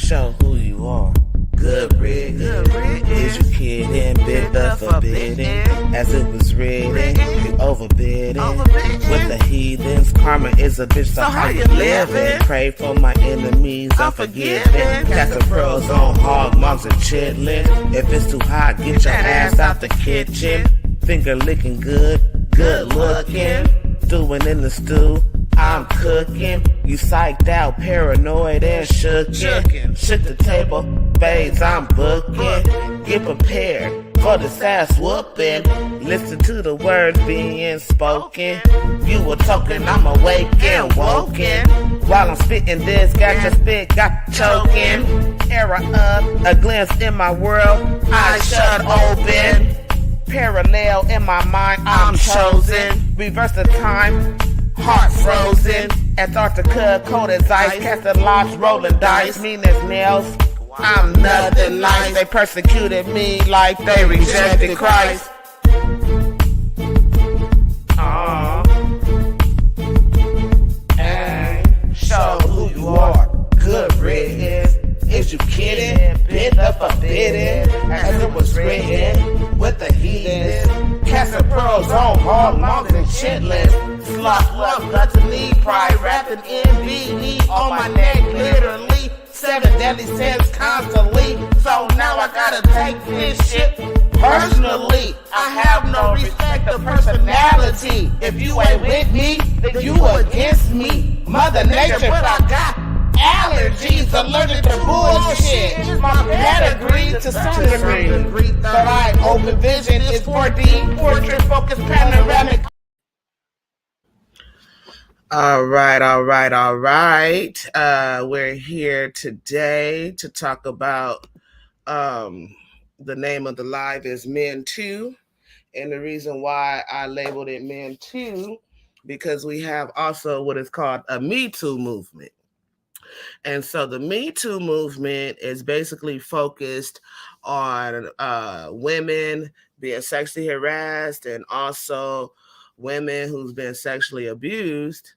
show who you are. Good written, is you kidding? Bid the forbidden, as it was written. You overbidding with the heathens. Karma is a bitch, so how you living? Pray for my enemies, unforgiving. Cast the pearls on hog moms and chitlin. If it's too hot, get your ass out the kitchen. Finger licking good, good looking. Stewing in the stew, I'm cooking. You psyched out, paranoid and shookin'. Shook the table, fades, I'm booking. Get prepared for this ass whooping. Listen to the words being spoken. You were talking, I'm awake and woken. While I'm spitting this, got your spit, got choking. Era up, a glimpse in my world, eyes shut open. Parallel in my mind, I'm chosen. Reverse the time, heart frozen. Antarctica, cold as ice. Casting lots, rolling dice. Mean as nails, I'm nothing nice. They persecuted me like they rejected Christ. Hey, show who you are. Good riddance. Is you kidding? Bid the forbidden, as it was written, with the heathens. Casting pearls on hog moms and chitlins. Sloth, love, gluttony, pride, wrath, and envy. Me on my neck, literally. 7 deadly sins constantly. So now I gotta take this shit personally. I have no respect of personality. If you ain't with me, then you against me. Mother Nature, but I got allergies, allergic to bullshit. My pedigree to some degree, but I open vision is 4D, portrait focused panoramic. All right. We're here today to talk about the name of the live is Men Too. And the reason why I labeled it Men Too, because we have also what is called a Me Too movement. And so the Me Too movement is basically focused on women being sexually harassed and also women who's been sexually abused.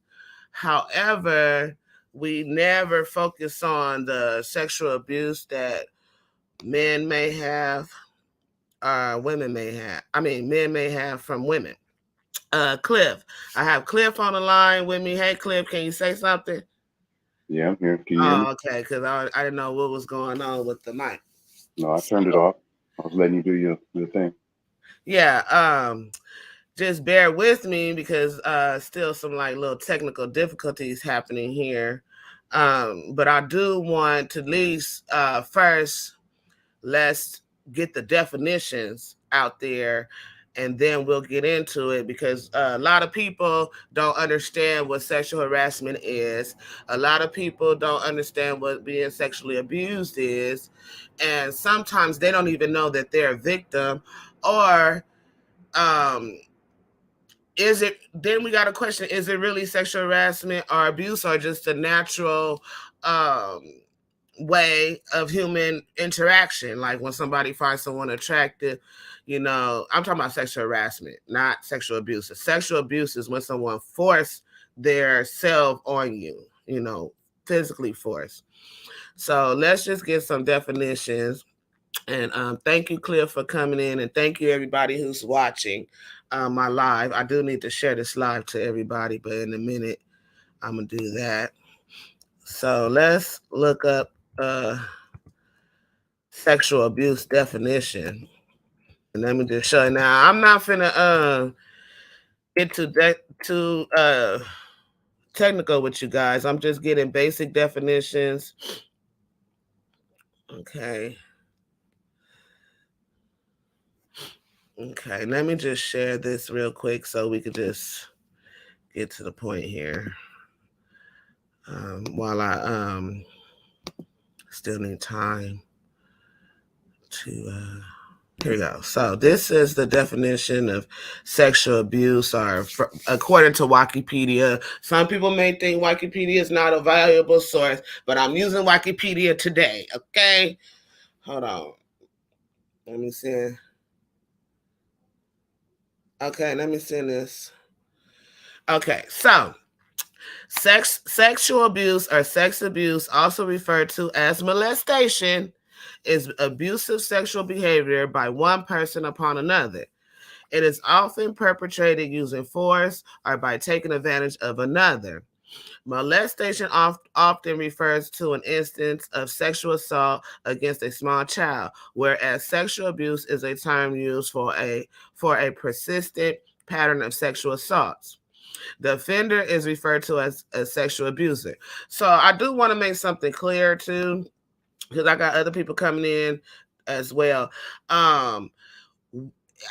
However, we never focus on the sexual abuse that men may have, women may have. Men may have from women. Cliff, I have Cliff on the line with me. Hey, Cliff, can you say something? Yeah, I'm here. Can you hear me? Okay, because I didn't know what was going on with the mic. No, I turned it off. I was letting you do your thing. Yeah, just bear with me because still some like little technical difficulties happening here. But I do want to at least first let's get the definitions out there and then we'll get into it because a lot of people don't understand what sexual harassment is. A lot of people don't understand what being sexually abused is. And sometimes they don't even know that they're a victim or is it, then we got a question, is it really sexual harassment or abuse or just a natural way of human interaction? Like when somebody finds someone attractive, I'm talking about sexual harassment, not sexual abuse. Sexual abuse is when someone force their self on you, physically force. So let's just get some definitions. And thank you, Cliff, for coming in. And thank you, everybody who's watching my live. I do need to share this live to everybody, but in a minute, I'm going to do that. So let's look up sexual abuse definition. And let me just show you. Now, I'm not finna get too technical with you guys. I'm just getting basic definitions. Okay, let me just share this real quick so we could just get to the point here. While I still need time to here we go. So this is the definition of sexual abuse, or according to Wikipedia. Some people may think Wikipedia is not a valuable source, but I'm using Wikipedia today. Okay, hold on. Let me see. Okay, let me see this. Okay, so Sexual abuse or sex abuse, also referred to as molestation, is abusive sexual behavior by one person upon another. It is often perpetrated using force or by taking advantage of another. Molestation often refers to an instance of sexual assault against a small child, whereas sexual abuse is a term used for a persistent pattern of sexual assaults. The offender is referred to as a sexual abuser. So I do want to make something clear too, because I got other people coming in as well. Um,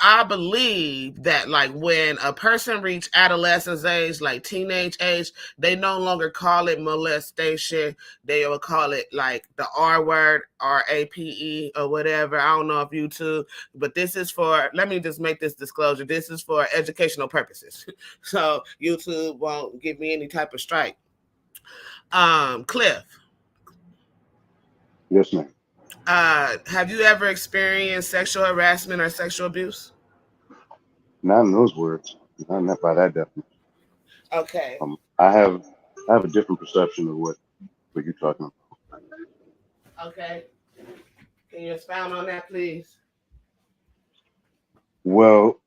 I believe that like when a person reach adolescence age, like teenage age, they no longer call it molestation. They will call it like the R word, RAPE or whatever. I don't know if you too, but this is for, let me just make this disclosure. This is for educational purposes. So YouTube won't give me any type of strike. Cliff, Yes, ma'am. have you ever experienced sexual harassment or sexual abuse? Not in those words. Not by that definition. Okay. Um, I have I have a different perception of what you're talking about. Okay. Can you expound on that, please? Well,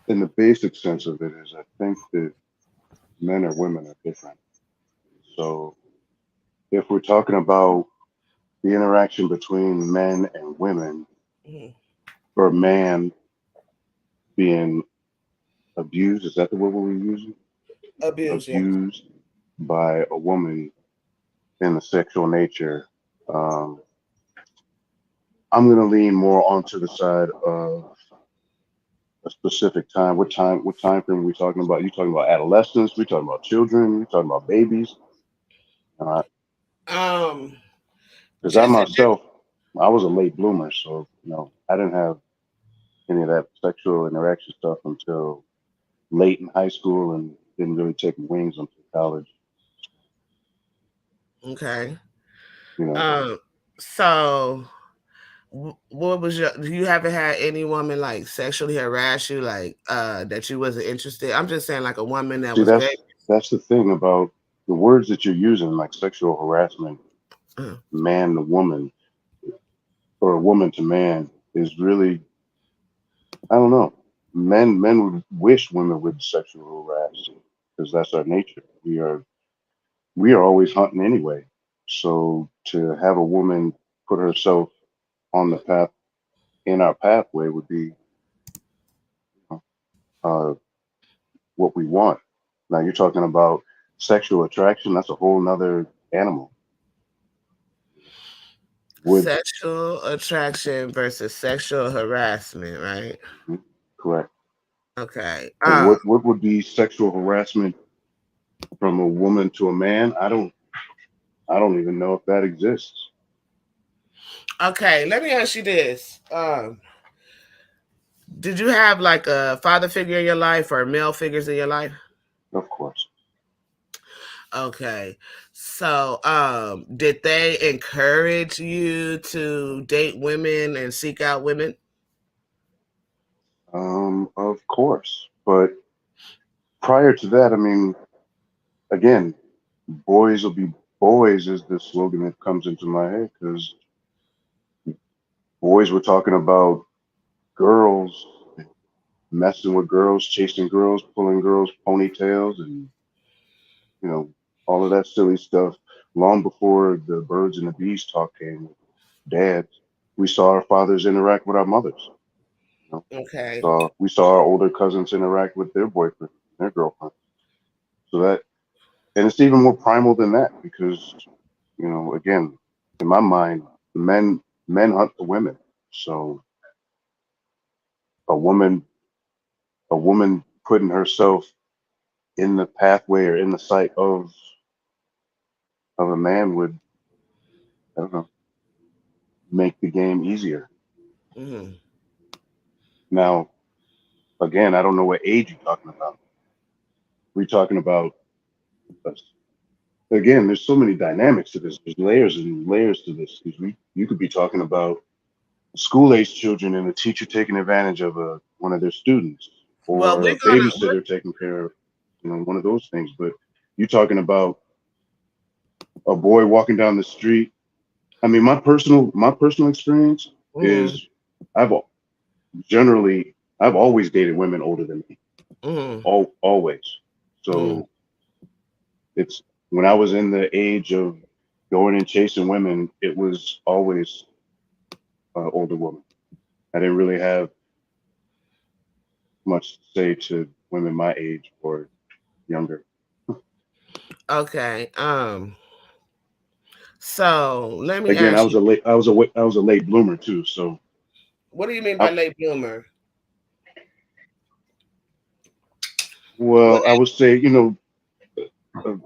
in the basic sense of it is, I think that men or women are different. So if we're talking about the interaction between men and women, Mhm. or a man being abused, is that the word we were using? Abuse, yeah. Abused by a woman in the sexual nature. Um, I'm going to lean more onto the side of a specific time. What time frame are we talking about? You talking about adolescents? We talking about children? We talking about babies? Because Um, I just, just myself, I was a late bloomer, so I didn't have any of that sexual interaction stuff until late in high school, and didn't really take wings until college. okay. You know, Um, so what was your? You haven't had any woman like sexually harass you, like that you wasn't interested? I'm just saying, like a woman that see, was very. that's the thing about the words that you're using, like sexual harassment, Uh, man to woman, or woman to man, is really, I don't know. Men would wish women would sexual harass because that's our nature. We are always hunting anyway. So to have a woman put herself on the path in our pathway would be uh, what we want. Now you're talking about sexual attraction. That's a whole nother animal. Would Sexual attraction versus sexual harassment, right? mhm, correct. Okay. And what would be sexual harassment from a woman to a man? I don't even know if that exists. Okay. Let me ask you this. Did you have like a father figure in your life or male figures in your life? Of course. Okay. So, did they encourage you to date women and seek out women? Of course. But prior to that, I mean, again, boys will be boys is the slogan that comes into my head because boys were talking about girls messing with girls, chasing girls, pulling girls' ponytails, and you know all of that silly stuff. Long before the birds and the bees talk came with dads, we saw our fathers interact with our mothers. You know, Okay. we saw our older cousins interact with their boyfriend, their girlfriend. So that, and it's even more primal than that because again, in my mind, men hunt the women. So a woman a woman putting herself in the pathway or in the sight of a man would, I don't know, make the game easier. Hmm. Now, again, I don't know what age you're talking about. We're talking about us. Again, there's so many dynamics to this. There's layers and layers to this. Because you could be talking about school age children and a teacher taking advantage of one of their students, Well, or we're a gonna babysitter taking care of. one of those things. But you talking about a boy walking down the street. I mean, my personal experience Mm-hmm. is I've generally I've always dated women older than me, Mm-hmm. always. Mm-hmm. So it's when I was in the age of going and chasing women, it was always older woman. I didn't really have much to say to women my age or younger. Okay. So let me Again, I ask was you, a late bloomer too. So what do you mean by I, late bloomer? What? well, I would say uh,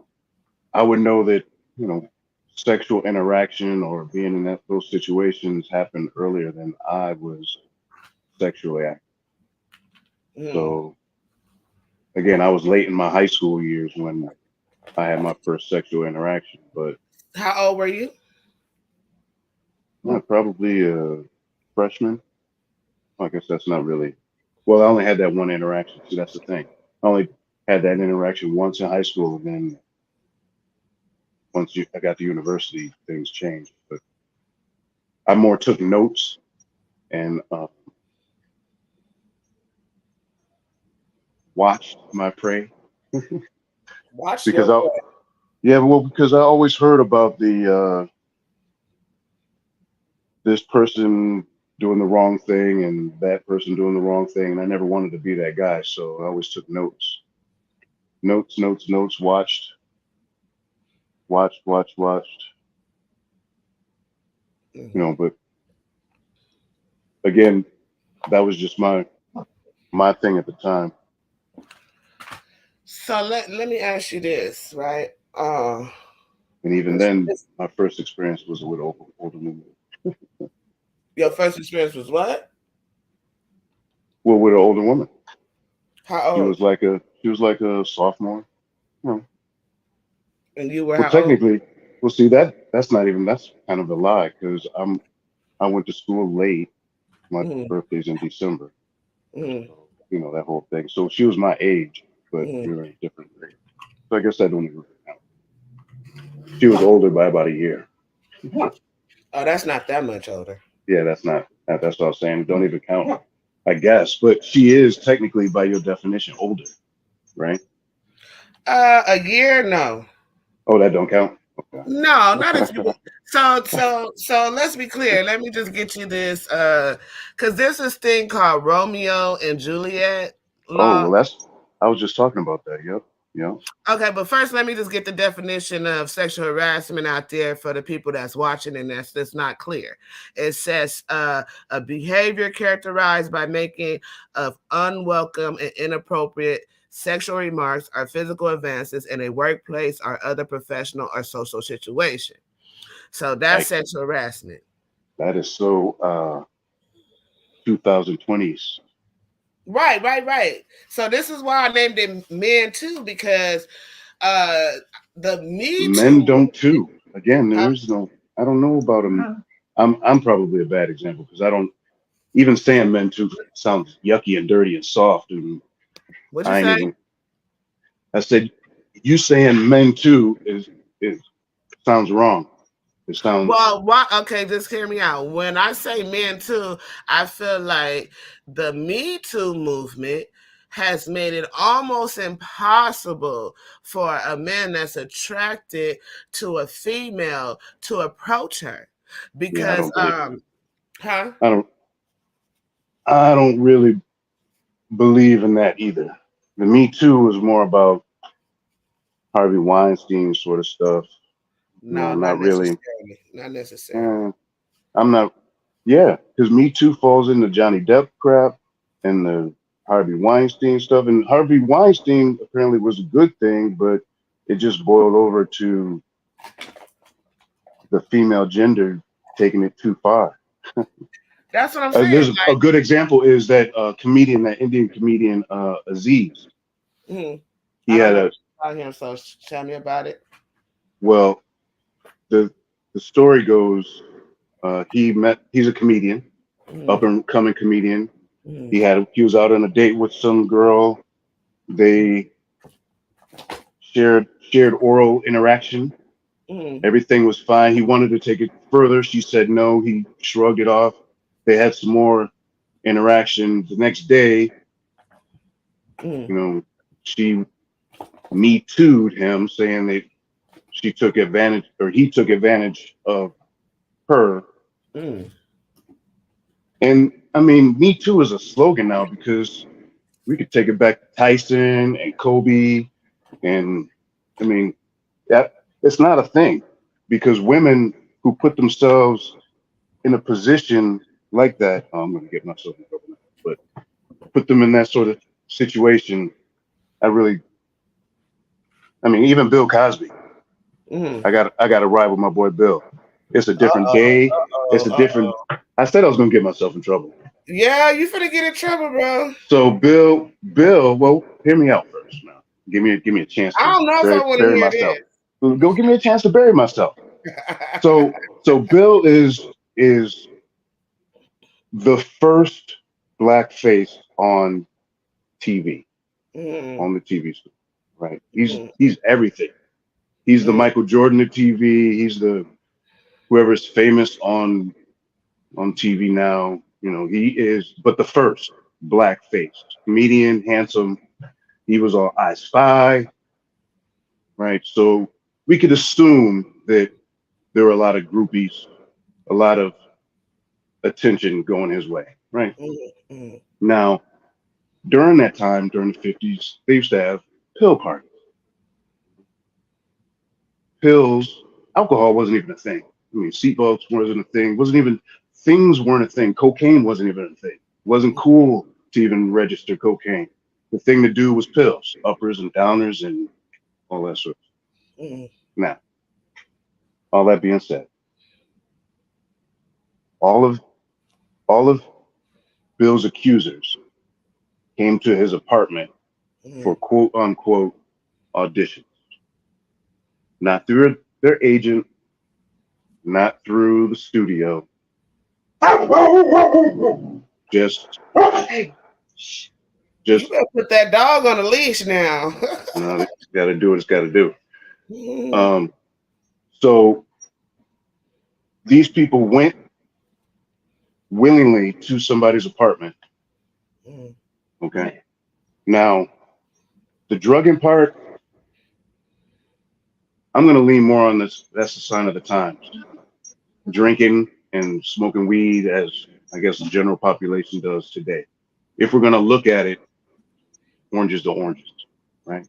I would know that you know sexual interaction or being in those situations happened earlier than I was sexually active. Mm. So again, I was late in my high school years when I had my first sexual interaction, but How old were you? probably a freshman. I guess that's not really. Well, I only had that one interaction. See, that's the thing. I only had that interaction once in high school, and then I got to university, things changed. But I more took notes and watched my prey Watch because your I, boy. yeah, well, because I always heard about the this person doing the wrong thing and that person doing the wrong thing, and I never wanted to be that guy, so I always took notes, notes, watched. Hmm. But again, that was just my thing at the time, So let me ask you this, right? and even This, then, this, my first experience was with older women. your first experience was what? Well, with an older woman, How she old? was like a sophomore. You know, And you were well, how old? technically, well, see that's kind of a lie because I went to school late. My Mm-hmm. birthday's in December, Mm-hmm. so that whole thing. So she was my age, but Mm-hmm. we were in a different grade. So I guess that don't even really count. She was older by about a year. Oh, that's not that much older. Yeah, that's what I was saying. Don't even count, I guess. But she is technically, by your definition, older, right? A year? No. Oh, that don't count. Okay. No, not if you. So let's be clear. Let me just get you this, because there's this thing called Romeo and Juliet Oh, law. well, I was just talking about that. Yep. Yep. Okay, but first, let me just get the definition of sexual harassment out there for the people that's watching and that's not clear. It says a behavior characterized by making of unwelcome and inappropriate sexual remarks or physical advances in a workplace or other professional or social situation. So that's Like sexual harassment. that is so 2020s. Right. So this is why I named it Men Too, because uh the Me Too Men don't movement. too. Again, Huh? there is no. I don't know about them. I'm probably a bad example because I don't even saying men too sounds yucky and dirty and soft, and What'd you I ain't say? even. I said you saying men too is sounds wrong. It sounds Well, why? Okay, just hear me out. When I say Men Too, I feel like the Me Too movement has made it almost impossible for a man that's attracted to a female to approach her yeah. I because don't believe. huh. I don't. I don't really believe in that either. The Me Too is more about Harvey Weinstein sort of stuff. No, not Not really. necessarily. Not necessarily. Eh, I'm not. Yeah, because Me Too falls into Johnny Depp crap and the Harvey Weinstein stuff. And Harvey Weinstein apparently was a good thing, but it just boiled over to the female gender taking it too far. That's what I'm saying. There's a good example is that that Indian comedian Aziz. Mhm. He I don't had know a about him, so tell me about it. well, the the story goes he's a comedian, up Mhm. and coming comedian. Mhm. He was out on a date with some girl. They shared oral interaction. Mm, Everything was fine. He wanted to take it further. She said no. He shrugged it off. They had some more interaction. The next day, mm, you know, she me too'd him, saying that she took advantage or he took advantage of her. mm, And I mean, Me Too is a slogan now because we could take it back to Tyson and Kobe. And I mean, that it's not a thing because women who put themselves in a position like that, oh, I'm going to get myself in trouble now, but put them in that sort of situation. I really, I mean, even Bill Cosby. mm. I got to ride with my boy Bill. It's a different Uh-oh, day. It's uh-oh, a different. uh-oh. I said I was going to get myself in trouble. Yeah, you finna get in trouble, bro. So Bill, well, hear me out first now. Give me a chance I to don't know if I want to bury hear myself. this. Go give me a chance to bury myself. So Bill is the first black face on TV, Mm, on the TV screen, right? mm, He's everything. He's the mm, Michael Jordan of TV. He's the whoever's famous on TV now. You know, he is, but the first black face, comedian, handsome. He was on I Spy, right? So we could assume that there were a lot of groupies, a lot of attention going his way, right? mm, mm, Now, during that time, during the 50s, they used to have pill parties. Pills, alcohol wasn't even a thing. I mean, seatbelts wasn't a thing. Wasn't even things weren't a thing. Cocaine wasn't even a thing. It wasn't cool to even register cocaine. The thing to do was pills, uppers and downers, and all that sort of stuff. mm, Now, all that being said, all of all of Bill's accusers came to his apartment for mm. quote unquote auditions, not through their agent, not through the studio, just You just better put that dog on a leash now. no, it's got to do what it's got to do. Mm, Um, so these people went willingly to somebody's apartment. mm, Okay, now the drugging part, I'm going to lean more on this. That's the sign of the times. Drinking and smoking weed, as I guess the general population does today. If we're going to look at it, oranges to oranges, right?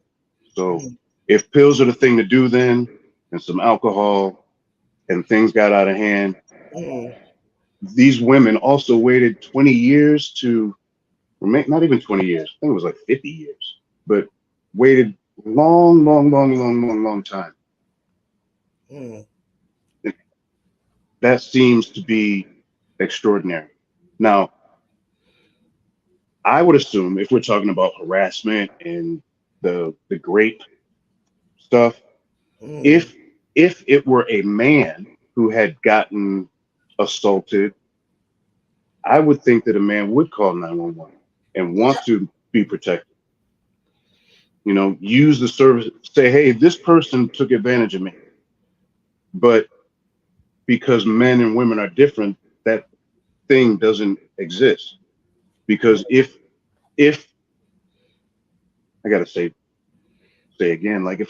So mm, if pills are the thing to do then, and some alcohol, and things got out of hand, mm, these women also waited 20 years to, or not even 20 years, I think it was like 50 years, but waited long time. mm, That seems to be extraordinary. Now, I would assume if we're talking about harassment and the grape stuff, mm. if if it were a man who had gotten assaulted, I would think that a man would call 911 and want to be protected. You know, use the service, say, hey, this person took advantage of me. But because men and women are different, that thing doesn't exist. Because if I gotta say again, like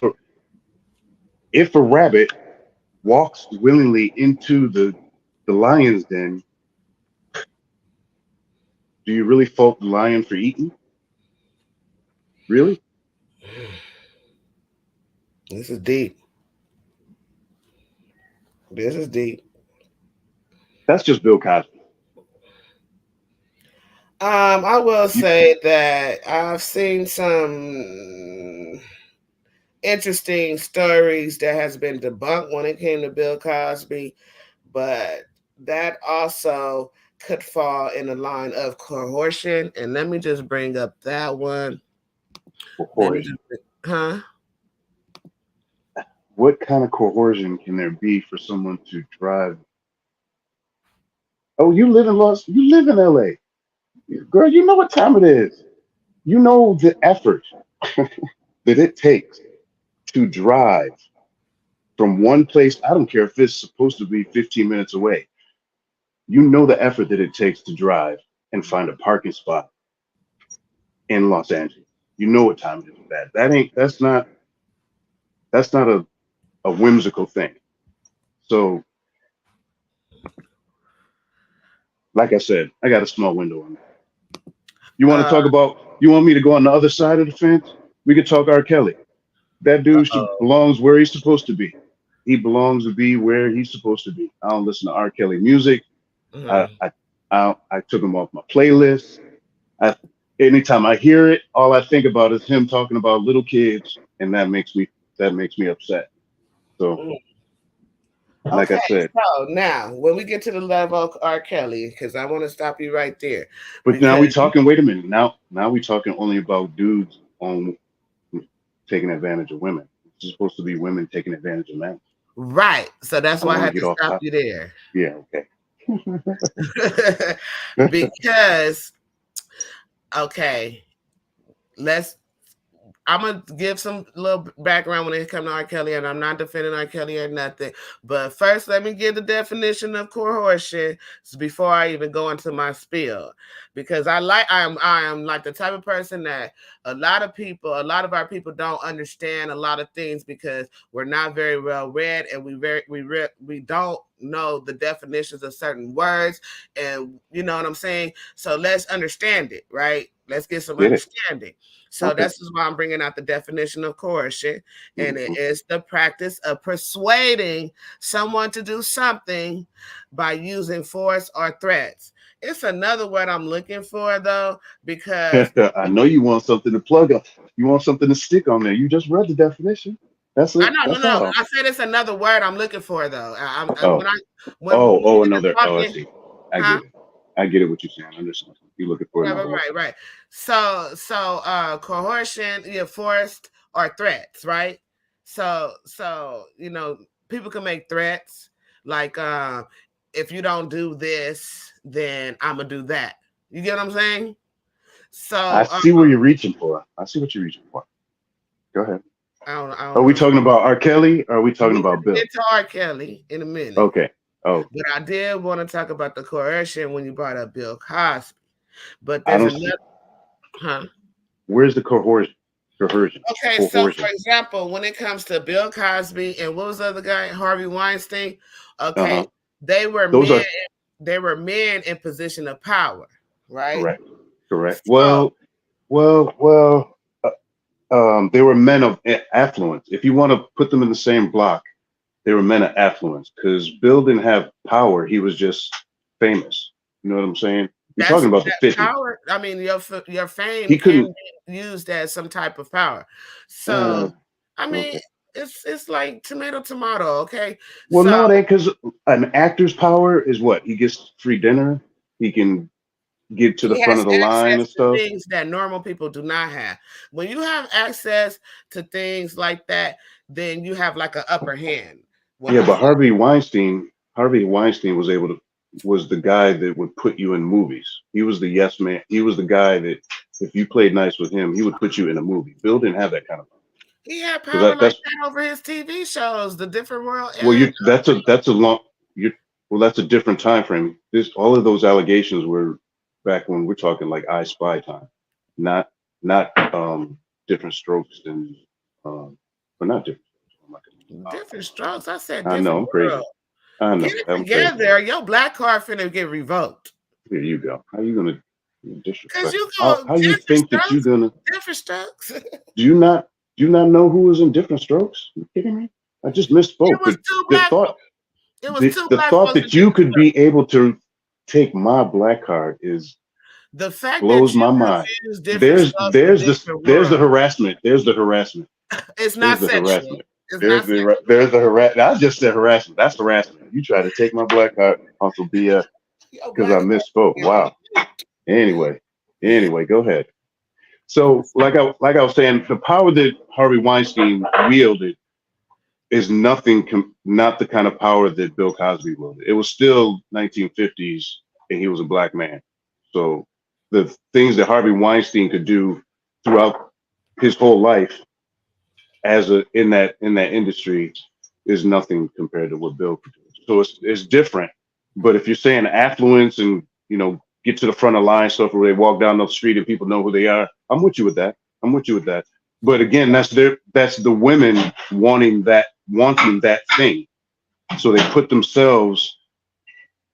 if a rabbit walks willingly into the lion's den, do you really fault the lion for eating? Really? This is deep. This is deep. That's just Bill Cosby. I will You, say that I've seen some interesting stories that has been debunked when it came to Bill Cosby, but that also could fall in the line of coercion. And let me just bring up that one. Let me coercion. just, huh? What kind of coercion can there be for someone to drive? Oh, you live in LA. Girl, you know what time it is. You know the effort that it takes to drive from one place. I don't care if it's supposed to be 15 minutes away. You know the effort that it takes to drive and find a parking spot in Los Angeles. You know what time it is with that. That's not a whimsical thing. So, like I said, I got a small window on that. You want to Uh talk about? You want me to go on the other side of the fence? We could talk R. Kelly. That dude oh. belongs where he's supposed to be. He belongs to be where he's supposed to be. I don't listen to R. Kelly music. I Mhm. I I took him off my playlist. I anytime I hear it, all I think about is him talking about little kids, and that makes me upset. So, like I Okay, said, so now when we get to the level of R. Kelly, because I want to stop you right there, but now we because talking. Wait a minute. Now we talking only about dudes on taking advantage of women. It's supposed to be women taking advantage of men. right, so that's I don't why I want to had get to off stop top. you there. Yeah. Okay. Because okay, let's I'm gonna give some little background when it comes to R. Kelly, and I'm not defending R. Kelly or nothing. But first, let me give the definition of coercion before I even go into my spiel, because I am like the type of person that a lot of our people don't understand a lot of things because we're not very well read, and we don't know the definitions of certain words, and you know what I'm saying. So let's understand it, right? Let's get some Get it? understanding. So Okay. this is why I'm bringing out the definition of coercion, and it Hmm. is the practice of persuading someone to do something by using force or threats. It's another word I'm looking for though, because I know you want something to plug up. You want something to stick on there. You just read the definition. That's I it. know, no, That's no. all. I said it's another word I'm looking for though. Oh, When I when we oh, get to another. Oh, I talking, see. I huh? get it. I get it. What you're saying. I understand. You're looking for Right, right, another word. right, right. So coercion, yeah, forced or threats, right? So people can make threats like if you don't do this, then I'm gonna do that. You get what I'm saying? I So see where you're reaching for. I see what you're reaching for. Go ahead. I Are don't we know. talking about R. Kelly? Or are we talking We're about gonna Bill? get to R. Kelly in a minute. Okay. Oh, But I did want to talk about the coercion when you brought up Bill Cosby. But I there's don't see. another, huh? Where's the coercion? Coercion. Okay, so for Coercion. example, when it comes to Bill Cosby and what was the other guy, Harvey Weinstein, Uh huh. okay, they were Those men. are They were men in position of power, right? correct. Correct. So Well. They were men of affluence. If you want to put them in the same block, they were men of affluence because Bill didn't have power. He was just famous. You know what I'm saying? We're that's talking about the that 50s. power. I mean, your fame He can couldn't. be used as some type of power. Uh, So I mean, okay. it's like tomato tomato. Okay, Well, so no, it ain't because an actor's power is what? He gets free dinner. He can get to the he front has of the line access and to stuff. things that normal people do not have. When you have access to things like that, then you have like an upper hand. When Yeah, you but feel Harvey Weinstein was the guy that would put you in movies. He was the yes man. He was the guy that if you played nice with him, he would put you in a movie. Bill didn't have that kind of he had because power like that's that over his TV shows, the different world. well, you that's a long you well that's a different time frame. This all of those allegations were back when we're talking like I Spy time, not not different strokes and but not different. Different strokes. I said I know different I'm crazy. world. I Get know it I'm crazy. together. Your black card finna get revoked. Here you go. How you gonna Cause disrespect? you How go how you different think that you're strokes, gonna different strokes. do you not know who was in different strokes? You kidding me? I just It misspoke. was But two the black thought folks. It was the, two the black thought folks in that you different could strokes. be able to take my black card is The fact that blows you my mind. confuse different There's strokes with there's this different there's the worlds, harassment. There's the harassment. it's There's not the sexual. harassment. It's not sexual. There's the harassment. I just said harassment. That's harassment. You try to take my black card on some BS Your because I black misspoke. card. Wow. Anyway, go ahead. So, like I was saying, the power that Harvey Weinstein wielded is not the kind of power that Bill Cosby wielded. It was still 1950s, and he was a black man. So, the things that Harvey Weinstein could do throughout his whole life, as a in that industry is nothing compared to what Bill could do. So it's different. But if you're saying affluence and get to the front of line stuff where they walk down the street and people know who they are, I'm with you with that. I'm with you with that. But again, that's the women wanting that thing. So they put themselves.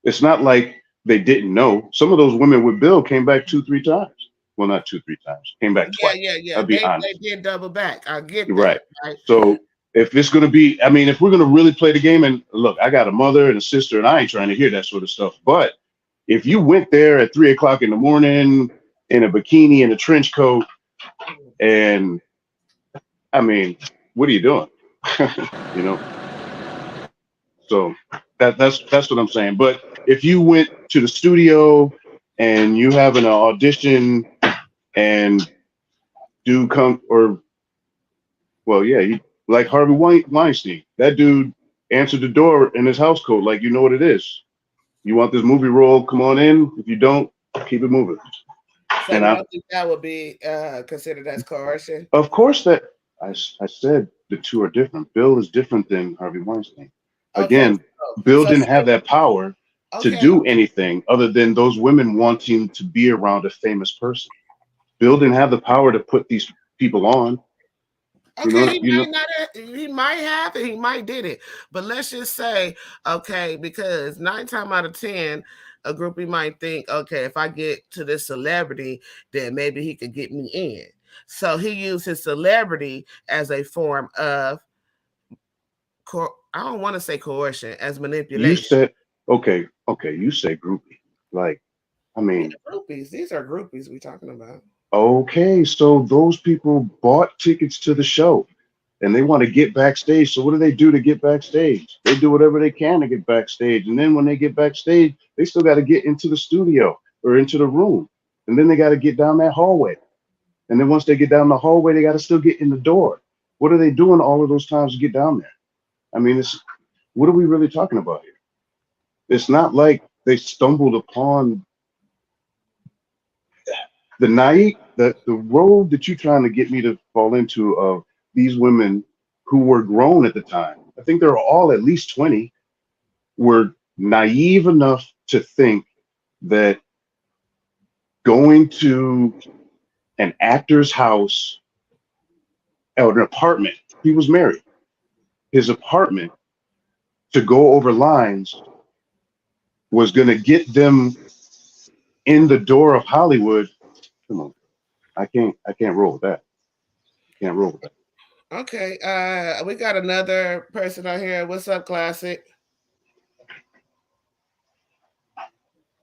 It's not like they didn't know. Some of those women with Bill came back 2, 3 times. Well, not 2, 3 times. Came back Yeah, twice. yeah, yeah. I'll be They honest. did double back. I get Right. that. Right. So if it's gonna be, I mean, if we're gonna really play the game, and look, I got a mother and a sister, and I ain't trying to hear that sort of stuff. But if you went there at 3 o'clock in the morning in a bikini and a trench coat, and I mean, what are you doing? you know. So that's what I'm saying. But if you went to the studio and you have an audition and do come or well, yeah, like Harvey Weinstein. That dude answered the door in his house coat, like you know what it is. You want this movie role? Come on in. If you don't, keep it moving. So And you I, don't think that would be considered as coercion? of course, that I said the two are different. Bill is different than Harvey Weinstein. Okay. Again, Bill So didn't have that power to okay. do anything other than those women wanting to be around a famous person. Bill didn't have the power to put these people on. Okay, he You might know. not have, he might have and he might did it. But let's just say, okay, because 9 times out of 10, a groupie might think, okay, if I get to this celebrity, then maybe he could get me in. So he used his celebrity as a form of I don't want to say coercion, as You manipulation. said okay. You say groupie. Like, I Yeah, mean, groupies. These are groupies we talking about. okay, so those people bought tickets to the show and they want to get backstage. So what do they do to get backstage? They do whatever they can to get backstage. And then when they get backstage, they still got to get into the studio or into the room. And then they got to get down that hallway. And then once they get down the hallway, they got to still get in the door. What are they doing all of those times to get down there? I mean, it's what are we really talking about here? It's not like they stumbled upon the road that you're trying to get me to fall into of these women who were grown at the time. I think they were all at least 20, were naive enough to think that going to an actor's house or an apartment, he was married, his apartment to go over lines was going to get them in the door of Hollywood. Come on, I can't roll with that. Can't roll with that. Okay, we got another person on here. What's up, Classic?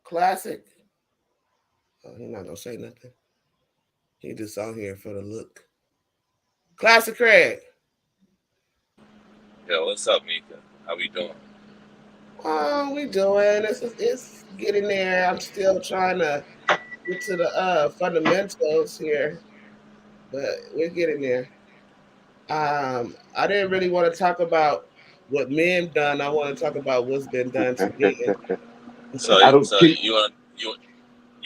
Classic. Oh, he's not gonna say nothing. He just on here for the look. Classic Craig. Yo, what's up, Mika? How we doing? Oh, we doing? It's getting there. I'm still trying to get to the fundamentals here, but we're getting there. I didn't really want to talk about what men done. I want to talk about what's been done to men. So, I don't. so Can, you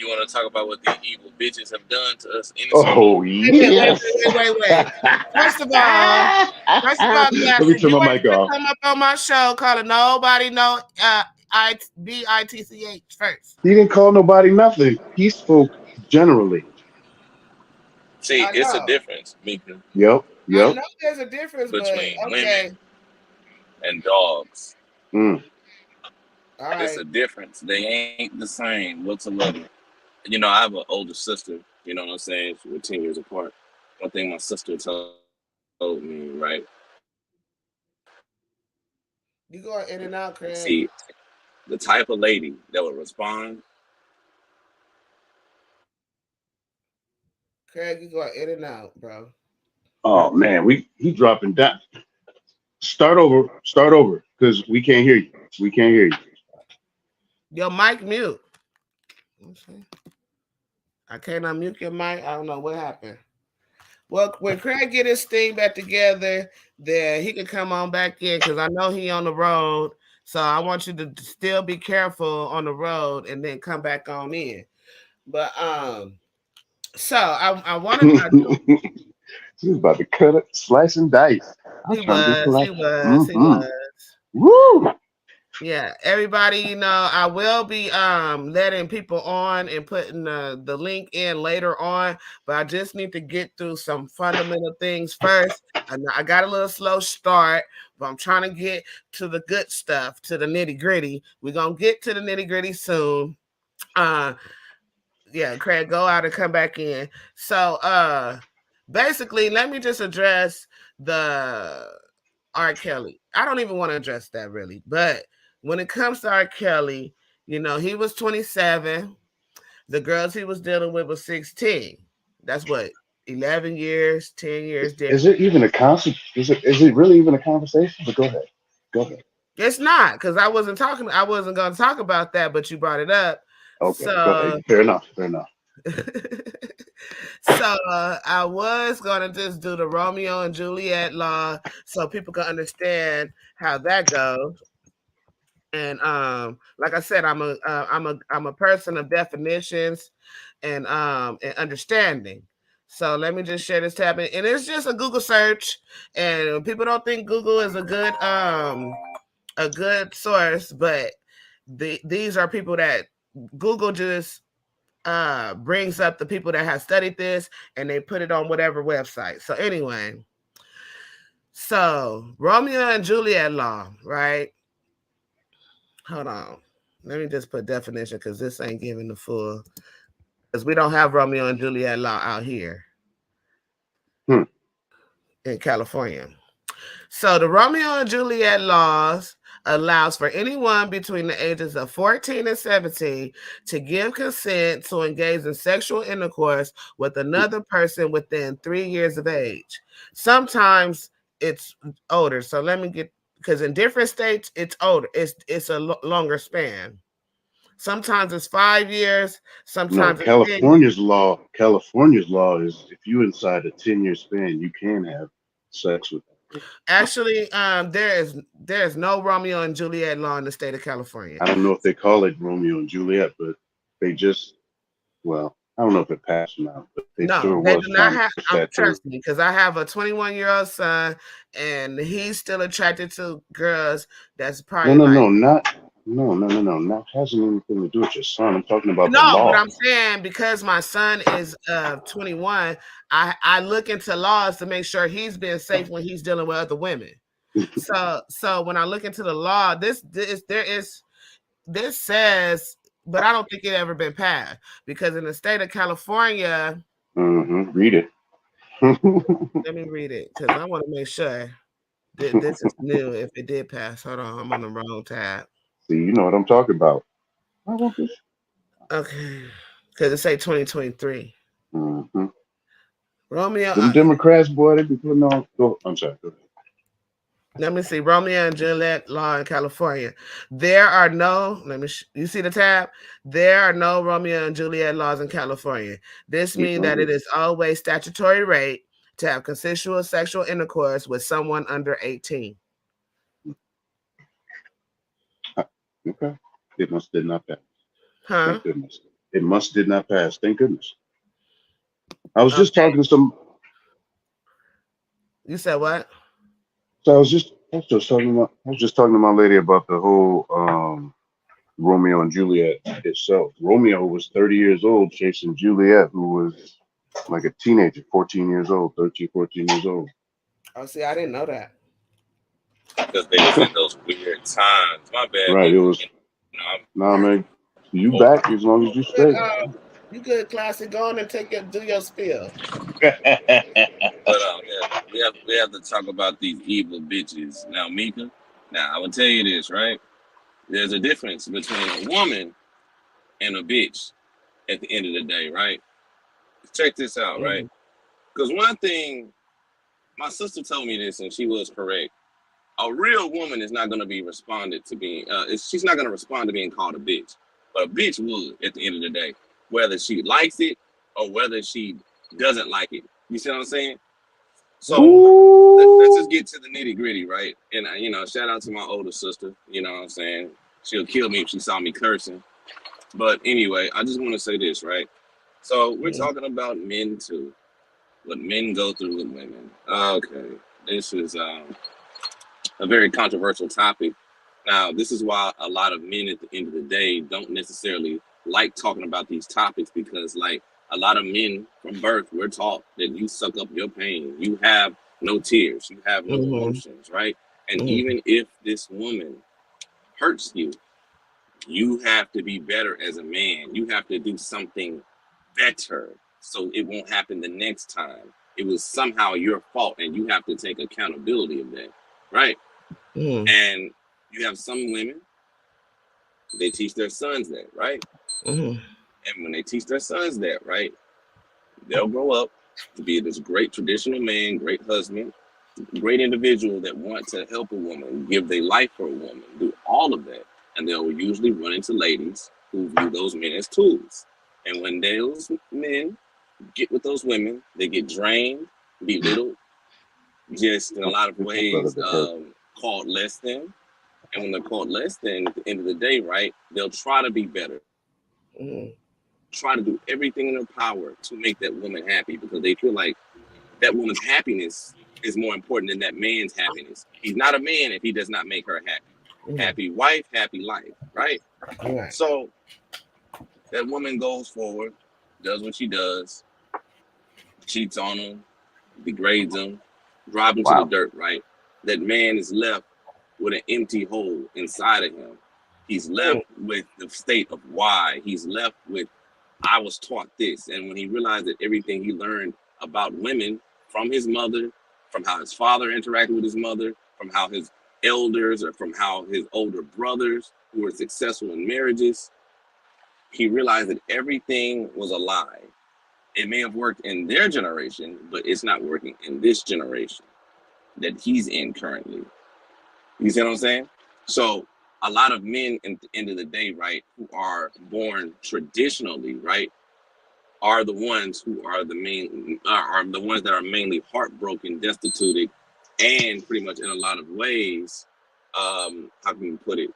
want to talk about what the evil bitches have done to us innocent oh men? yes. Wait. First of all, Let me Classic, turn you my ain't mic gonna off. come up on my show calling nobody no bitch first. He didn't call nobody nothing. He spoke generally. See, I it's a know. difference, Mika, Yep. I Yep. know there's a difference, but between okay. women and dogs. Mm. All It's right. a difference. They ain't the same whatsoever. You know, I have an older sister. You know what I'm saying? We're 10 years apart. One thing my sister told me, right? You going in and out, See, Craig. the type of lady that would respond. Craig, you going in and out, bro. Oh man, he dropping down. Start over. Start over, because we can't hear you. We can't hear you. Your mic mute. Okay. I can't unmute your mic. I don't know what happened. Well, when Craig get his thing back together, then he can come on back in because I know he on the road. So I want you to still be careful on the road and then come back on in. But so I wanted She was about to cut it, slice and dice. I'm He trying to be was, he polite. was, he Mm-hmm. was. Woo! Yeah, everybody, I will be letting people on and putting the link in later on, but I just need to get through some fundamental things first. I got a little slow start, but I'm trying to get to the good stuff, to the nitty gritty. We're gonna get to the nitty gritty soon. Yeah, Craig, go out and come back in. So basically, let me just address the R. Kelly. I don't even want to address that really, but when it comes to R. Kelly, he was 27. The girls he was dealing with was 16. That's what 11 years, 10 years Is different. it even a concept? Is it really even a conversation? But go ahead. Go ahead. It's not because I wasn't going to talk about that, but you brought it up. Okay. Go So ahead. Fair enough. Fair enough. so I was gonna just do the Romeo and Juliet law so people can understand how that goes. And like I said, I'm a person of definitions and understanding. So let me just share this tab, and it's just a Google search. And people don't think Google is a good source, but these are people that Google just brings up the people that have studied this and they put it on whatever website. So anyway, so Romeo and Juliet law, right? Hold on. Let me just put definition because this ain't giving the full, because we don't have Romeo and Juliet law out here in California. So the Romeo and Juliet laws allows for anyone between the ages of 14 and 17 to give consent to engage in sexual intercourse with another person within 3 years of age. Sometimes it's older. So let me get, because in different states it's older. It's a longer span. Sometimes it's 5 years. No, Sometimes it's 10 years. California's law is if you inside a 10-year span, you can have sex with them. Actually, there is no Romeo and Juliet law in the state of California. I don't know if they call it Romeo and Juliet, but they just, well, I don't know if it passed now, but they No, sure they do was not trying to have. push that through. Trust me, because I have a 21-year-old son, and he's still attracted to girls that's probably No, like. not hasn't anything to do with your son. I'm talking about the No, but law. I'm saying because my son is 21, I look into laws to make sure he's being safe when he's dealing with other women. So when I look into the law, this says, but I don't think it ever been passed because in the state of California. Read it. Let me read it because I want to make sure that this is new. If it did pass, hold on, I'm on the wrong tab. See, you know what I'm talking about. I want this. Okay, because it say 2023. Mm-hmm. Romeo. Them Democrats, boy, they be putting on. I'm sorry. Go ahead. Let me see. Romeo and Juliet law in California. There are no. You see the tab? There are no Romeo and Juliet laws in California. This means that it is always statutory rape to have consensual sexual intercourse with someone under 18. Okay. It must did not pass. Huh? Thank goodness. It must did not pass. Thank goodness. I was just talking to some. You said what? So I was just talking to my lady about the whole Romeo and Juliet itself. Romeo was 30 years old chasing Juliet, who was like a teenager, 14 years old, 13, 14 years old. Oh, see, I didn't know that. Because they was in those weird times. My bad, Right. It people. was. I'm Nah, man. You back as long as you straight. You good, classic. Go on and do your spill. But yeah, we have to talk about these evil bitches. Now, Mika, now I will tell you this, right? There's a difference between a woman and a bitch at the end of the day, right? Check this out, right? Because one thing, my sister told me this, and she was correct. A real woman is not going to be responded to being, she's not going to respond to being called a bitch. But a bitch would at the end of the day, whether she likes it or whether she doesn't like it. You see what I'm saying? So let's just get to the nitty gritty, right? And, shout out to my older sister. You know what I'm saying? She'll kill me if she saw me cursing. But anyway, I just want to say this, right? So we're talking about men too. what men go through with women. Okay, this is a very controversial topic. Now, this is why a lot of men at the end of the day don't necessarily like talking about these topics because, like, a lot of men from birth, we're taught that you suck up your pain. You have no tears. You have no emotions, right? And even if this woman hurts you, you have to be better as a man. You have to do something better so it won't happen the next time. It was somehow your fault, and you have to take accountability of that, right? And you have some women, they teach their sons that, right? And when they teach their sons that, right, they'll grow up to be this great traditional man, great husband, great individual that want to help a woman, give their life for a woman, do all of that. And they'll usually run into ladies who view those men as tools. And when those men get with those women, they get drained, belittled, just in a lot of ways called less than. And when they're called less than, at the end of the day, right, they'll try to be better. Try to do everything in their power to make that woman happy because they feel like that woman's happiness is more important than that man's happiness. He's not a man if he does not make her happy. Happy wife, happy life, right? So that woman goes forward, does what she does, cheats on him, degrades him, drives him to the dirt, right? That man is left with an empty hole inside of him. He's left with the state of why. He's left with, I was taught this. And when he realized that everything he learned about women from his mother, from how his father interacted with his mother, from how his elders or from how his older brothers who were successful in marriages, he realized that everything was a lie. It may have worked in their generation, but it's not working in this generation that he's in currently. You see what I'm saying? So a lot of men at the end of the day, right, who are born traditionally, right, are the ones who are the ones that are mainly heartbroken, destituted, and pretty much in a lot of ways, how can you put it,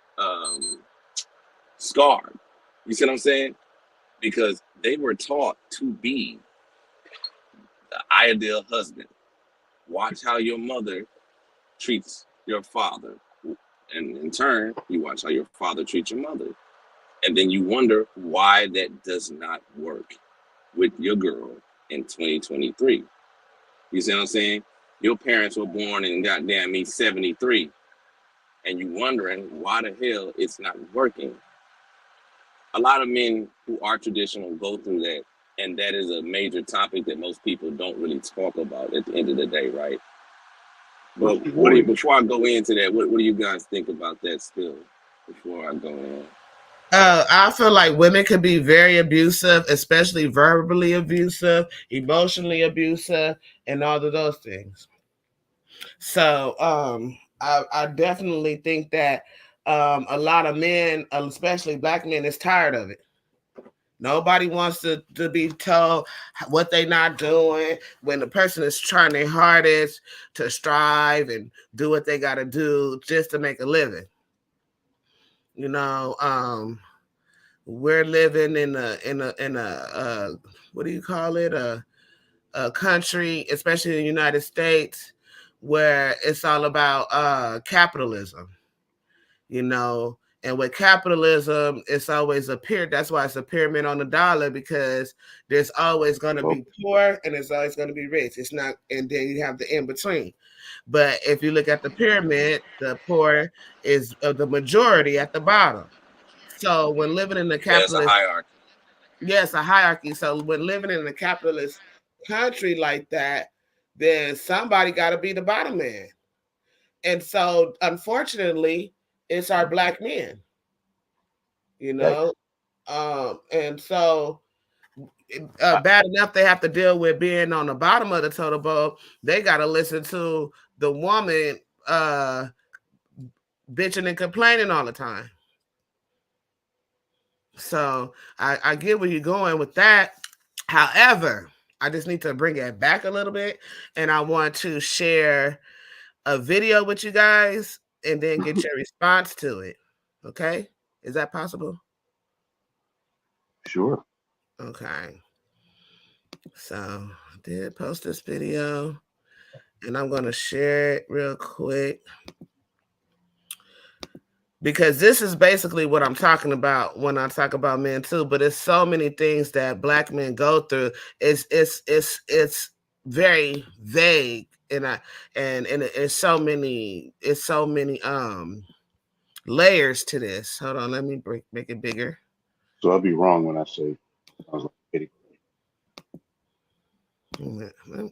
scarred. You see what I'm saying? Because they were taught to be the ideal husband. Watch how your mother treats your father. And in turn, you watch how your father treats your mother. And then you wonder why that does not work with your girl in 2023. You see what I'm saying? Your parents were born in goddamn me 73. And you wondering why the hell it's not working. A lot of men who are traditional go through that. And that is a major topic that most people don't really talk about at the end of the day, right? But before I go into that, what do you guys think about that still? Before I go in, I feel like women can be very abusive, especially verbally abusive, emotionally abusive, and all of those things. So I definitely think that a lot of men, especially black men, is tired of it. Nobody wants to be told what they're not doing when the person is trying their hardest to strive and do what they got to do just to make a living. You know, we're living in a what do you call it, a country, especially in the United States, where it's all about capitalism. You know, and with capitalism, it's always a pyramid. That's why it's a pyramid on the dollar, because there's always going to be poor and there's always going to be rich. It's not, and then you have the in between. But if you look at the pyramid, the poor is the majority at the bottom. So when living in the there's a capitalist, hierarchy. yes, a hierarchy. So when living in a capitalist country like that, then somebody got to be the bottom man. And so, unfortunately, it's our black men, you know. And so, bad enough they have to deal with being on the bottom of the totem pole. They got to listen to the woman bitching and complaining all the time. So I get where you're going with that. However, I just need to bring it back a little bit, and I want to share a video with you guys and then get your response to it. Okay? Is that possible? Sure. Okay. So did post this video, and I'm going to share it real quick. Because this is basically what I'm talking about when I talk about men too. But it's so many things that Black men go through. It's very vague, and it's so many layers to this. Hold on, let me make it bigger. So I'll be wrong when I say I was like Kitty.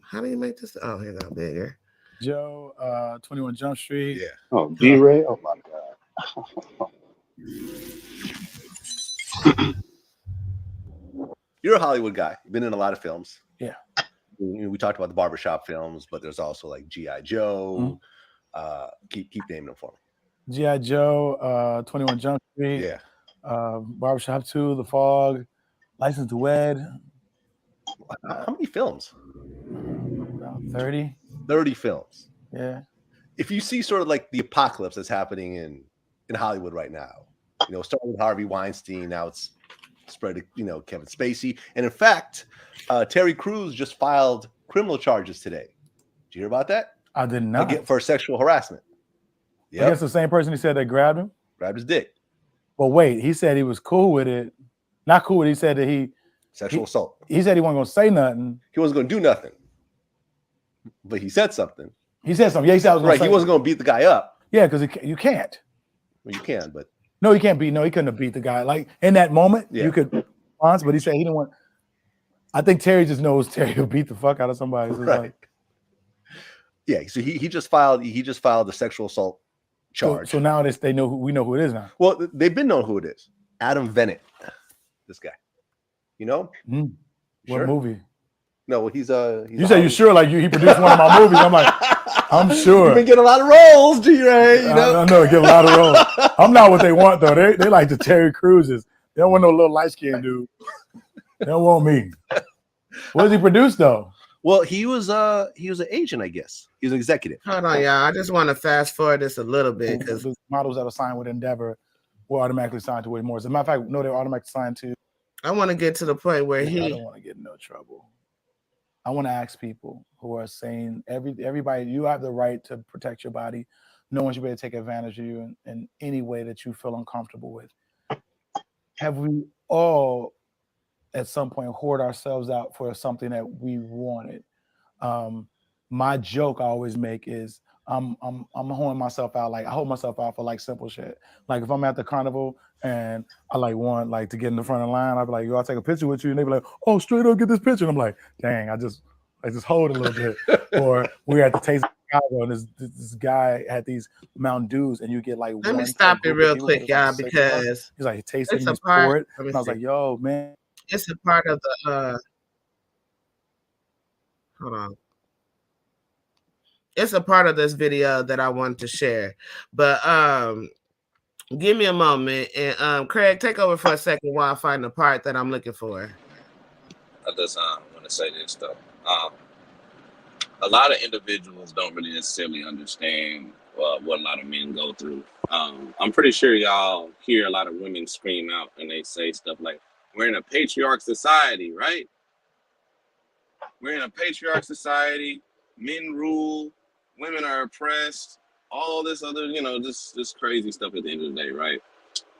How do you make this? Oh, here go bigger. Joe, 21 Jump Street. Yeah. Oh, D-Ray? Oh my God. You're a Hollywood guy. You've been in a lot of films. Yeah. We talked about the barbershop films, but there's also like G.I. Joe. Keep naming them for me. G.I. Joe, 21 Jump Street. Yeah. Barbershop 2, The Fog, License to Wed. How many films? About 30. 30 films. Yeah. If you see sort of like the apocalypse that's happening in Hollywood right now, starting with Harvey Weinstein, now it's spread to, Kevin Spacey. And in fact, Terry Crews just filed criminal charges today. Did you hear about that? I did not. For sexual harassment. Yeah. That's the same person he said that grabbed him? Grabbed his dick. But wait, he said he was cool with it. Not cool with it. He said that sexual assault. He said he wasn't going to say nothing. He wasn't going to do nothing. But he said something. He said something. Yeah, he said I was right. He wasn't going to beat the guy up. Yeah, because you can't. Well, you can, but no, he can't beat. No, he couldn't have beat the guy. Like in that moment, you could response, but he said he didn't want. I think Terry just knows Terry will beat the fuck out of somebody. So right. Yeah. So he just filed. He just filed the sexual assault charge. So now we know who it is now. Well, they've been knowing who it is. Adam Vennet. This guy. You know? What sure? movie? No, he's you say you sure? Like he produced one of my movies. I'm like, I'm sure. You've been getting a lot of roles, G-Ray. I know, get a lot of roles. I'm not what they want though. They like the Terry Cruzes. They don't want no little light skinned dude. They don't want me. What does he produce though? Well, he was an agent, I guess. He was an executive. Hold on, y'all. I just want to fast forward this a little bit because the models that are signed with Endeavor were automatically signed to Whitmore. As a matter of fact, no, they're automatically signed to. I want to get to the point where I don't want to get in no trouble. I want to ask people who are saying everybody, you have the right to protect your body. No one should be able to take advantage of you in any way that you feel uncomfortable with. Have we all at some point hoard ourselves out for something that we wanted? My joke I always make is I'm holding myself out. Like I hold myself out for like simple shit. Like if I'm at the carnival and I want to get in the front of the line, I'll be like, yo, I'll take a picture with you. And they be like, oh, straight up, get this picture. And I'm like, dang, I just hold a little bit. Or we're at the Taste of Chicago and this guy had these Mountain Dews and you get like let me stop it real quick, y'all, because he's like tasting this for it. And I was like, yo, man. It's a part of the hold on. It's a part of this video that I want to share. But give me a moment. And Craig, take over for a second while I find the part that I'm looking for. I just want to say this stuff. A lot of individuals don't really necessarily understand what a lot of men go through. I'm pretty sure y'all hear a lot of women scream out and they say stuff like, we're in a patriarch society, right? We're in a patriarch society. Men rule. Women are oppressed. All this other, this crazy stuff at the end of the day, right?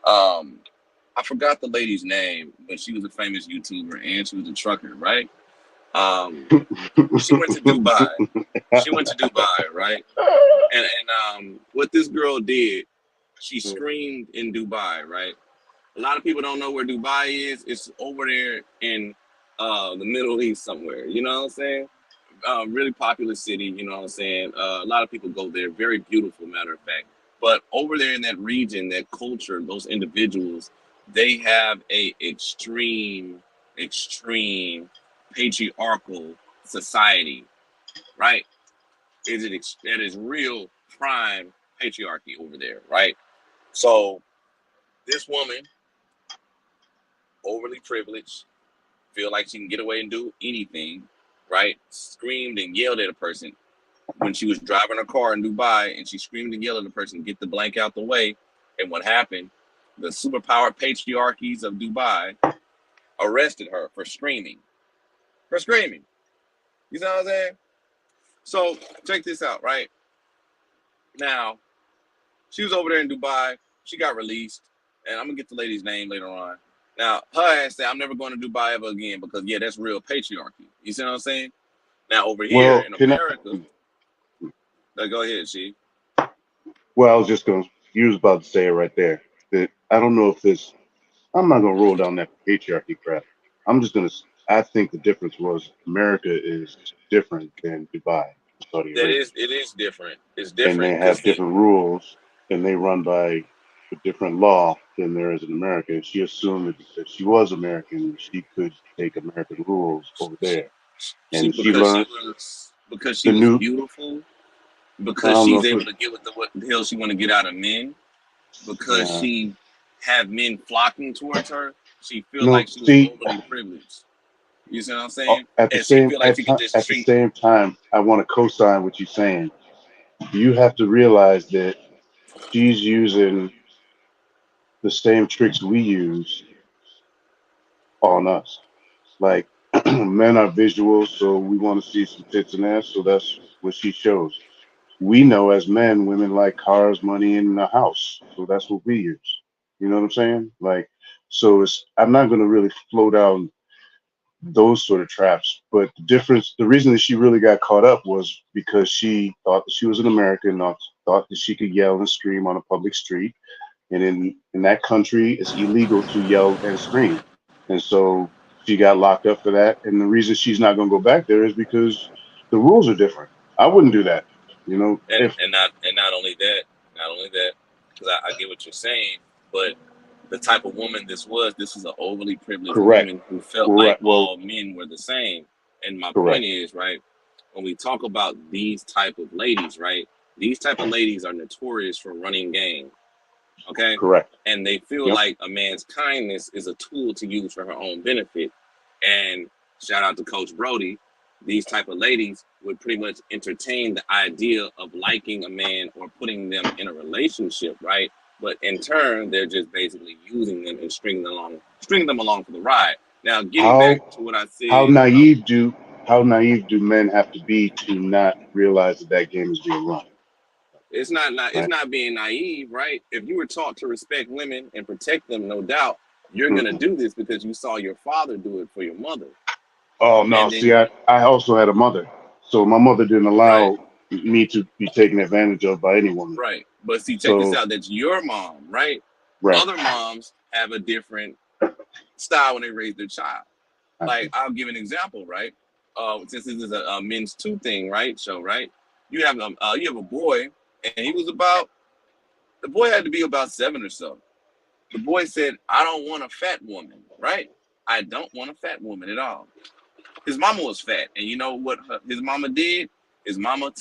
I forgot the lady's name, but she was a famous YouTuber and she was a trucker, right? She went to Dubai. Right? And what this girl did, she screamed in Dubai, right? A lot of people don't know where Dubai is. It's over there in the Middle East somewhere. You know what I'm saying? Really populous city. You know what I'm saying? A lot of people go there. Very beautiful, matter of fact. But over there in that region, that culture, those individuals, they have a extreme patriarchal society, right? That is real prime patriarchy over there, right? So this woman, overly privileged, feel like she can get away and do anything, right? Screamed and yelled at a person when she was driving her car in Dubai, and she screamed and yelled at the person, get the blank out the way. And what happened? The superpowered patriarchies of Dubai arrested her for screaming. You see what I'm saying? So check this out, right? Now, she was over there in Dubai. She got released. And I'm going to get the lady's name later on. Now, her ass said, I'm never going to Dubai ever again because, yeah, that's real patriarchy. You see what I'm saying? Now, over here Well, in America, go ahead, she. well, I was just going to, you was about to say it right there. That I don't know if this, I'm not going to roll down that patriarchy crap. I'm just going to, I think the difference was America is different than Dubai, Saudi Arabia. It is different. It's And different they because, have different rules and they run by a different law than there is in America. And she assumed that because she was American, she could take American rules over there. And she learned because she the was new, beautiful, I because don't know she's if able it, to get what the hell she want to get out of men, because yeah. she have men flocking towards her, she feel No, like she was see, overly privileged. You see what I'm saying? at the And she same feel like she could just at the treat. same time, I want to co-sign what you're saying. You have to realize that she's using the same tricks we use on us. Like men are visual, so we want to see some tits and ass, so that's what she shows. We know as men, women like cars, money, and a house, so that's what we use. You know what I'm saying? Like, so it's I'm not going to really flow down those sort of traps. But the difference, the reason that she really got caught up was because she thought that she was an American, thought that she could yell and scream on a public street. And in that country, it's illegal to yell and scream. And so she got locked up for that. And the reason she's not going to go back there is because the rules are different. I wouldn't do that. You know, if And not only that, because I get what you're saying, but the type of woman this was an overly privileged correct, woman who felt like correct, well, all men were the same. And my point correct, is, right, when we talk about these type of ladies, right, these type of ladies are notorious for running game. Okay, correct. and they feel Yep. like a man's kindness is a tool to use for her own benefit. And shout out to Coach Brody, these type of ladies would pretty much entertain the idea of liking a man or putting them in a relationship, right? But in turn, they're just basically using them and stringing them along for the ride. Now, getting How back to what I how said about naive do how naive do men have to be to not realize that that game is being run? it's Right? not being naive, right? If you were taught to respect women and protect them, no doubt, you're gonna Mm-mm. do this because you saw your father do it for your mother. Oh no! And See, then I also had a mother, so my mother didn't right, allow me to be taken advantage of by any woman. right. But see, check this So out. That's your mom, right? right, Other moms have a different style when they raise their child. I Like see. I'll give an example, right? Since this is a men's two thing, right? Show, right? You have a boy, and the boy had to be about 7 or so. The boy said, "I don't want a fat woman," right? I don't want a fat woman at all. His mama was fat, and you know what his mama did? His mama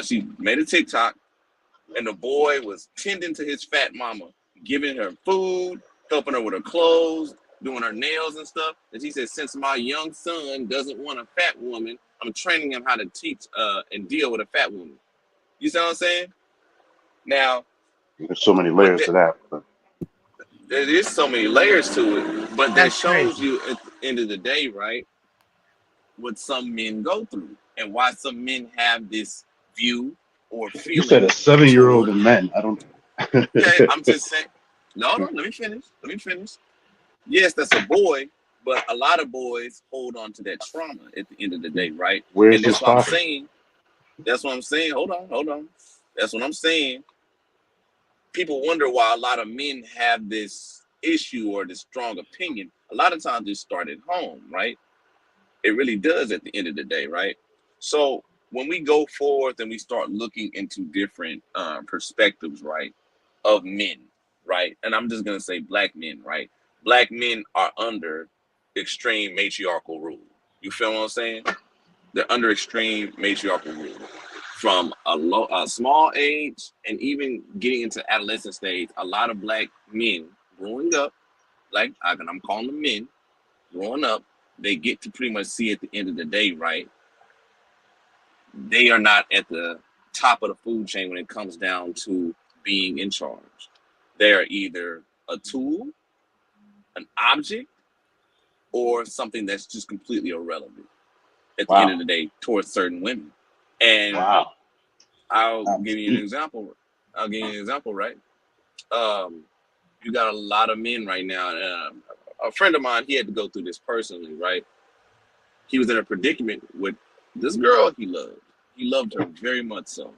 she made a TikTok, and the boy was tending to his fat mama, giving her food, helping her with her clothes, doing her nails and stuff. And she said, since my young son doesn't want a fat woman, I'm training him how to teach and deal with a fat woman. You see what I'm saying? Now, There's so many but layers to that. But there is so many layers to it, but that That's shows crazy. you at the end of the day, right, what some men go through and why some men have this view or you said a feeling 7-year-old toward. and men. I don't. Okay, I'm just saying. No, let me finish. Yes, that's a boy, but a lot of boys hold on to that trauma at the end of the day, right? Where's And his that's what I'm father? saying. That's what I'm saying. Hold on. That's what I'm saying. People wonder why a lot of men have this issue or this strong opinion. A lot of times it starts at home, right? It really does at the end of the day, right? So when we go forth and we start looking into different perspectives, right, of men, right, and I'm just gonna say black men, right? Black men are under extreme matriarchal rule. You feel what I'm saying? They're under extreme matriarchal rule from a small age and even getting into adolescent stage. A lot of black men growing up, like I'm calling them men, growing up, they get to pretty much see at the end of the day, right? They are not at the top of the food chain when it comes down to being in charge. They are either a tool, an object, or something that's just completely irrelevant. at the end of the day towards certain women. And I'll give you an example. Right? You got a lot of men right now. A friend of mine, he had to go through this personally, right? He was in a predicament with this girl he loved. He loved her very much so.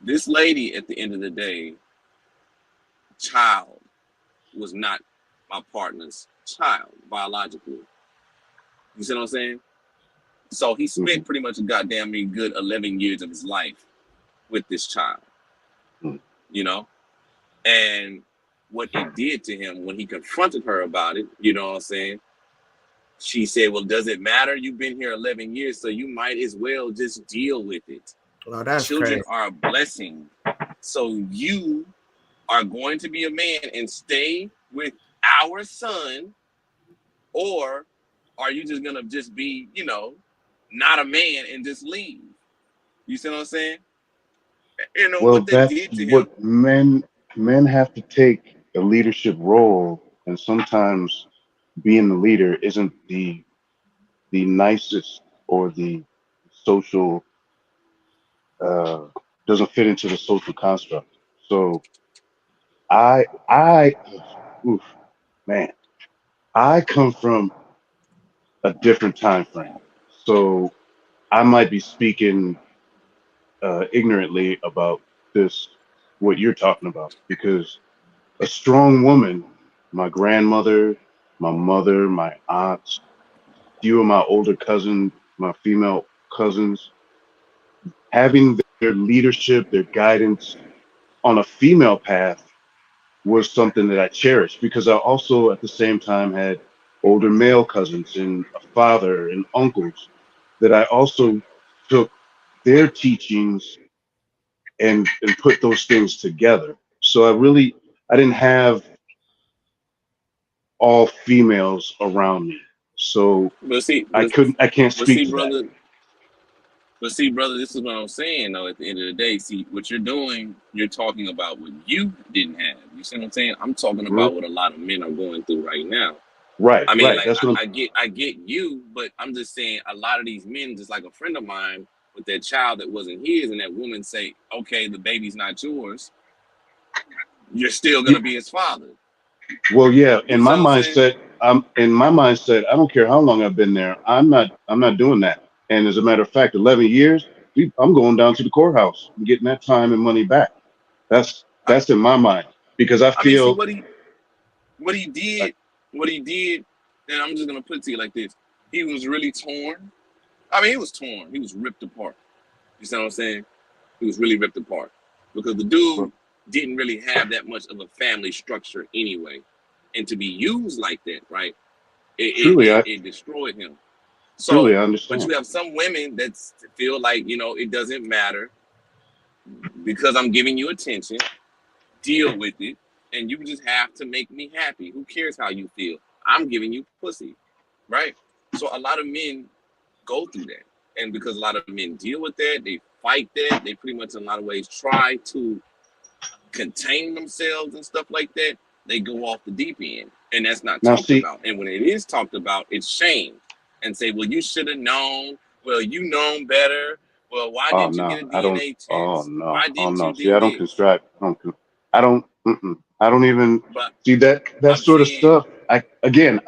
This lady, at the end of the day, child was not my partner's child biologically. You see what I'm saying? So he spent pretty much a goddamn good 11 years of his life with this child, you know? And what it did to him when he confronted her about it, you know what I'm saying? She said, well, does it matter? You've been here 11 years, so you might as well just deal with it. Oh, that's Children crazy. are a blessing. So you are going to be a man and stay with our son, or are you just going to just be, you know, not a man and just leave? You see what I'm saying? You know, Well, what that that's did to him. what men have to take a leadership role, and sometimes being the leader isn't the nicest or the social doesn't fit into the social construct. So oof, man, I come from a different time frame, so I might be speaking ignorantly about this, what you're talking about, because a strong woman, my grandmother, my mother, my aunts, few of my older cousins, my female cousins, having their leadership, their guidance on a female path was something that I cherished, because I also at the same time had older male cousins and a father and uncles that I also took their teachings and put those things together. So I didn't have all females around me. So But see, I can't but speak see, to that. brother, this is what I'm saying though, at the end of the day. See, what you're doing, you're talking about what you didn't have. You see what I'm saying? I'm talking about what a lot of men are going through right now. Right, I mean, like That's what I get you, but I'm just saying a lot of these men, just like a friend of mine with that child that wasn't his, and that woman say, okay, the baby's not yours, you're still gonna be his father. Well, yeah, You see what I'm saying? in my mindset, I don't care how long I've been there. I'm not doing that. And as a matter of fact, 11 years, I'm going down to the courthouse and getting that time and money back. That's in my mind, because I I mean, see feel what he like, did, and I'm just gonna put it to you like this: he was really torn. I mean, he was torn. He was ripped apart. You see what I'm saying? He was really ripped apart because the dude didn't really have that much of a family structure anyway, and to be used like that, right? It destroyed him. truly, So, I but understand. you have some women that feel like, you know, it doesn't matter because I'm giving you attention. Deal with it, and you just have to make me happy. Who cares how you feel? I'm giving you pussy, right? So a lot of men go through that, and because a lot of men deal with that, they fight that. They pretty much in a lot of ways try to contain themselves and stuff like that. They go off the deep end, and that's not Now, talked see, about. And when it is talked about, it's shamed and say, "Well, you should have known. Well, you known better. Well, why oh didn't you no, get a I don't. DNA Oh test? no, Why oh didn't no. you See, do I don't this?" constrive. I don't even But see that I'm sort of saying, stuff.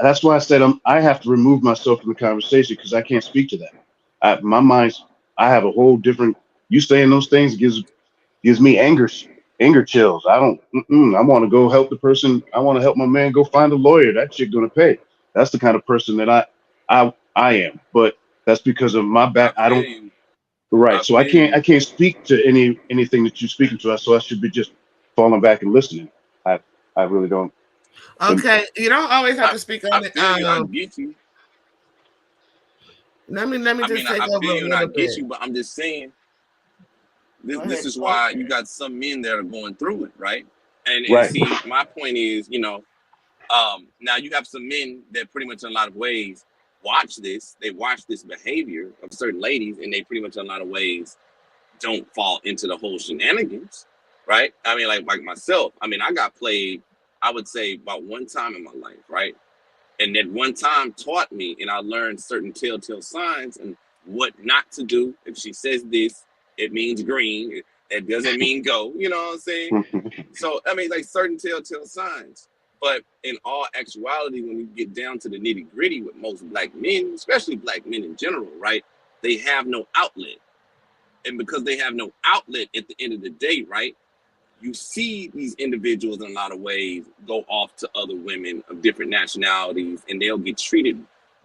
That's why I said I have to remove myself from the conversation, because I can't speak to that. My mind's, I have a whole different. You saying those things gives me anger chills. I don't. I want to go help the person. I want to help my man go find a lawyer. That shit gonna pay. That's the kind of person that I am. But that's because of my back. I I feel don't. you. Right. I So feel I you. can't speak to anything that you're speaking to. So I should be just falling back and listening. I really don't. And Okay, you don't always have to speak I on it. feel you. I get you. Let me I just mean, take I over feel a you and I little get bit. you, but I'm just saying Go this ahead. is why you got some men that are going through it, right? And right. see, my point is, you know, now you have some men that pretty much in a lot of ways watch this. They watch this behavior of certain ladies, and they pretty much in a lot of ways don't fall into the whole shenanigans, right? I mean, like myself. I mean, I got played, I would say, about one time in my life, right? And that one time taught me, and I learned certain telltale signs and what not to do. If she says this, it means green. That doesn't mean go. You know what I'm saying? So, I mean, like certain telltale signs. But in all actuality, when you get down to the nitty gritty with most black men, especially black men in general, right? They have no outlet. And because they have no outlet at the end of the day, right? You see these individuals in a lot of ways go off to other women of different nationalities, and they'll get treated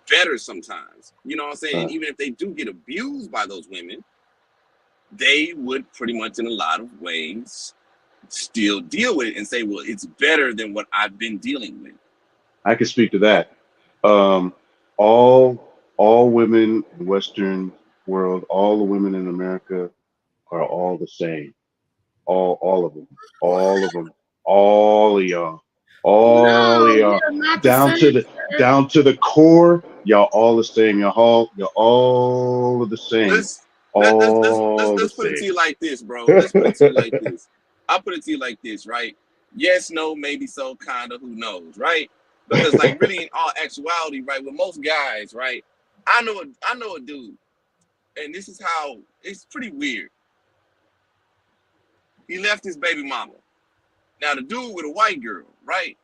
better sometimes. You know what I'm saying? Even if they do get abused by those women, they would pretty much in a lot of ways still deal with it and say, well, it's better than what I've been dealing with. I can speak to that. All women in Western world, all the women in America are all the same. All of them. All of them. All of y'all. All of No, y'all. you're not the Down same. to the core, y'all all the same. Y'all all of the same. Let's All the put it to same. you like this, bro. Let's put it to you like this. I'll put it to you like this, right? Yes, no, maybe so, kind of, who knows, right? Because like really in all actuality, right, with most guys, right, I know a dude, and this is how it's pretty weird. He left his baby mama. Now the dude with a white girl, right?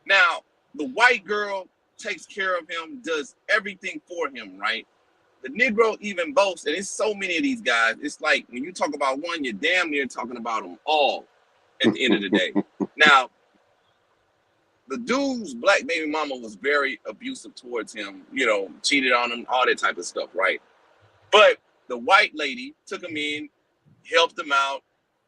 Now the white girl takes care of him, does everything for him, right? The Negro even boasts, and it's so many of these guys, it's like when you talk about one, you're damn near talking about them all at the end of the day. Now, the dude's black baby mama was very abusive towards him, you know, cheated on him, all that type of stuff, right? But the white lady took him in, helped him out,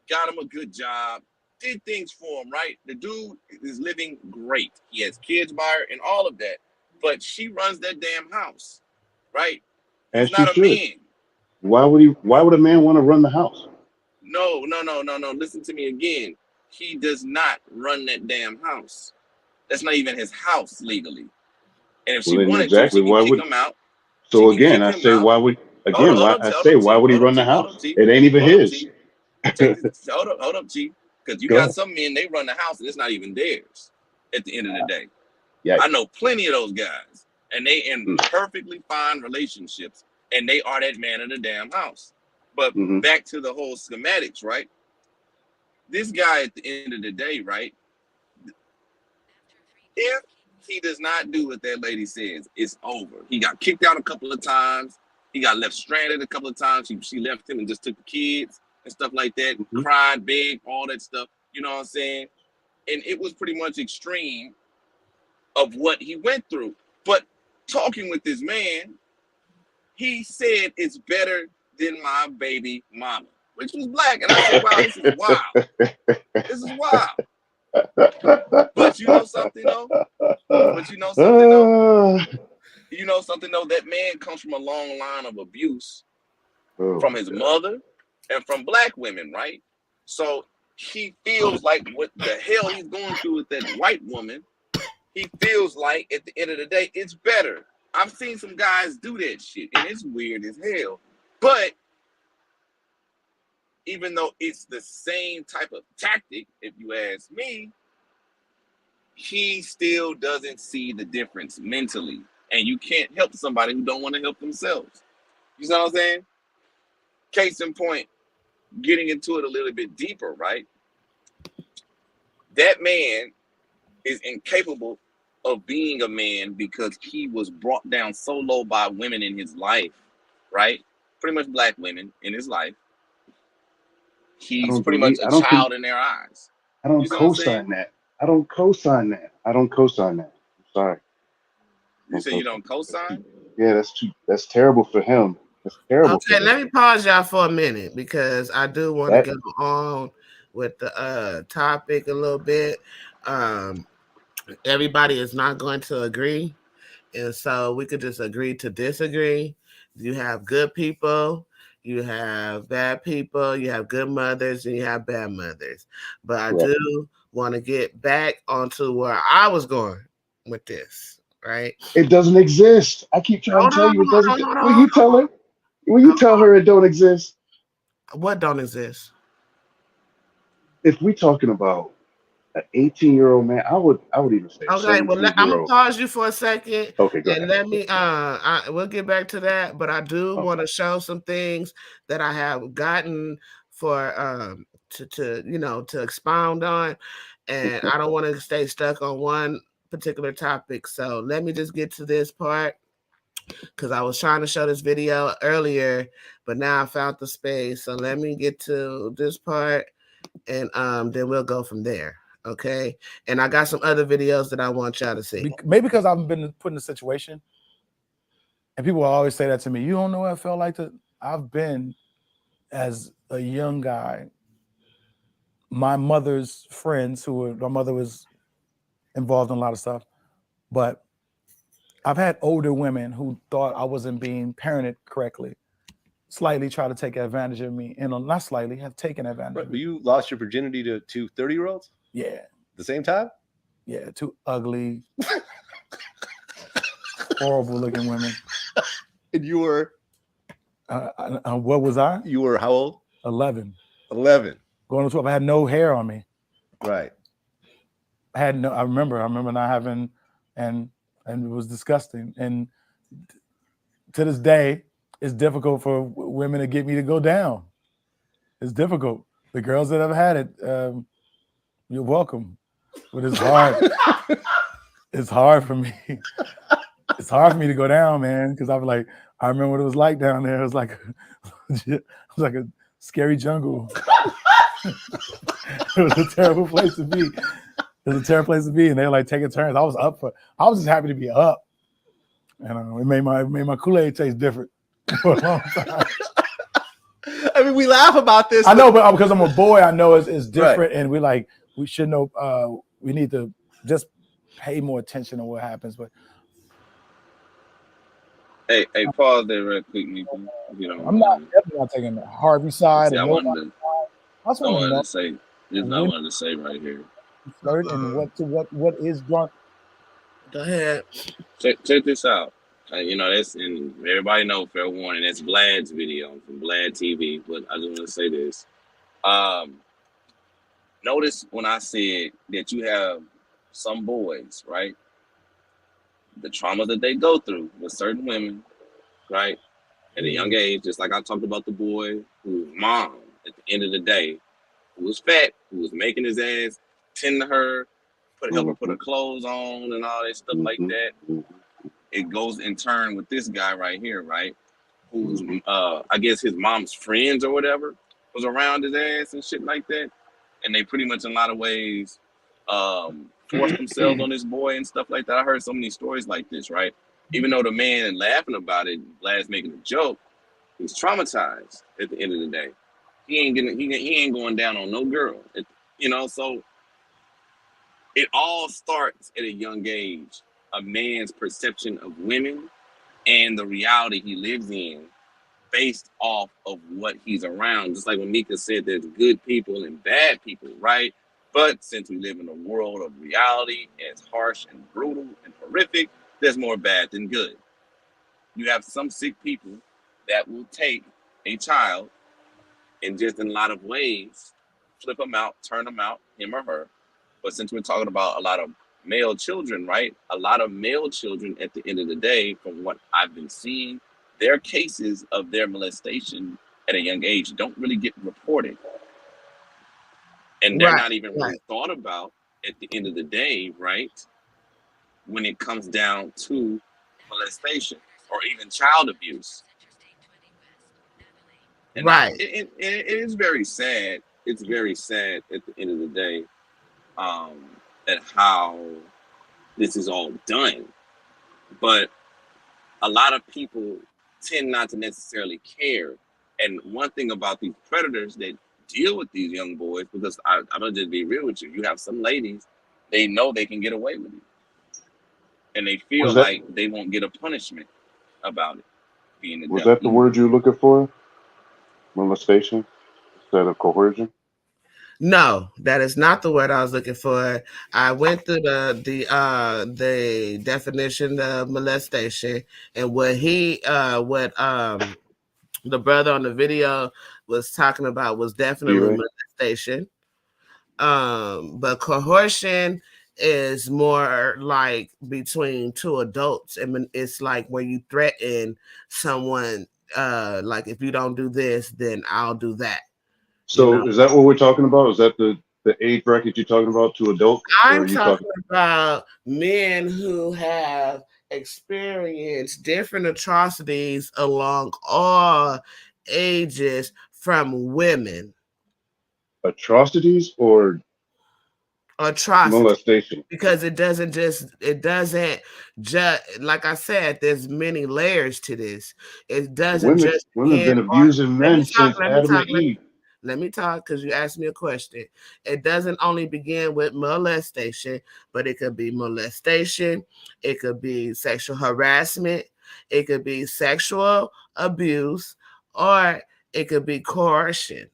got him a good job, did things for him, right? The dude is living great. He has kids by her and all of that. But she runs that damn house, right? As He's she not a should. man. Why would a man want to run the house? No. Listen to me again. He does not run that damn house. That's not even his house legally. And if she wanted to, she can kick him out. So again, I say, why would he run the house? It ain't even his. Hold up, Chief. Because you got some men, they run the house and it's not even theirs at the end of the day. Yeah. I know plenty of those guys, and they in perfectly fine relationships, and they are that man in the damn house. But back to the whole schematics, right? This guy at the end of the day, right? If he does not do what that lady says, it's over. He got kicked out a couple of times. He got left stranded a couple of times. She left him and just took the kids and stuff like that. Cried, begged, all that stuff. You know what I'm saying? And it was pretty much extreme of what he went through. But talking with this man, he said it's better than my baby mama, which was black. And I said, wow, this is wild. This is wild. But you know something though? You know something though? That man comes from a long line of abuse from his mother and from black women, right? So he feels like what the hell he's going through with that white woman, he feels like at the end of the day, it's better. I've seen some guys do that shit, and it's weird as hell. But even though it's the same type of tactic, if you ask me, he still doesn't see the difference mentally. And you can't help somebody who don't want to help themselves. You know what I'm saying? Case in point, getting into it a little bit deeper, right? That man is incapable of being a man because he was brought down so low by women in his life, right? Pretty much black women in his life. He's pretty much a child in their eyes. I don't co-sign that. I don't co-sign that. I'm sorry. You say you don't co-sign? Yeah, that's terrible for him. That's terrible. Okay, let me pause y'all for a minute because I do want to go on with the topic a little bit. Everybody is not going to agree, and so we could just agree to disagree. You have good people, you have bad people, you have good mothers, and you have bad mothers. But I do want to get back onto where I was going with this, right? It doesn't exist. I keep trying to tell you it doesn't exist. Will you tell her? Will you tell her it don't exist? What don't exist? If we're talking about An 18-year-old man, I would even say Okay, well, I'm gonna 17-year-old. pause you for a second, Okay, go and ahead. let me. We'll get back to that, but I do Okay. want to show some things that I have gotten for to to expound on, and I don't want to stay stuck on one particular topic. So let me just get to this part because I was trying to show this video earlier, but now I found the space. So let me get to this part, and then we'll go from there. Okay, and I got some other videos that I want y'all to see. Maybe because I've been put in a situation, and people always say that to me. You don't know what it felt like to. I've been, as a young guy, my mother's friends my mother was involved in a lot of stuff, but I've had older women who thought I wasn't being parented correctly, slightly try to take advantage of me, and not slightly, have taken advantage Right, of but me. you lost your virginity to 30-year-olds Yeah, at the same time? yeah, two ugly, horrible looking women. And you were What was I? you were how old? 11. 11. Going to 12. I had no hair on me. Right. I had no. I remember not having, and it was disgusting. And to this day, it's difficult for women to get me to go down. It's difficult. The girls that have had it, you're welcome, but it's hard. It's hard for me. It's hard for me to go down, man, because I'm like, I remember what it was like down there. It was like, it was like a scary jungle. It was a terrible place to be. It was a terrible place to be, and they were like taking turns. I was just happy to be up. And it made my Kool-Aid taste different for a long time. I mean, we laugh about this. I know, but because I'm a boy, I know it's different, Right. and we should know. We need to just pay more attention to what happens. But Hey, pause there real quick, Nico. You know, I'm definitely not taking the Harvey side. see, I And wanted nobody to, side. I just I want to wanted know to say this. Is what I wanted to say right here. and what is going. Go ahead. Check this out. You know, that's and everybody know fair warning. That's Vlad's video from Vlad TV. But I just want to say this. Notice when I said that you have some boys, right? The trauma that they go through with certain women, right? At a young age, just like I talked about the boy whose mom, at the end of the day, who was fat, who was making his ass, tend to her, help her put her clothes on and all that stuff like that. It goes in turn with this guy right here, right? Who's I guess his mom's friends or whatever was around his ass and shit like that. And they pretty much in a lot of ways forced themselves on this boy and stuff like that. I heard so many stories like this, right? Even though the man laughing about it, Vlad's making a joke, he's traumatized at the end of the day. He ain't going down on no girl. So it all starts at a young age. A man's perception of women and the reality he lives in based off of what he's around. Just like when Mika said, there's good people and bad people, right? But since we live in a world of reality, and it's harsh and brutal and horrific, there's more bad than good. You have some sick people that will take a child and just in a lot of ways, flip them out, turn them out, him or her. But since we're talking about a lot of male children, right? A lot of male children at the end of the day, from what I've been seeing, their cases of their molestation at a young age don't really get reported. And they're not even really thought about at the end of the day, right? When it comes down to molestation or even child abuse. And Right. It is very sad. It's very sad at the end of the day at how this is all done. But a lot of people tend not to necessarily care. And one thing about these predators that deal with these young boys, because I'm gonna just be real with you, you have some ladies, they know they can get away with it. And they feel like they won't get a punishment about it being the Was that the word you're looking for? Molestation instead of coercion? No, that is not the word I was looking for. I went through the definition of molestation and what the brother on the video was talking about was definitely molestation. But coercion is more like between two adults. I mean, it's like when you threaten someone, like if you don't do this, then I'll do that. You know, So is that what we're talking about? Is that the age bracket you're talking about to adult, or I'm are you talking? talking about men who have experienced different atrocities along all ages from women. Atrocities or Atrocity. molestation? Because it doesn't just like I said, there's many layers to this. It doesn't just Women end been on abusing let me men talk, since Adam and Eve. let me talk because you asked me a question. It doesn't only begin with molestation, but it could be molestation, it could be sexual harassment, it could be sexual abuse, or it could be coercion.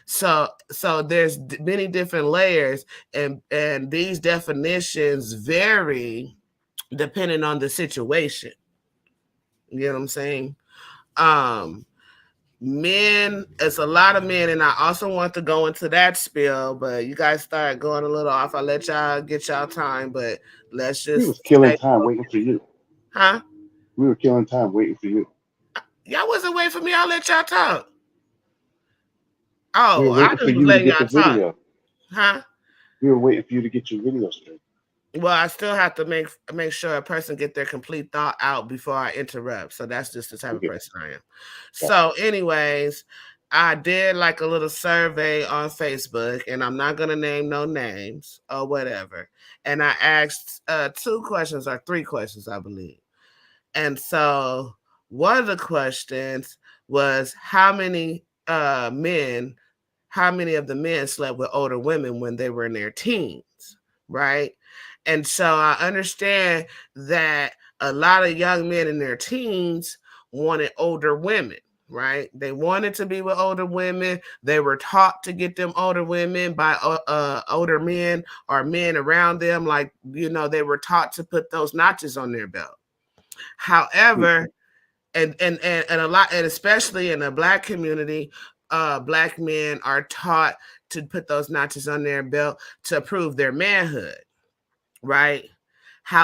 So there's many different layers, and these definitions vary depending on the situation. You know what I'm saying? Um, Men, it's a lot of men, and I also want to go into that spiel, but you guys start going a little off. I'll let y'all get y'all time, but let's We was just killing stay time waiting for focused. you. Huh? We were killing time waiting for you. Y'all wasn't waiting for me. I'll let y'all talk. We Oh, were I waiting for just was you to letting get the y'all talk. video. Huh? We were waiting for you to get your video straight. Well, I still have to make sure a person get their complete thought out before I interrupt. So that's just the type of Okay, person I am. gotcha. So, anyways, I did like a little survey on Facebook, and I'm not gonna name no names or whatever. And I asked 2 questions or 3 questions, I believe. And so one of the questions was how many of the men slept with older women when they were in their teens, right? And so I understand that a lot of young men in their teens wanted older women, right? They wanted to be with older women. They were taught to get them older women by older men or men around them. Like, they were taught to put those notches on their belt. However, and a lot, and especially in the Black community, Black men are taught to put those notches on their belt to prove their manhood, right?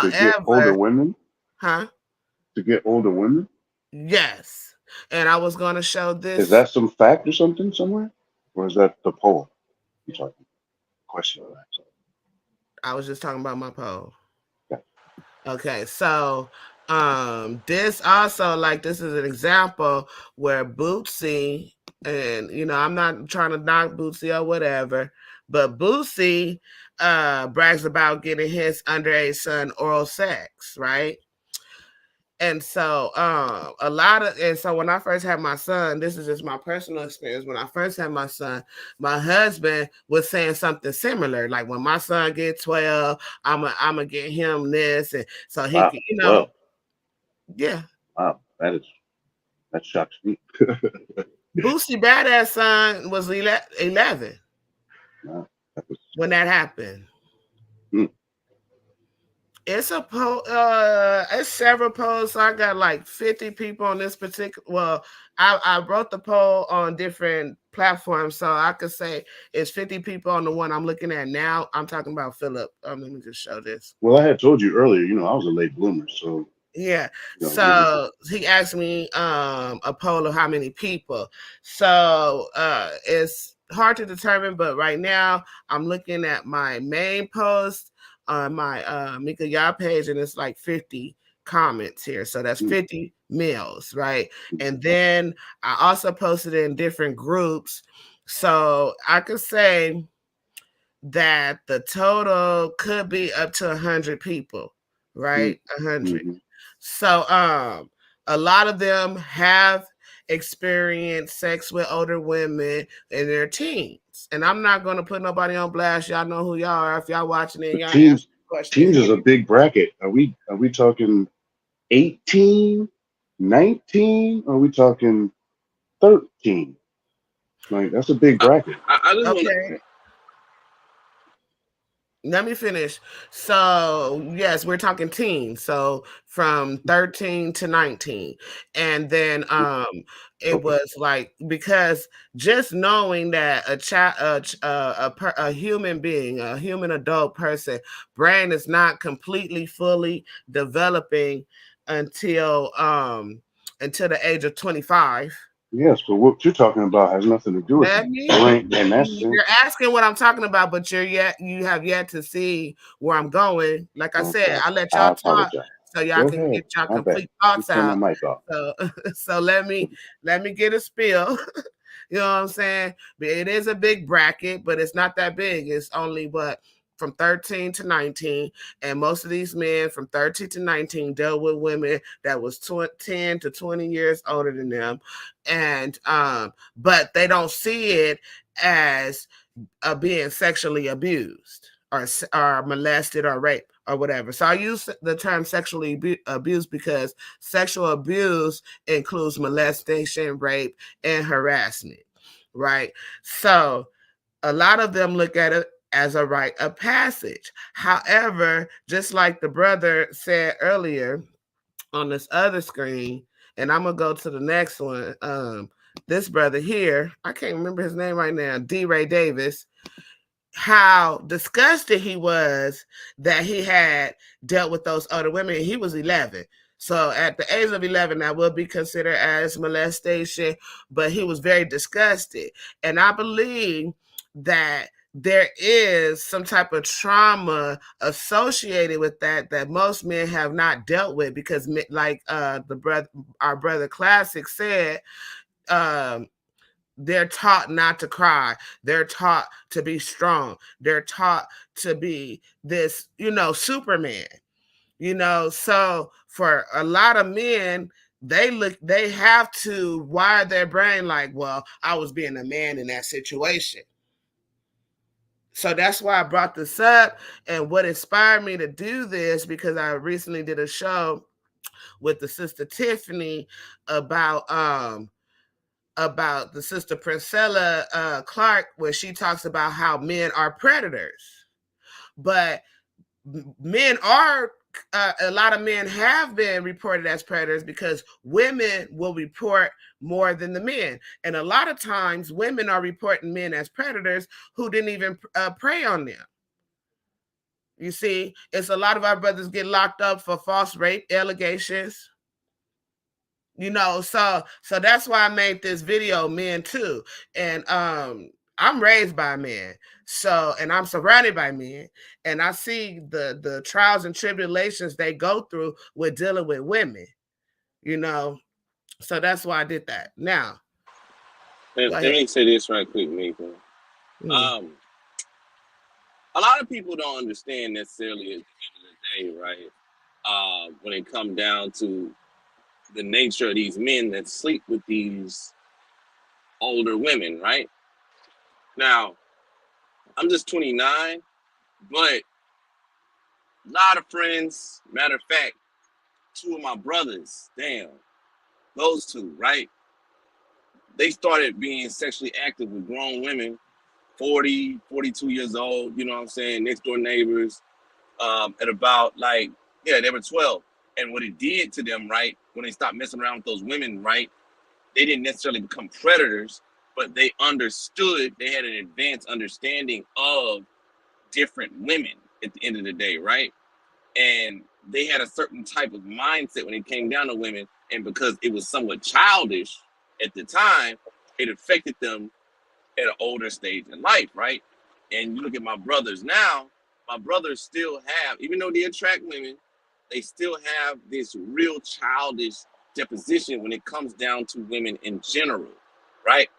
To get older However, women. huh? To get older women. Yes. And I was going to show Is this. that some fact or something somewhere, or is that the poll? You talking question? I was just talking about my poll. Yeah. Okay, so this also, like, this is an example where Bootsy, and I'm not trying to knock Bootsy or whatever, but Bootsy brags about getting his underage son oral sex, right? And so when I first had my son, this is just my personal experience. When I first had my son, my husband was saying something similar. Like, when my son gets 12, I'm gonna get him this. And so he Wow. can, Well. yeah. Wow. That shocks me. Boosie Badass son was 11 Wow. That was. when that happened. It's it's several polls. So I got like 50 people on this particular. Well, I wrote the poll on different platforms, so I could say it's 50 people on the one I'm looking at now. I'm talking about Philip. Let me just show this. Well, I had told you earlier. I was a late bloomer, so. Yeah. So he asked me a poll of how many people. So it's hard to determine, but right now I'm looking at my main post on my Mika Ya page, and it's like 50 comments here. So that's 50 males, right? And then I also posted in different groups. So I could say that the total could be up to 100 people, right? 100. Mm-hmm. So a lot of them have experienced sex with older women in their teens. And I'm not going to put nobody on blast. Y'all know who y'all are. If y'all watching it, But y'all answer the question. teens is a big bracket. Are we talking 18, 19? Or are we talking 13? Like, that's a big bracket. I just want Okay. Let me finish. So, yes, we're talking teens. So from 13 to 19. And then it was like, because just knowing that a child a human being, a human adult person brain is not completely fully developing until the age of 25. Yes, but what you're talking about has nothing to do with Let the me. brain in that sense. You're asking what I'm talking about, but you have yet to see where I'm going. Like I said, Okay, I let I y'all talk apologize. so y'all Go can ahead. get y'all My bad. complete You thoughts turn my out. mic off. So so let me get a spill. You know what I'm saying? But it is a big bracket, but it's not that big. It's only from 13 to 19, and most of these men from 13 to 19 dealt with women that was 10 to 20 years older than them, and but they don't see it as being sexually abused or molested or raped or whatever. So I use the term sexually abused because sexual abuse includes molestation, rape, and harassment, right? So a lot of them look at it as a rite of passage. However, just like the brother said earlier on this other screen, and I'm gonna go to the next one. This brother here, I can't remember his name right now, D. Ray Davis, how disgusted he was that he had dealt with those other women. He was 11. So at the age of 11, that would be considered as molestation, but he was very disgusted. And I believe that there is some type of trauma associated with that most men have not dealt with, because like our brother Classic said, they're taught not to cry. They're taught to be strong. They're taught to be this, Superman. So for a lot of men, they have to wire their brain like, well, I was being a man in that situation. So that's why I brought this up, and what inspired me to do this, because I recently did a show with the sister Tiffany about the sister Priscilla Clark, where she talks about how men are predators. But men are, a lot of men have been reported as predators because women will report more than the men. And a lot of times women are reporting men as predators who didn't even prey on them. You see, it's a lot of our brothers get locked up for false rape allegations. So that's why I made this video, men too. And I'm raised by men. So, and I'm surrounded by men, and I see the trials and tribulations they go through with dealing with women, So that's why I did that. Now, Let me say this right quick, Mika. Mm. A lot of people don't understand necessarily at the end of the day, right? When it comes down to the nature of these men that sleep with these older women, right? Now, I'm just 29, but a lot of friends, matter of fact, two of my brothers, those two, right? They started being sexually active with grown women, 40, 42 years old, you know what I'm saying? Next door neighbors, at about they were 12. And what it did to them, right, when they stopped messing around with those women, right, they didn't necessarily become predators, but they understood, they had an advanced understanding of different women at the end of the day, right? And they had a certain type of mindset when it came down to women. And because it was somewhat childish at the time, it affected them at an older stage in life, right? And you look at my brothers now, my brothers still have, even though they attract women, they still have this real childish deposition when it comes down to women in general, right?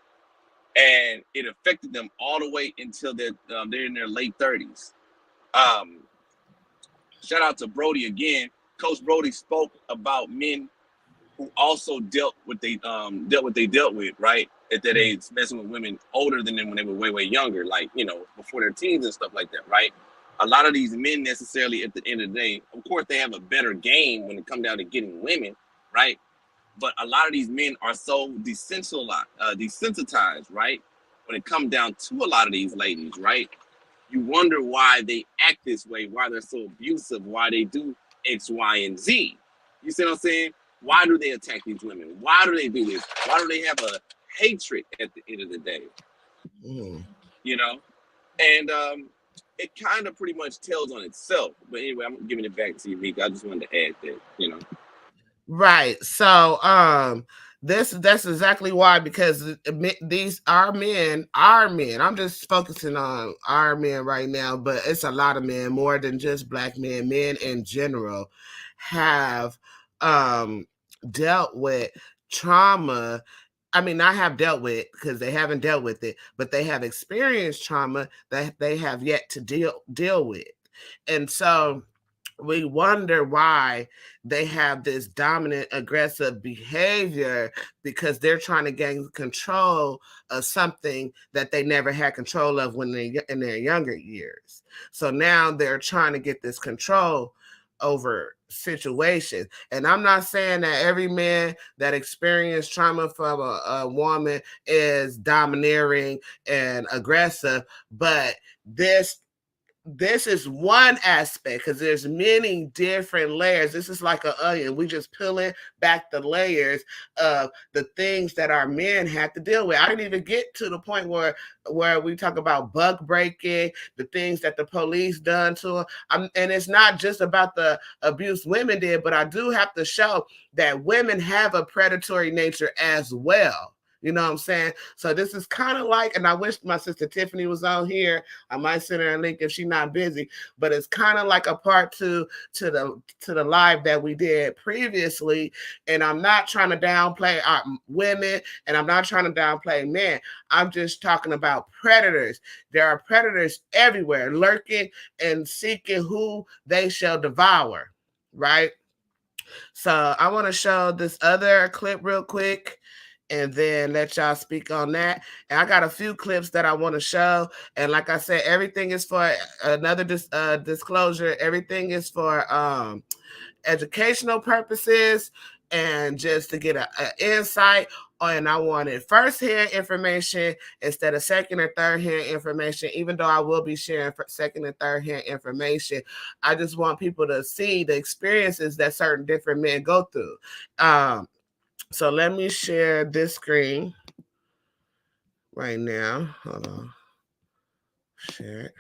And it affected them all the way until they're in their late 30s. Shout out to Brody again. Coach Brody spoke about men who also dealt with right at that age, messing with women older than them when they were way younger, before their teens and stuff like that, right? A lot of these men necessarily at the end of the day, of course, they have a better game when it comes down to getting women, right? But a lot of these men are so desensitized, right? When it comes down to a lot of these ladies, right? you wonder why they act this way, why they're so abusive, why they do X, Y, and Z. You see what I'm saying? Why do they attack these women? Why do they do this? Why do they have a hatred at the end of the day? Mm. You know? And it kind of pretty much tells on itself. But anyway, I'm giving it back to you, Mika. I just wanted to add that, you know. Right. So that's exactly why, because these our men. I'm just focusing on our men right now, but it's a lot of men, more than just black men. Men in general have dealt with trauma. I mean, I have dealt with it because they haven't dealt with it, but they have experienced trauma that they have yet to deal with. And so we wonder why they have this dominant, aggressive behavior, because they're trying to gain control of something that they never had control of when they in their younger years. So now they're trying to get this control over situations. And I'm not saying that every man that experienced trauma from a woman is domineering and aggressive, but this is one aspect, because there's many different layers. This is like an onion. We just peeling back the layers of the things that our men had to deal with. I didn't even get to the point where we talk about bug breaking, the things that the police done to them. And it's not just about the abuse women did, but I do have to show that women have a predatory nature as well. You know what I'm saying? So this is kind of like, and I wish my sister Tiffany was on here. I might send her a link if she's not busy, but it's kind of like a part two to the live that we did previously. And I'm not trying to downplay our women, and I'm not trying to downplay men. I'm just talking about predators. There are predators everywhere, lurking and seeking who they shall devour, right? So I want to show this other clip real quick, and then let y'all speak on that. And I got a few clips that I want to show. And like I said, everything is for another disclosure. Everything is for educational purposes and just to get an insight. And I wanted first-hand information instead of second or third-hand information, even though I will be sharing second and third-hand information. I just want people to see the experiences that certain different men go through. So let me share this screen right now. Hold on. Share it.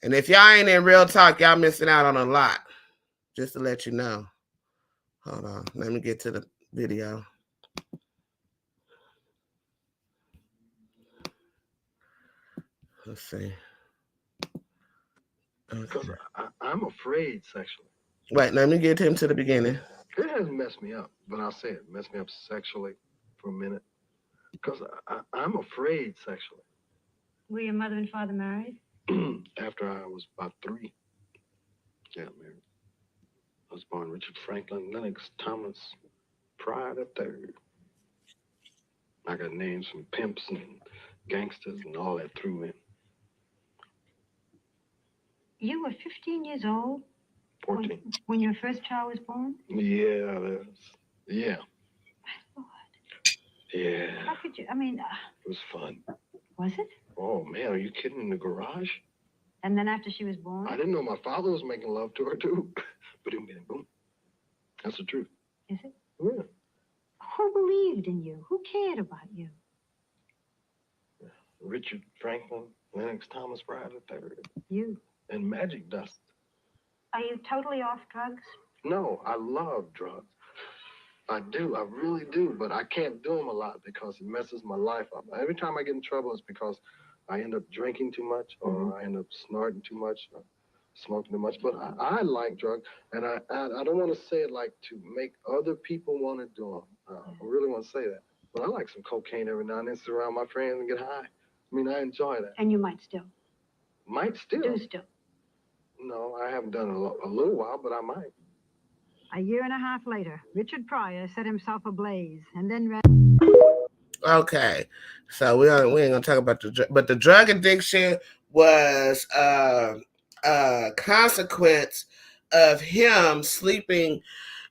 And if y'all ain't in Real Talk, y'all missing out on a lot. Just to let you know. Hold on. Let me get to the video. Let's see. Because I'm afraid sexually. Wait, let me get him to the beginning. It hasn't messed me up, but I'll say it messed me up sexually for a minute. Because I'm afraid sexually. Were your mother and father married? After I was about 3. Yeah, married. I was born Richard Franklin Lennox Thomas Pryor III. I got names from pimps and gangsters and all that threw in. You were 15 years old 14. when your first child was born? Yeah, yeah. My Lord. Yeah. How could you? I mean, It was fun. was it? Oh, man, are you kidding? In the garage? And then after she was born? I didn't know my father was making love to her, too. Boom, boom. That's the truth. Is it? Yeah. Who believed in you? Who cared about you? Richard Franklin Lennox Thomas Pryor III. You. And magic dust. Are you totally off drugs? No, I love drugs. I do. I really do. But I can't do them a lot because it messes my life up. Every time I get in trouble, it's because I end up drinking too much, or I end up snorting too much, or smoking too much. But I like drugs, and I don't want to say it like to make other people want to do them. I really want to say that. But I like some cocaine every now and then, sit around my friends and get high. I mean, I enjoy that. And you might still. Might still. Do still. No, I haven't done it a little while, but I might. A year and a half later, Richard Pryor set himself ablaze and then ran. Okay, so we ain't gonna talk about but the drug addiction was a consequence of him sleeping.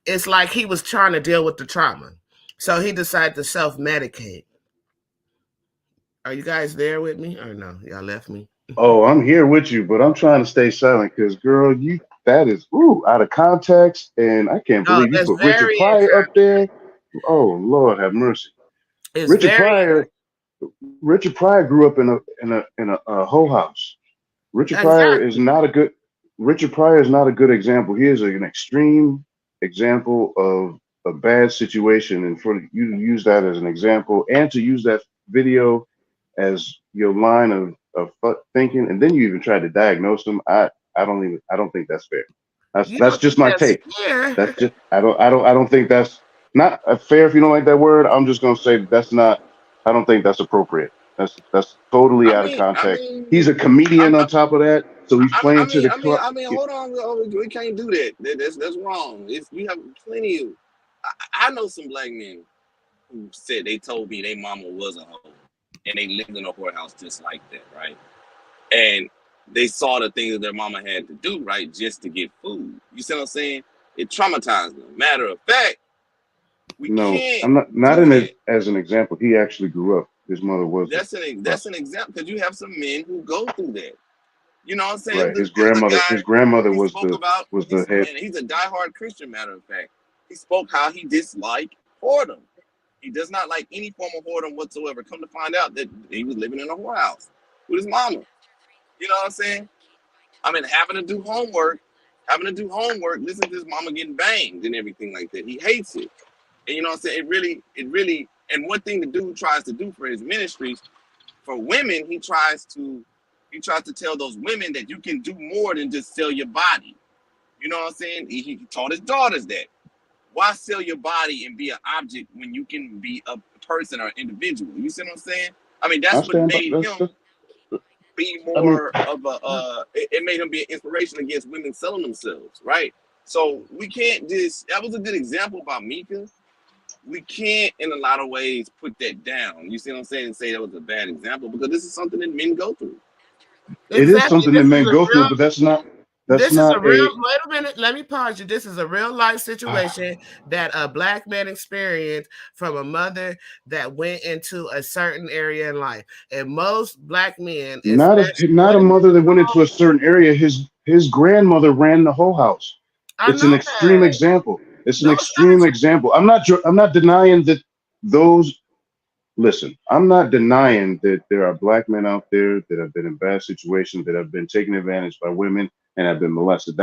It's like he was trying to deal with the trauma, so he decided to self-medicate. Are you guys there with me or no? Y'all left me. Oh, I'm here with you, but I'm trying to stay silent because, girl, that is out of context, and I can't No, believe you that's put Richard very Pryor up there. Oh, Lord, have mercy. it's Richard very Pryor. Richard Pryor grew up in a whole house. Richard Pryor is exactly. not a good. Richard Pryor is not a good example. He is an extreme example of a bad situation, and for you to use that as an example, and to use that video as your line of thinking, and then you even tried to diagnose him. I don't think that's fair. You That's don't just think my that's take. fair? That's just I don't think that's not fair. If you don't like that word, I'm just gonna say that's not. I don't think that's appropriate. That's totally out of I context. He's mean, a comedian on top of that, so he's playing to the club. hold on, we can't do that. That's wrong. We have plenty of. I know some black men who said they told me their mama was a hoe, and they lived in a whorehouse just like that, right? And they saw the things that their mama had to do, right, just to get food. You see what I'm saying? It traumatized them. Matter of fact, we No, can't I'm not do in it that. as an example. He actually grew up. His mother was a That's an prostitute. example because you have some men who go through that. You know what I'm saying? Right. There's a guy His grandmother he spoke about. was the head. And he's a diehard Christian. Matter of fact, he spoke how he disliked whoredom. He does not like any form of whoredom whatsoever. Come to find out that he was living in a whorehouse with his mama. You know what I'm saying? I mean, having to do homework, listen to his mama getting banged and everything like that. He hates it. And you know what I'm saying? It really, and one thing the dude tries to do for his ministries, for women, he tries to tell those women that you can do more than just sell your body. You know what I'm saying? He taught his daughters that. Why sell your body and be an object when you can be a person or an individual? You see what I'm saying? I mean, I that's what stand by. made him be I mean, more of it made him be an inspiration against women selling themselves, right? So we can't that was a good example about Mika. We can't, in a lot of ways, put that down. You see what I'm saying? And say that was a bad example because this is something that men go through. it is Exactly. something that men go through, but that's not. That's This is a not real. a. Wait a minute. Let me pause you. This is a real life situation that a black man experienced from a mother that went into a certain area in life, and most black men, especially, Not wait a a minute. mother that went into a certain area. His grandmother ran the whole house. I It's an know extreme that. example. It's an No, it's not. extreme example. I'm not denying that those. Listen, I'm not denying that there are black men out there that have been in bad situations, that have been taken advantage by women and have been molested.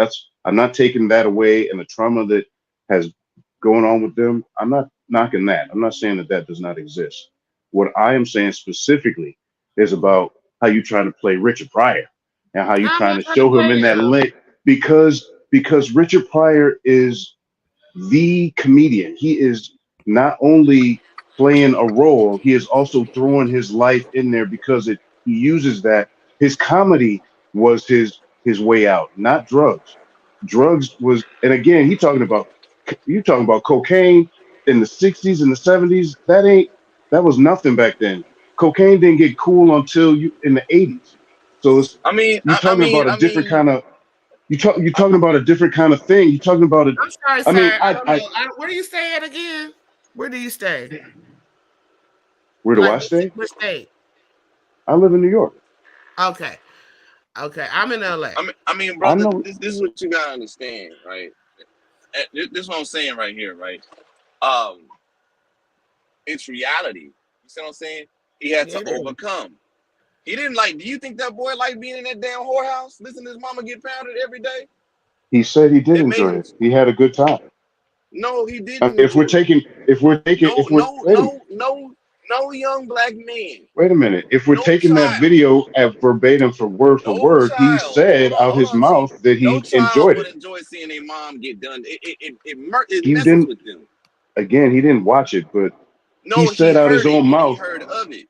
I'm not taking that away, and the trauma that has going on with them. I'm not knocking that. I'm not saying that that does not exist. What I am saying specifically is about how you trying to play Richard Pryor and how you I'm trying not to trying to show him play in that him. link because Richard Pryor is the comedian. He is not only playing a role, he is also throwing his life in there because he uses that. His comedy was his way out, not drugs. Drugs was, and again, you talking about cocaine in the 60s and the 70s. That was nothing back then. Cocaine didn't get cool until you in the 80s. So I mean, you're talking about a different kind of you're talking about a different kind of thing. You're talking about a. I'm sorry, I mean, sir. I don't know. Where do you stay at again? Where do you stay? Where do Like I stay? which state? I live in New York. Okay. Okay. I'm in LA. I mean, I brother, know. this is what you gotta understand, right? This is what I'm saying right here, right? It's reality. You see what I'm saying? He had to overcome. He didn't do you think that boy liked being in that damn whorehouse? Listen to his mama get pounded every day? He said he did It made enjoy him. it. He had a good time. No, he didn't If we're enjoy it. taking, if we're, No young black man. wait a minute. If we're No taking that child. video at verbatim for No word, he child. said out Hold his on, Chief. mouth that No he child enjoyed would it. enjoy seeing a mom get done. It He messes didn't. with them. Again, he didn't watch it, but he No, he said out his heard it own and he mouth. heard of it.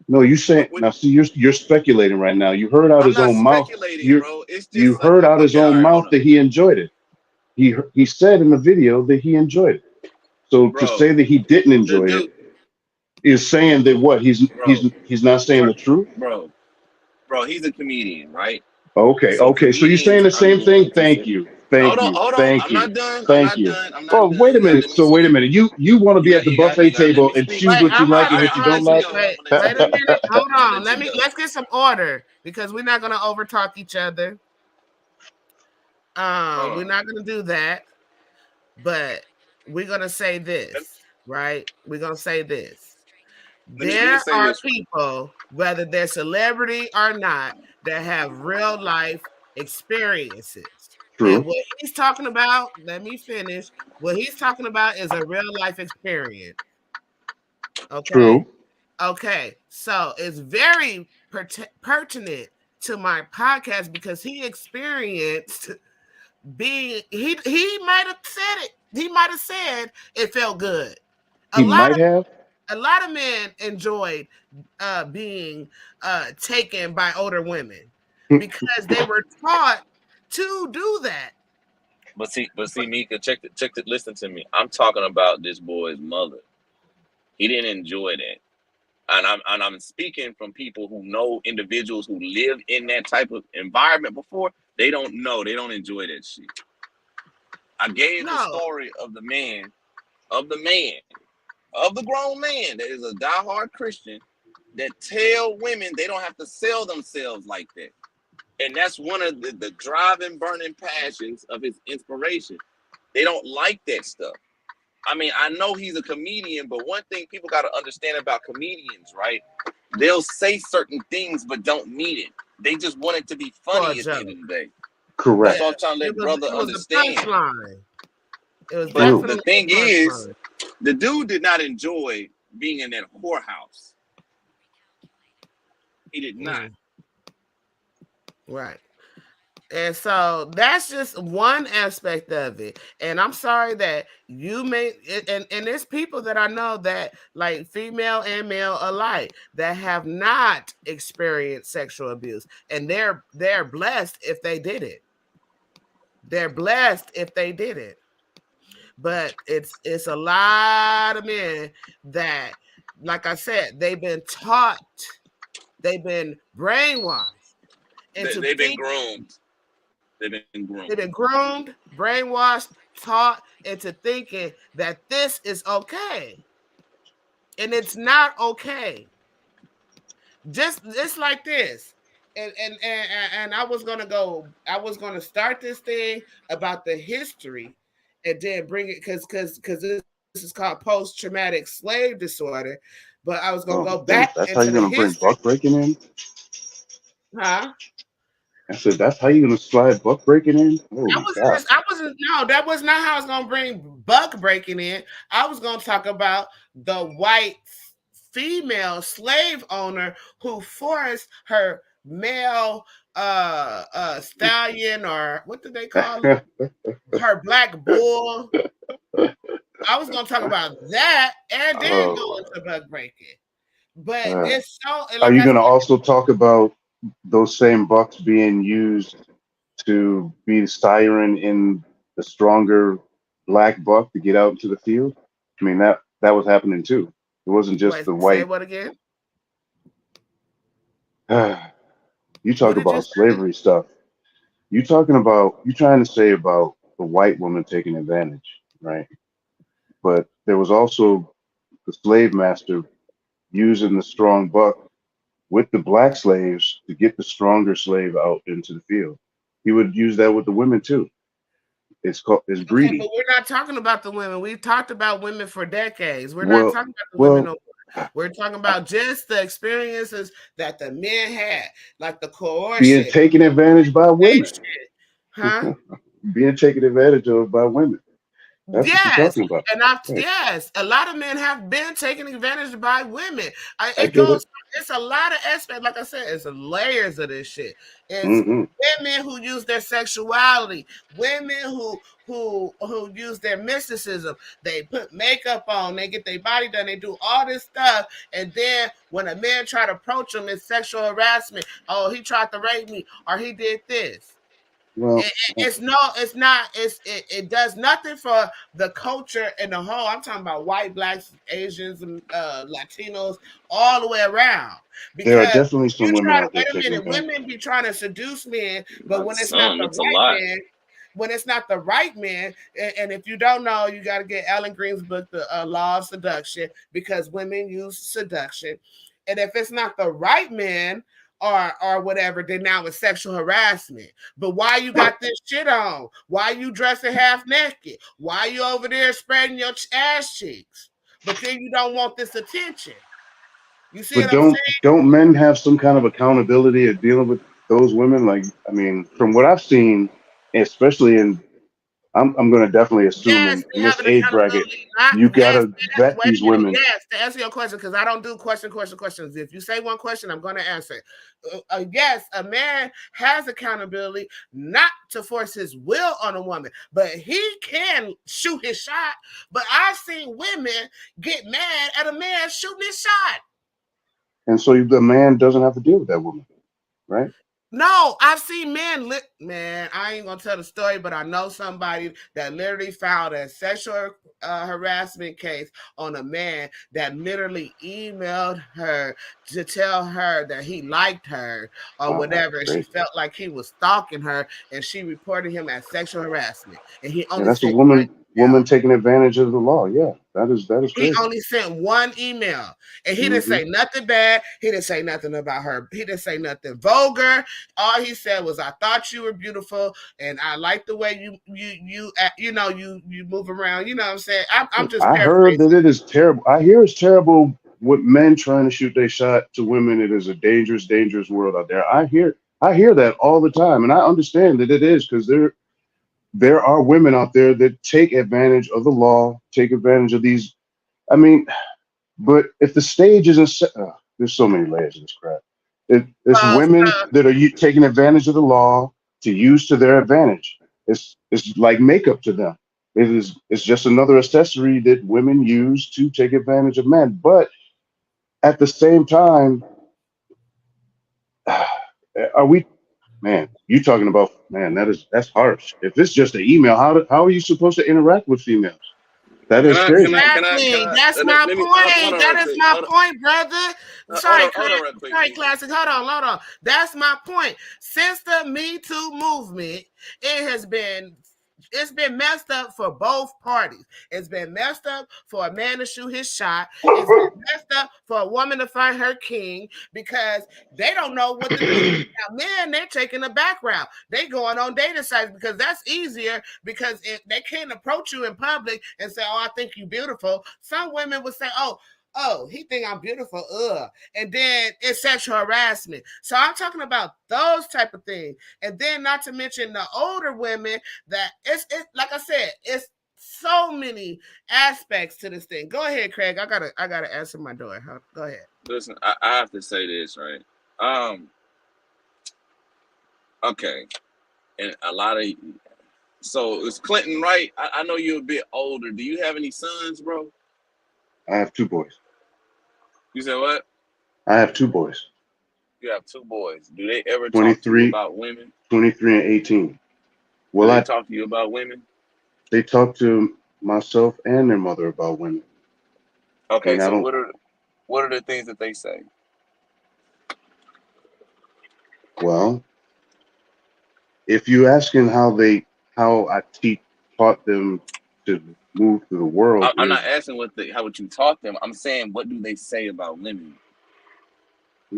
No, you saying But what now? See, you're speculating right now. You heard out I'm his not own mouth. speculating, bro. It's You just heard out his okay. All own right, hold mouth on, that he enjoyed it. He said in the video that he enjoyed it. So to bro. say that he didn't The enjoy it dude, is saying that what bro, he's not saying the truth. bro. He's a comedian, right? Okay, So okay. So you're saying comedians the are same going thing. to Thank say, you. Thank Hold on, you. hold on. Thank I'm you. not done. I'm Thank not you. done. I'm not Oh, done. wait a You gotta minute. let me So wait a speak. minute. You want to be at the You buffet gotta let table me and speak. choose Wait, what you hold like on, and All right, what I'm you gonna don't let you like? go. wait, I'm gonna let you wait a go. minute. Hold I'm gonna on. let you go. Let's get some order because we're not gonna overtalk each other. Hold We're on. not gonna do that, but we're gonna say Let, this, right? We're gonna say this. let me There say are this. people, whether they're celebrity or not, that have real life experiences. And True. what he's talking about, let me finish. What he's talking about is a real life experience. Okay. True. Okay. So it's very pertinent to my podcast because he experienced being, he might have said it. He might have said it felt good. A He lot might have. a lot of men enjoyed being taken by older women because they were taught to do that. But see, Mika, check it. Listen to me. I'm talking about this boy's mother. He didn't enjoy that. And I'm speaking from people who know individuals who live in that type of environment before. They don't know. They don't enjoy that shit. I gave the No, story of the man, of the grown man that is a diehard Christian that tell women they don't have to sell themselves like that. And that's one of the driving, burning passions of his inspiration. They don't like that stuff. I mean, I know he's a comedian, but one thing people got to understand about comedians, right? They'll say certain things, but don't mean it. They just want it to be for a funny at the joke. end of the day. That's Yeah, Correct. what I'm trying to let brother it was a understand. punchline. It was But True. the definitely thing a is, punchline. the dude did not enjoy being in that whorehouse. He did not. Right. And so that's just one aspect of it. And I'm sorry that you may and there's people that I know that like female and male alike that have not experienced sexual abuse. And they're blessed if they did it. They're blessed if they did it. But it's a lot of men that, like I said, they've been taught, they've been brainwashed into They've been thinking. groomed. They've been groomed. They've been groomed, brainwashed, taught into thinking that this is okay. And it's not okay. Just it's like this. And I was gonna start this thing about the history and then bring it because this is called post-traumatic slave disorder. But I was gonna go Oh, back damn, into that's the how you're gonna bring history. buck breaking in. Huh? I said, that's how you're gonna slide buck breaking in. Holy cow! I wasn't no, that was not how I was gonna bring buck breaking in. I was gonna talk about the white female slave owner who forced her male stallion, or what did they call it? Her black bull. I was gonna talk about that and then go Oh, into buck breaking. But uh, it's so, are like you I said, gonna also talk about those same bucks being used to be the siren in the stronger black buck to get out into the field? I mean, that was happening too. It wasn't just wait, the say white. what again? You What talk did you about say? slavery stuff. You trying to say about the white woman taking advantage, right? But there was also the slave master using the strong buck with the black slaves to get the stronger slave out into the field. He would use that with the women too. It's Okay, but greedy. we're not talking about the women. We've talked about women for decades. We're not Well, talking about the women no well, more. We're talking about just the experiences that the men had, like the being coercion, taken advantage by women, huh? being taken advantage of by women. That's what you're Yes, talking about. and Right. yes, a lot of men have been taken advantage by women. I It get goes. it. It's a lot of aspects. Like I said, it's layers of this shit. It's Hmm. women who use their sexuality, women who use their mysticism. They put makeup on, they get their body done, they do all this stuff, and then when a man try to approach them, it's sexual harassment. Oh, he tried to rape me, or he did this. Well, It's no, it's not. It does nothing for the culture in the whole. I'm talking about white, blacks, Asians, Latinos, all the way around. there are Because definitely you some women try to out there wait a taking minute, advantage. women be trying to seduce men, but Not when it's not some, the it's a right lot. man, when it's not the right man, and if you don't know, you got to get Ellen Green's book, The Law of Seduction, because women use seduction. And if it's not the right man or whatever, then now it's sexual harassment. But why you got this shit on? Why you dressing half naked? Why you over there spreading your ass cheeks? But then you don't want this attention. You see But what I'm saying? don't men have some kind of accountability at dealing with those women? Like, I mean, from what I've seen, especially I'm going to definitely assume Yes, in they this have an age bracket, accountability. Not you got yes, to vet wait these a minute. women. Yes, to answer your question, because I don't do questions. If you say one question, I'm going to answer it. Yes, a man has accountability, not to force his will on a woman, but he can shoot his shot. But I've seen women get mad at a man shooting his shot. And so the man doesn't have to deal with that woman, right? No, I've seen men. Man, I ain't gonna tell the story, but I know somebody that literally filed a sexual harassment case on a man that literally emailed her to tell her that he liked her or whatever, and she felt like he was stalking her, and she reported him as sexual harassment. And he Yeah, only that's a sent one woman email. taking advantage of the law. Yeah, that is He crazy. only sent one email, and he didn't Mm-hmm. say nothing bad. He didn't say nothing about her. He didn't say nothing vulgar. All he said was, "I thought you were beautiful, and I like the way you move around." You know what I'm saying? I'm just I heard paraphrasing. that it is terrible. I hear it's terrible with men trying to shoot their shot to women. It is a dangerous, dangerous world out there. I hear that all the time, and I understand that it is, because there are women out there that take advantage of the law, take advantage of these. I mean, but if the stage isn't set, there's so many layers of this crap. It's Uh, women that are taking advantage of the law to use to their advantage. It's like makeup to them. It's just another accessory that women use to take advantage of men. But at the same time, are we? Man, you talking about, man? That's harsh. If it's just an email, how are you supposed to interact with females? That Can is I? Can crazy. I? Can I? Can exactly. I? That's my Let me hold point. on That right is quick. my point, brother. Sorry, Hold on Craig. right quick, Sorry, Mika. classic. Hold on. That's my point. Since the Me Too movement, it's been messed up for both parties. It's been messed up for a man to shoot his shot. It's been messed up for a woman to find her king because they don't know what to do. Now, men, they're taking the back route. They going on dating sites because that's easier because they can't approach you in public and say, "Oh, I think you're beautiful." Some women would say, "Oh, he think I'm beautiful, and then it's sexual harassment. So I'm talking about those type of things, and then not to mention the older women that it's like I said, it's so many aspects to this thing. Go ahead, Craig. I gotta answer my door. Go ahead. Listen, I have to say this, right? Okay, and a lot of so it's Clinton, right? I know you're a bit older. Do you have any sons, bro? I have two boys. You said what? I have two boys. You have two boys. Do they ever talk to you 23, about women? 23 and 18. Do Well, they talk to you about women? they talk to myself and their mother about women. Okay, And I so don't, what are the things that they say? well, if you asking how I taught them to move through the world I'm not is, asking how would you talk to them. I'm saying what do they say about women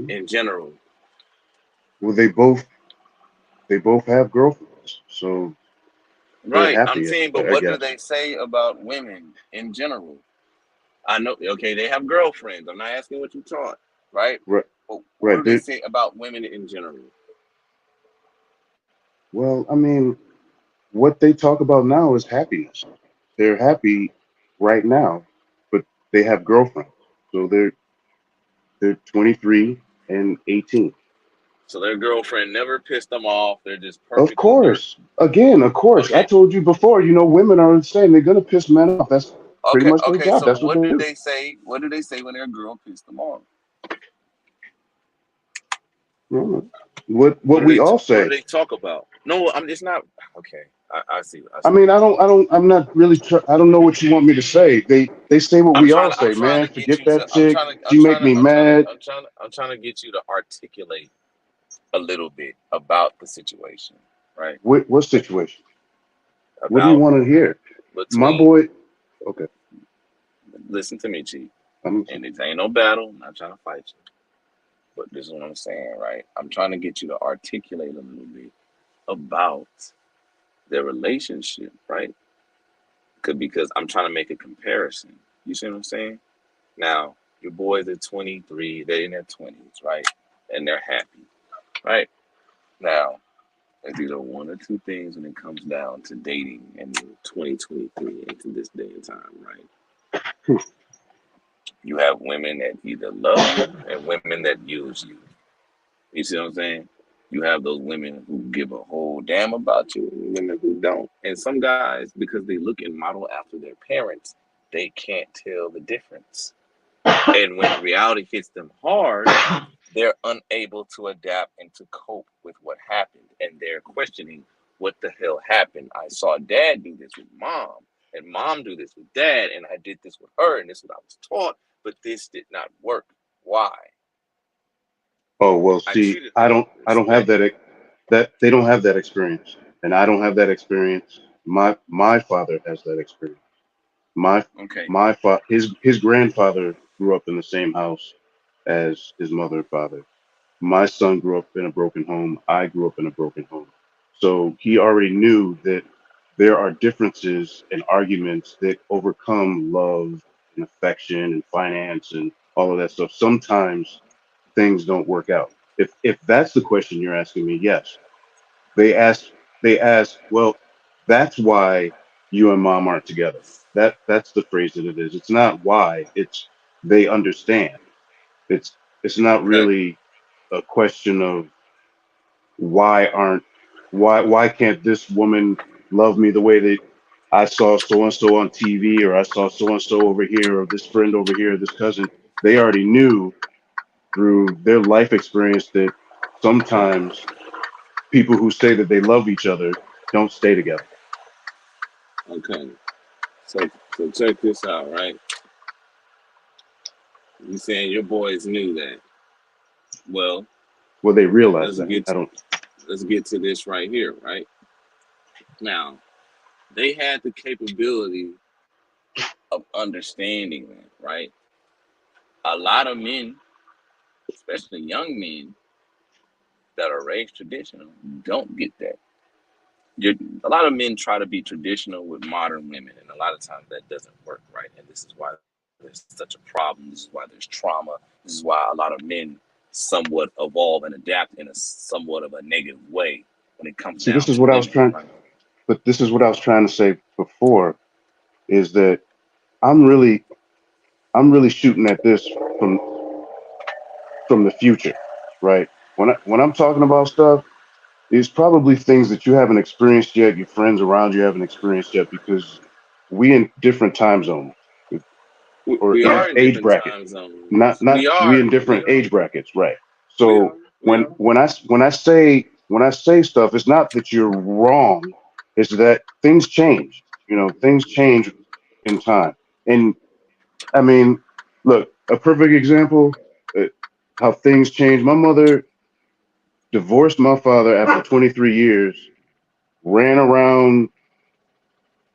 in general? well, they both have girlfriends, so they're Right. I'm happy, saying, but I what do guess. they say about women in general? I know. Okay, they have girlfriends. I'm not asking what you taught, right? Right, But what right. do they say about women in general? Well, I mean, what they talk about now is happiness. They're happy right now, but they have girlfriends, so they're 23 and 18. So their girlfriend never pissed them off. They're just Of perfect with their. course, again, of course. I Okay. told you before. Women are insane. They're gonna piss men off. That's pretty Okay. much their Okay. job. So That's what what they do do. they say? What do they say when their girl pissed them off? Mhm. What we all What do say. they talk about? No, I'm just not. Okay. I see. I I see mean, what you're saying. I'm not really. I don't know what you want me to say. They say what we all I'm say, trying man. to get Forget you to that chick. She make me mad. I'm trying to get you to articulate a little bit about the situation, right? What situation? What do you about want to hear? My between. boy. Okay. Listen to me, Chief. I'm And it ain't no battle. I'm not trying to fight you, but this is what I'm saying, right? I'm trying to get you to articulate a little bit about their relationship, right? Because I'm trying to make a comparison. You see what I'm saying? Now, your boys are 23, they're in their 20s, right? And they're happy, right? Now, it's either one or two things when it comes down to dating in 2023 into this day and time, right? You have women that either love you and women that use you. You see what I'm saying? You have those women who give a whole damn about you, and women who don't. And some guys, because they look and model after their parents, they can't tell the difference. And when reality hits them hard, they're unable to adapt and to cope with what happened. And they're questioning what the hell happened. I saw dad do this with mom, and mom do this with dad, and I did this with her, and this is what I was taught, but this did not work. Why? Oh well, I see, treated I her don't with have respect. that they don't have that experience, and I don't have that experience. My father has that experience. My Okay, his grandfather grew up in the same house as his mother and father. My son grew up in a broken home. I grew up in a broken home. So he already knew that there are differences and arguments that overcome love and affection and finance and all of that stuff. Sometimes things don't work out. If that's the question you're asking me, yes. They ask well, that's why you and mom aren't together. That's the phrase that it is. It's not why, it's they understand. It's not okay, really a question of why aren't why can't this woman love me the way that I saw so and so on TV, or I saw so and so over here, or this friend over here, this cousin. They already knew through their life experience that sometimes people who say that they love each other don't stay together. okay. So check this out, right? You saying your boys knew that. Well, Well, they realize let's that. get I to, don't. let's get to this right here, right? Now, they had the capability of understanding that, right? A lot of men, especially young men that are raised traditional, don't get that. You're, a lot of men try to be traditional with modern women, and a lot of times that doesn't work, right? And this is why there's such a problem. This is why there's trauma. This is why a lot of men somewhat evolve and adapt in a somewhat of a negative way when it comes See, this down is to what I was women, trying. right? But this is what I was trying to say before, is that I'm really I'm really shooting at this from the future, right? When I'm talking about stuff, it's probably things that you haven't experienced yet, your friends around you haven't experienced yet, because we in different time zones or We are in age different brackets. time zones. Not We we are. in We different are. age brackets, right? We are. So We are. when I say stuff, it's not that you're wrong, it's that things change. You know, things change in time. And I mean, look, a perfect example, how things change. My mother divorced my father after 23 years, ran around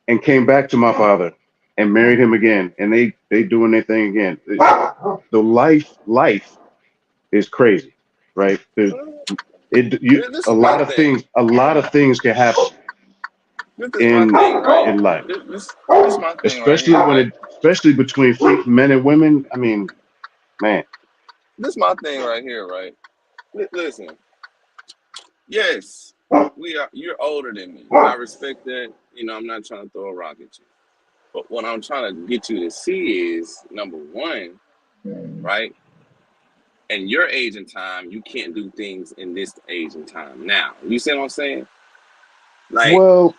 and came back to my father and married him again, and they doing their thing again. The life is crazy, right? This is my thing. A lot of things can happen This is my thing, right? in life, This is my thing right here, right? especially between men and women. I mean, man. This is my thing right here, right? Listen, yes, we are. You're older than me. I respect that. You know, I'm not trying to throw a rock at you. But what I'm trying to get you to see is number one, right? In your age and time, you can't do things in this age and time now. You see what I'm saying? Like Well,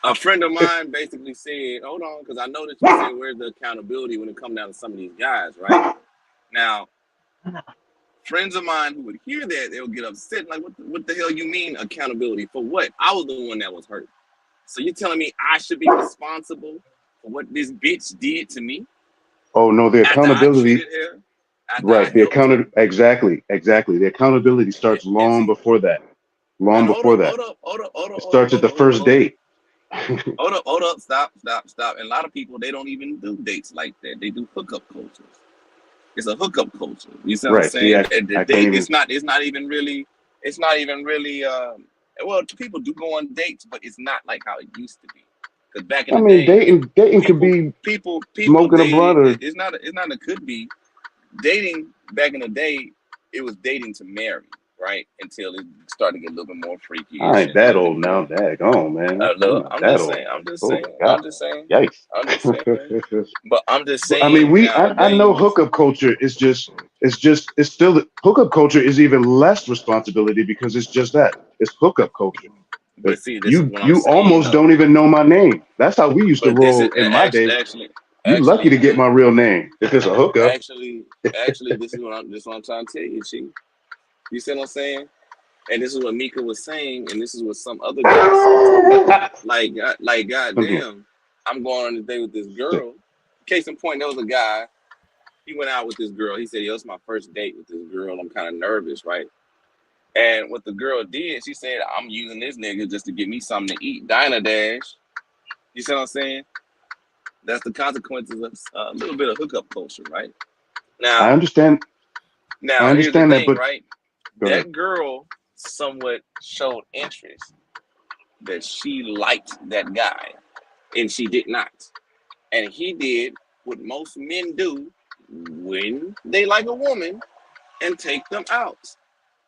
a friend of mine basically said, hold on, because I know that you say where's the accountability when it comes down to some of these guys, right? Now, friends of mine who would hear that, they'll get upset. Like, what the hell you mean accountability? For what? I was the one that was hurt. So you're telling me I should be responsible for what this bitch did to me oh no, the after I accountability, treated her, after I right? The helped her? exactly. The accountability And, starts and long see, before that. Long and before that. hold up, It starts at the hold up, first hold up. date. hold up, stop. And a lot of people, they don't even do dates like that. They do hookup cultures. It's a hookup culture. You see what I'm Right. See, saying? I The can't date, even. it's not even really. Well, people do go on dates, but it's not like how it used to be. Because back in I the mean, day, dating could be people smoking a blunt, or dated. It's not a could be. Dating back in the day, it was dating to marry, right? Until it started to get a little bit more I freaky-ish ain't and a that little bit old more. now. Daggone, man. I'm Look, not I'm that just old. saying. Oh God. Yikes. But I'm just But I mean, saying I know nowadays. hookup culture is it's still hookup culture is even less responsibility because it's just that it's hookup culture. But But see, this is what I'm you saying, almost though. don't even know my name. That's how we used to But this is roll in my day. You lucky actually, to get my real name if it's a hookup. actually, this is what I'm trying to tell you, Chief. You see what I'm saying? And this is what Mika was saying, and this is what some other guys say too. Like, Come here. goddamn, I'm going on a date with this girl. Case in point, there was a guy. He went out with this girl. He said, "Yo, it's my first date with this girl. I'm kind of nervous, right?" And what the girl did, she said, "I'm using this nigga just to get me something to eat." Diner Dash. You see what I'm saying? That's the consequences of a little bit of hookup culture, right? I Now, understand. I here's the understand that, thing, but right? go ahead. That girl somewhat showed interest that she liked that guy, and she did not. And he did what most men do when they like a woman and take them out.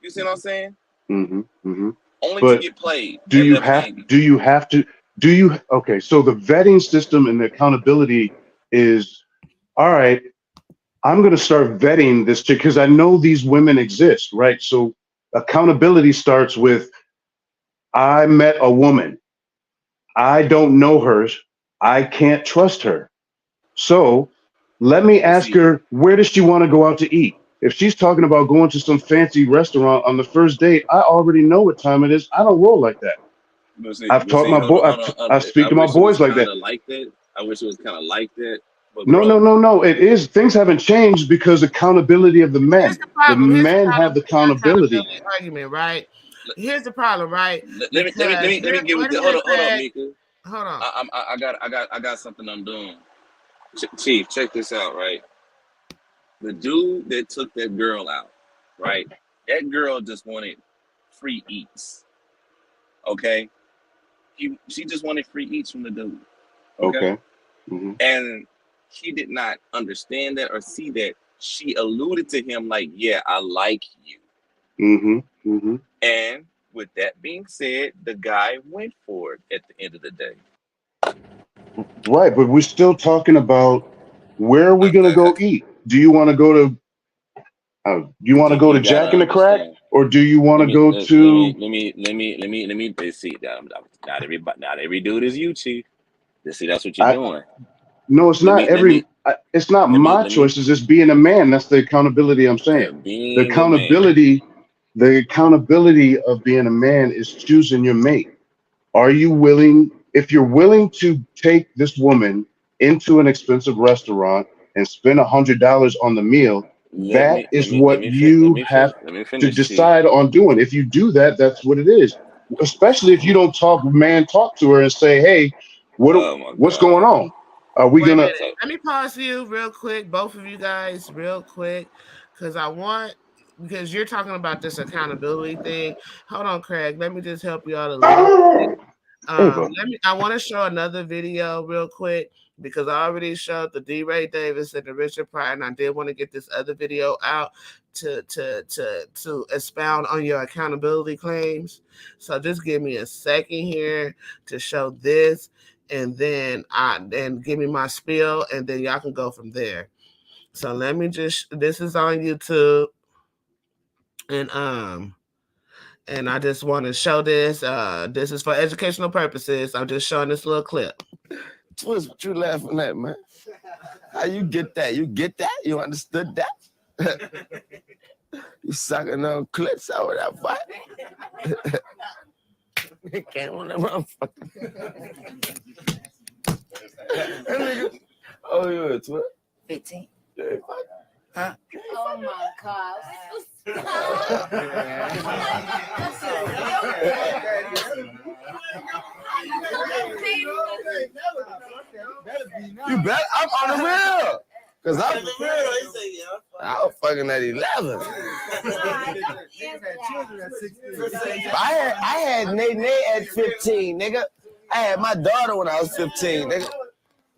You see what I'm saying? Mm-hmm. Mm-hmm. Only to But get played and left hanging. okay, so the vetting system and the accountability is all right. I'm going to start vetting this chick because I know these women exist, right? So accountability starts with I met a woman. I don't know her. I can't trust her. So let me But ask see, her, where does she want to go out to eat? If she's talking about going to some fancy restaurant on the first date, I already know what time it is. I don't roll like that. I've taught my hold boy. on, hold on. I speak I to my wish it was boys like kind that. of like that. I wish it was kind of like that. But No, no, bro, no, no. It is things haven't changed because accountability of the Here's men. the The problem. Here's the men problem have the with the accountability. accountability argument, right? Here's the problem, right? let me get with Wait a the minute, hold up, Craig. Mika. Hold on. I got something I'm doing. Chief, check this out, right? The dude that took that girl out, right? That girl just wanted free eats. Okay, she just wanted free eats from the dude. Okay, Okay. Mm-hmm. and he did not understand that or see that. She alluded to him like, "Yeah, I like you." Mm-hmm. Mm-hmm. And with that being said, the guy went for it at the end of the day. Right, but we're still talking about where are we gonna go eat? Do you want to go to You gotta Jack in the Crack, understand. or do you want to go to? Let me see. Not every dude is you, Chief. See, that's what you're I doing. no, it's not it's not my Let me choices. It's being a man. That's the accountability I'm saying. The being a man. accountability, the accountability of being a man is choosing your mate. Are you willing? If you're willing to take this woman into an expensive restaurant and spend $100 on the meal, that is what you have Let me to finish, Chief. decide on doing. If you do that, that's what it is. Especially if you don't talk to her and say, "Hey, Oh my what's going God. on? Are we Wait a gonna?" minute. Let me pause you real quick, both of you guys, real quick, because you're talking about this accountability thing. Hold on, Craig. Let me just help you out a little bit. Hey, bro. I want to show another video real quick because I already showed the D. Ray Davis and the Richard Pryor, and I did want to get this other video out to expound on your accountability claims. So just give me a second here to show this, and then give me my spiel, and then y'all can go from there. So let me this is on YouTube, and I just want to show this. This is for educational purposes. I'm just showing this little clip. Twist, what you laughing at, man? How you get that? You get that? You understood that? You sucking on clips over that fight? You can't want that motherfucker. That nigga. Oh, yeah, it's what? 15. Yeah, huh? Oh my God. You bet I'm on the real. Cause I was fucking at 11. I had Nate at 15, nigga. I had my daughter when I was 15, nigga.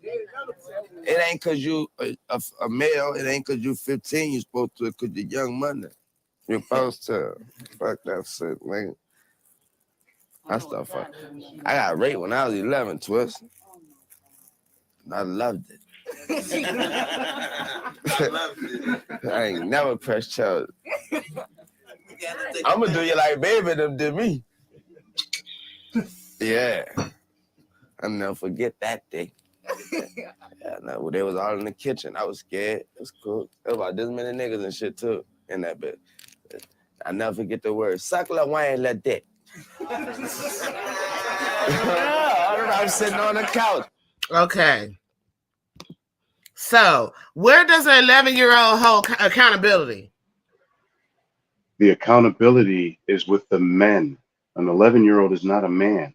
It ain't cause you a male, it ain't cause you 15, you supposed to, cause you're young money. You're supposed to. Fuck that shit, man. I stuff fuck. I got raped when I was 11, Twist. I loved it. I ain't never pressed charges. I'm gonna do you like baby them did me. Yeah. I'll never forget that day. Yeah, no, they was all in the kitchen. I was scared. It was cool. There was about this many niggas and shit too in that bit. I never forget the word. Suck la wine la dick. I'm sitting on the couch. Okay. So, where does an 11-year-old hold accountability? The accountability is with the men. An 11-year-old is not a man.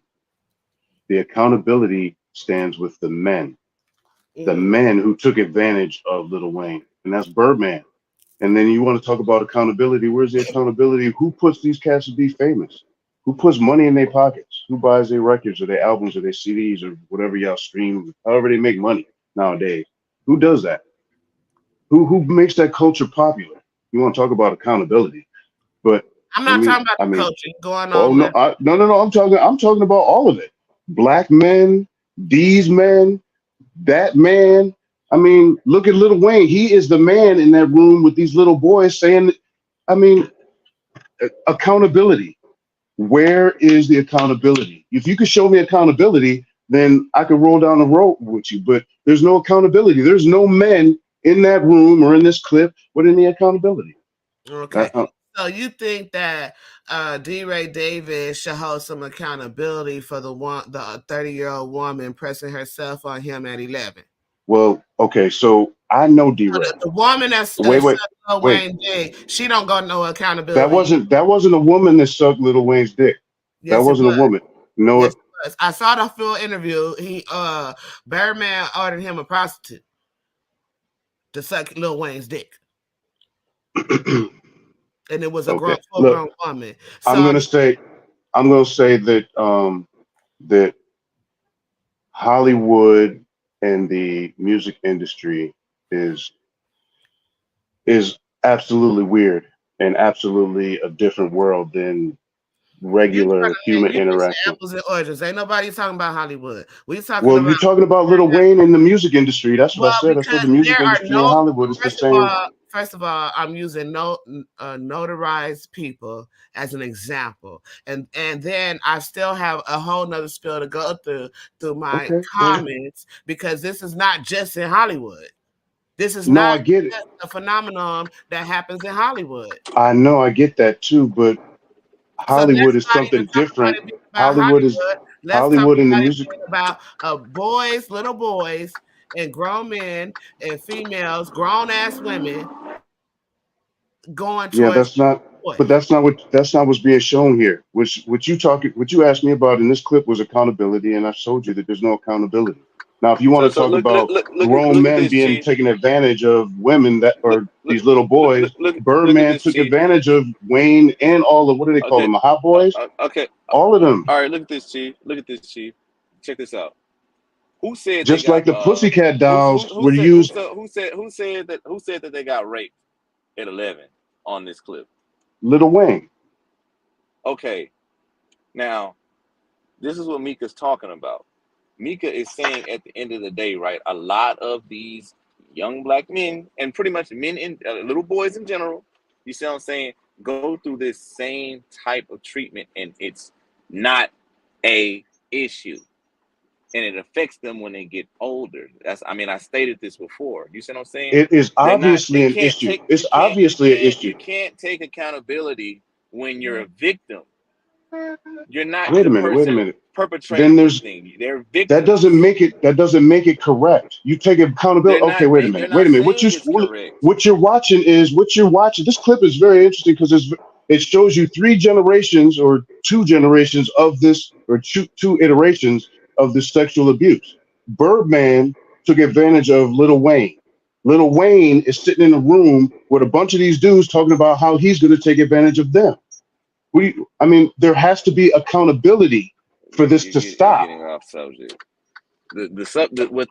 The accountability stands with the men. The men who took advantage of Lil Wayne. And that's Birdman. And then you want to talk about accountability. Where's the accountability? Who puts these cats to be famous? Who puts money in their pockets? Who buys their records or their albums or their CDs or whatever y'all stream, however they make money nowadays? Who does that? Who makes that culture popular? You want to talk about accountability, but I'm not talking about the culture going on. Oh no, no. I'm talking about all of it. Black men, these men, that man. I mean, look at Lil Wayne. He is the man in that room with these little boys saying, I mean, accountability. Where is the accountability? If you could show me accountability, then I could roll down the road with you. But there's no accountability. There's no men in that room or in this clip. What in the accountability? Okay. So you think that D-Ray Davis should hold some accountability for the 30-year-old woman pressing herself on him at 11? Well, okay, so I know D-Ray. The woman that's Wayne dick, she don't got no accountability. That wasn't a woman that sucked Lil Wayne's dick. Yes, that wasn't a woman. No, yes, it was. I saw the full interview. Birdman ordered him a prostitute to suck Lil Wayne's dick. And it was a grown woman. So, I'm gonna say that that Hollywood and the music industry is absolutely weird and absolutely a different world than regular human interaction. Apples and oranges. Ain't nobody talking about Hollywood. We talking about. You're talking about Lil Wayne in the music industry. That's what I said. I said the music industry in Hollywood is the same. First of all, I'm using notarized people as an example, and then I still have a whole nother spiel to go through my comments because this is not just in Hollywood. This is not just a phenomenon that happens in Hollywood. I know, I get that too, but Hollywood is something different. Hollywood in the music about boys, little boys, and grown men and females, grown ass women going towards. Yeah, that's not what's being shown here. What you asked me about in this clip was accountability, and I showed you that there's no accountability. Now, if you want to talk about grown men being taking advantage of women these little boys, Birdman took advantage of Wayne and all of, what do they call them, the hot boys? Okay. All of them. All right, look at this, Chief. Check this out. Who said just like the Pussycat Dolls were used? Who said that they got raped at 11 on this clip? Lil Wayne. Okay. Now, this is what Mika's talking about. Mika is saying at the end of the day, right, a lot of these young black men and pretty much men and little boys in general, you see what I'm saying, go through this same type of treatment, and it's not a issue. And it affects them when they get older. I stated this before. You see what I'm saying? It is obviously an issue. It's obviously an issue. You can't take accountability when you're a victim. You're not. Wait a minute. Perpetrating anything. They're victims. That doesn't make it correct. You take accountability. Okay, wait a minute. What you're watching. This clip is very interesting because it shows you 3 generations or 2 generations of this or two iterations of the sexual abuse. Birdman took advantage of Lil Wayne. Lil Wayne is sitting in a room with a bunch of these dudes talking about how he's going to take advantage of them. I mean, there has to be accountability for this to You're stop. getting off subject.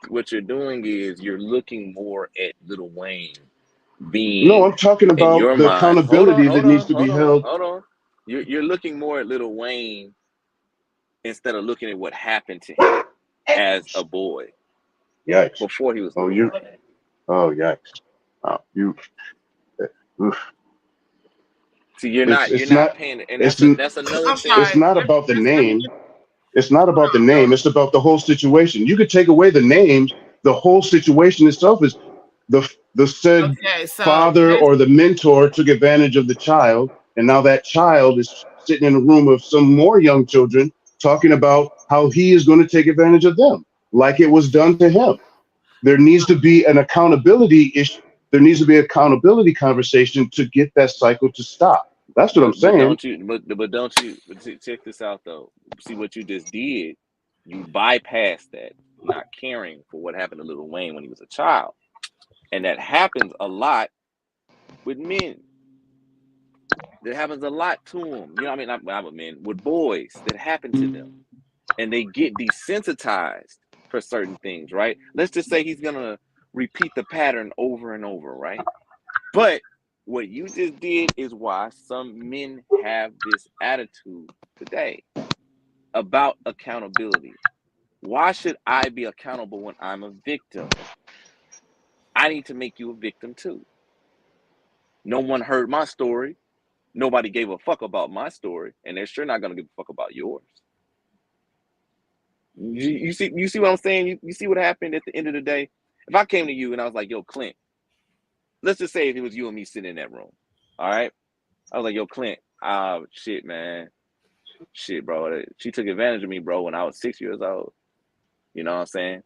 What you're doing is you're looking more at Lil Wayne being No, I'm talking in about your the mind. accountability that needs to be held. Hold on. You're looking more at Lil Wayne instead of looking at what happened to him as a boy. Yikes! Before he was. Oh, you. Oh, yikes! Oh, you. Oof. See, you're It's not not paying, and it's that's another I'm thing. it's sorry. not about the Let me name. get, It's not about the name. It's about the whole situation. You could take away the names. The whole situation itself is the said okay, so father or the mentor took advantage of the child, and now that child is sitting in a room of some more young children talking about how he is going to take advantage of them, like it was done to him. There needs to be an accountability issue. There needs to be an accountability conversation to get that cycle to stop. That's what I'm But saying. don't you? Check this out though. See what you just did. You bypassed that, not caring for what happened to Lil Wayne when he was a child, and that happens a lot with men. That happens a lot to them. You know what I mean? Not with men, with boys. That happen to them, and they get desensitized for certain things. Right? Let's just say he's gonna repeat the pattern over and over. Right? But what you just did is why some men have this attitude today about accountability. Why should I be accountable when I'm a victim? I need to make you a victim too. No one heard my story. Nobody gave a fuck about my story, and they're sure not gonna give a fuck about yours. You see what I'm saying? You see what happened at the end of the day? If I came to you and I was like, yo, Clint, let's just say if it was you and me sitting in that room, all right? I was like, yo, Clint, shit, man. Shit, bro. She took advantage of me, bro, when I was 6 years old. You know what I'm saying?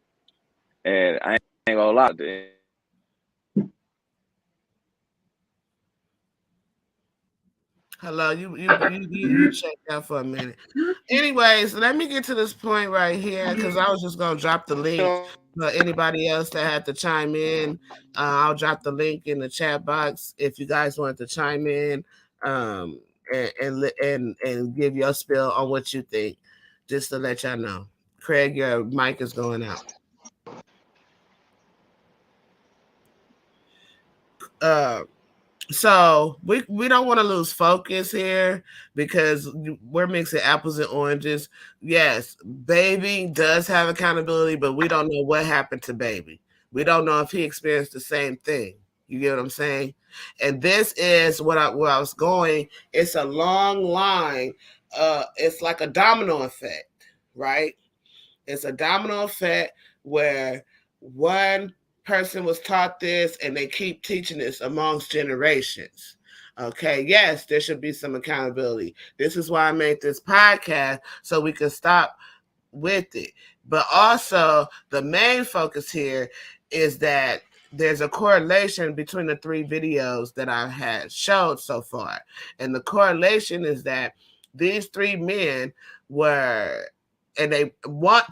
And I ain't gonna lie to you. hello, you check out for a minute. Anyways, let me get to this point right here because I was just gonna drop the link for anybody else that had to chime in. I'll drop the link in the chat box if you guys want to chime in, um, and give your spill on what you think, just to let y'all know. Craig, your mic is going out. Uh, So we don't want to lose focus here because we're mixing apples and oranges. Yes, baby does have accountability, but we don't know what happened to baby. We don't know if he experienced the same thing. You get what I'm saying? And this is where I was going. It's a long line. It's like a domino effect, right? It's a domino effect where one person was taught this and they keep teaching this amongst generations. Okay, yes, there should be some accountability. This is why I made this podcast so we can stop with it. But also, the main focus here is that there's a correlation between the three videos that I had showed so far. And the correlation is that these three men were, and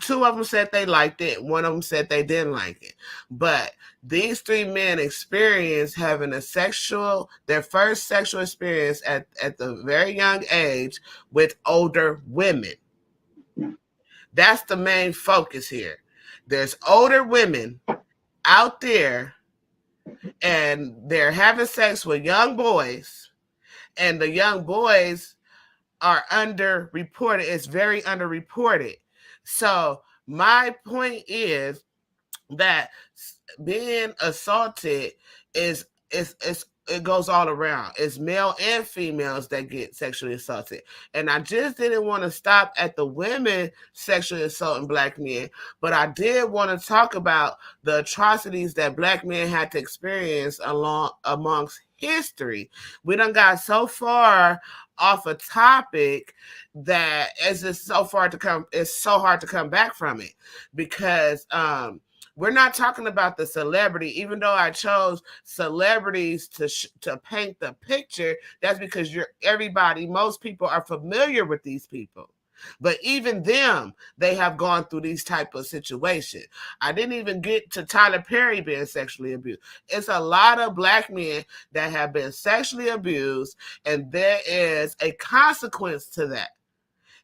two of them said they liked it, one of them said they didn't like it. But these three men experienced having their first sexual experience at the very young age with older women. That's the main focus here. There's older women out there and they're having sex with young boys, and the young boys are underreported. It's very underreported. So my point is that being assaulted is it goes all around. It's male and females that get sexually assaulted. And I just didn't want to stop at the women sexually assaulting black men, but I did want to talk about the atrocities that black men had to experience amongst history. We done got so far off a topic that it's so hard to come back from it because we're not talking about the celebrity, even though I chose celebrities to paint the picture. That's because most people are familiar with these people. But even them, they have gone through these type of situations. I didn't even get to Tyler Perry being sexually abused. It's a lot of black men that have been sexually abused, and there is a consequence to that.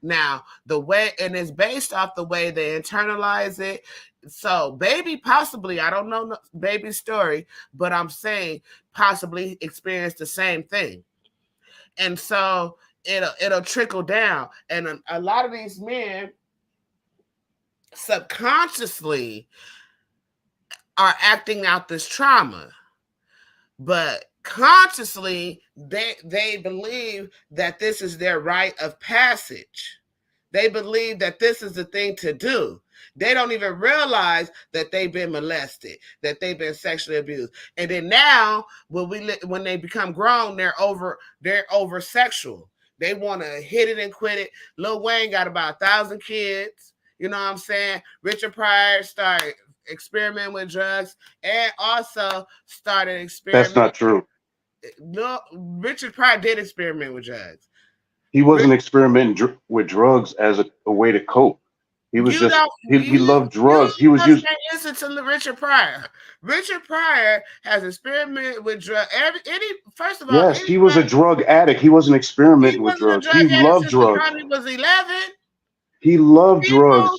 Now, the way, and it's based off the way they internalize it. So, Baby possibly, I don't know Baby's story, but I'm saying possibly experienced the same thing. And so it'll trickle down. And a lot of these men subconsciously are acting out this trauma, but consciously they believe that this is their rite of passage. They believe that this is the thing to do. They don't even realize that they've been molested, that they've been sexually abused. And then now, when they become grown, they're over sexual. They want to hit it and quit it. Lil Wayne got about 1,000 kids. You know what I'm saying? Richard Pryor started experimenting with drugs and also started experimenting. That's not true. No, Richard Pryor did experiment with drugs. He wasn't experimenting with drugs as a way to cope. He was he loved drugs. He was using. Listen to Richard Pryor. Richard Pryor has experimented with drugs. First of all, Yes, he was a drug addict. He wasn't experimenting with drugs. He loved drugs. He was 11. He loved drugs.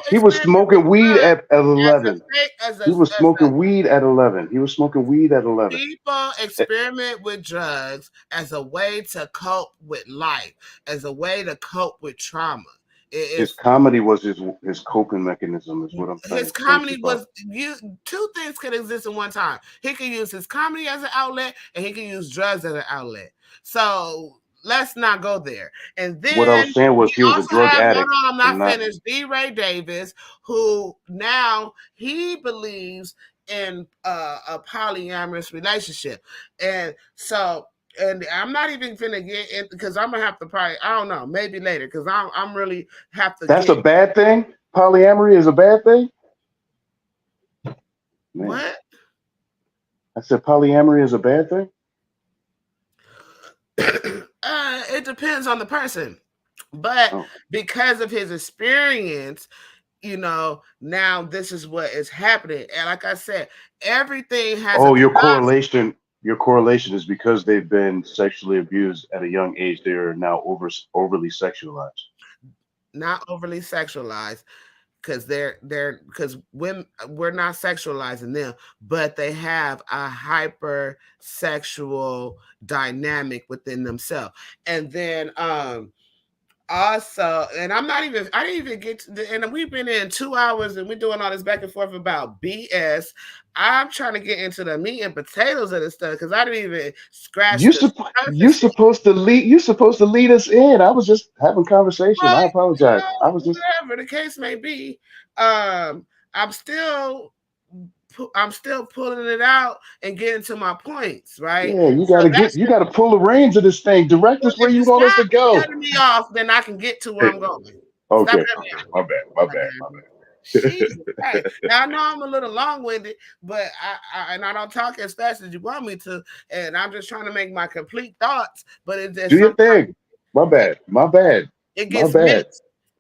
He was smoking weed at 11. He was smoking weed at 11. He was smoking weed at 11. People experiment with drugs as a way to cope with life, as a way to cope with trauma. His comedy was his coping mechanism, is what I'm saying. His comedy was two things could exist at one time. He could use his comedy as an outlet, and he could use drugs as an outlet. So let's not go there. And then what I was saying was he was a drug addict. I'm not finished. D. Ray Davis, who now he believes in a polyamorous relationship, and so. And I'm not even finna get in because I'm gonna have to probably, I don't know, maybe later, because I'm really have to. That's a bad thing? Polyamory is a bad thing? Man. What? I said polyamory is a bad thing? It depends on the person. But because of his experience, you know, now this is what is happening. And like I said, everything has your correlation is because they've been sexually abused at a young age. They're now overly sexualized. Not overly sexualized, because because women, we're not sexualizing them, but they have a hypersexual dynamic within themselves. And then also, and I didn't even get to and we've been in 2 hours and we're doing all this back and forth about BS. I'm trying to get into the meat and potatoes of this stuff because I didn't even scratch. You're supposed to lead us in. I was just having conversation. I apologize. I was just whatever the case may be. I'm still pulling it out and getting to my points, right? Yeah, you gotta pull the reins of this thing. Direct us where you want us to go. Cutting me off, then I can get to where I'm going. Okay, my bad. Jesus, right. Now I know I'm a little long-winded, but I don't talk as fast as you want me to, and I'm just trying to make my complete thoughts. But it's do your thing. My bad. It gets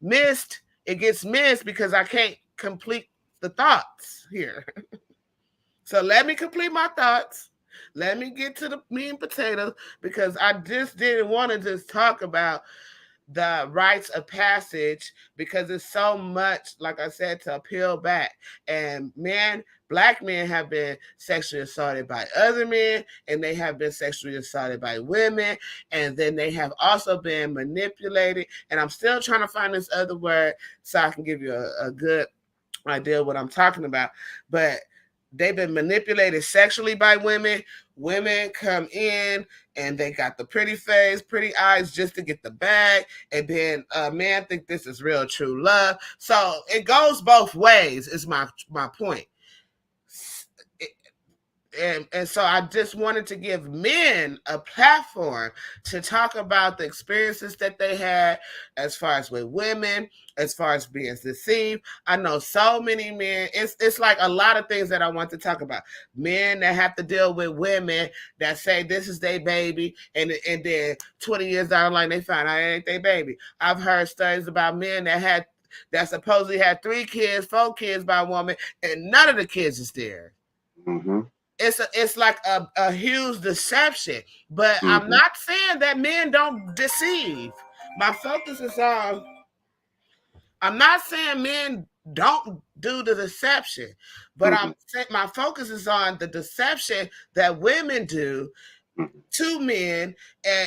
missed. It gets missed because I can't complete the thoughts here. So let me complete my thoughts. Let me get to the meat and potatoes because I just didn't want to just talk about the rites of passage because it's so much, like I said, to peel back. And black men have been sexually assaulted by other men, and they have been sexually assaulted by women, and then they have also been manipulated. And I'm still trying to find this other word so I can give you a good idea of what I'm talking about. But they've been manipulated sexually by women. Women come in and they got the pretty face, pretty eyes just to get the bag. And then men think this is real true love. So it goes both ways is my point. and so I just wanted to give men a platform to talk about the experiences that they had as far as with women, as far as being deceived. I know so many men. It's like a lot of things that I want to talk about. Men that have to deal with women that say this is their baby, and then 20 years down the line they find out it ain't their baby. I've heard stories about men that supposedly had 3 kids, 4 kids by a woman, and none of the kids is there. Mm-hmm. It's like a huge deception. But I'm not saying that men don't deceive. My focus is on, I'm not saying men don't do the deception, but I'm saying my focus is on the deception that women do to men,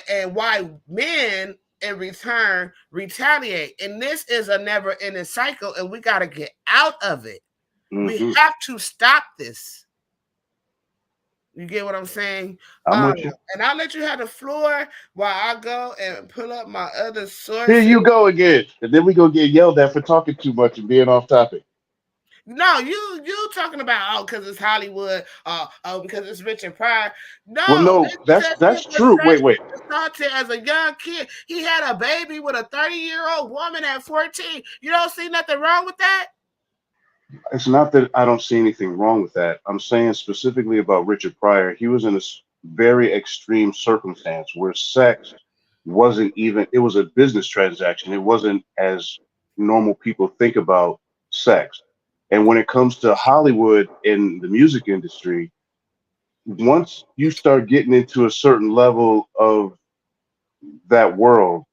and why men in return retaliate. And this is a never ending cycle, and we got to get out of it. We have to stop this. You get what I'm saying? I'm with you. And I'll let you have the floor while I go and pull up my other sources. Here you go again. And then we go get yelled at for talking too much and being off topic. No, you talking about, because it's Hollywood, because it's Richard Pryor. No, well, no, that's true. Wait. Assaulted as a young kid. He had a baby with a 30-year-old woman at 14. You don't see nothing wrong with that? It's not that I don't see anything wrong with that. I'm saying specifically about Richard Pryor. He was in a very extreme circumstance where sex wasn't even, it was a business transaction. It wasn't as normal people think about sex. And when it comes to Hollywood and the music industry, once you start getting into a certain level of that world,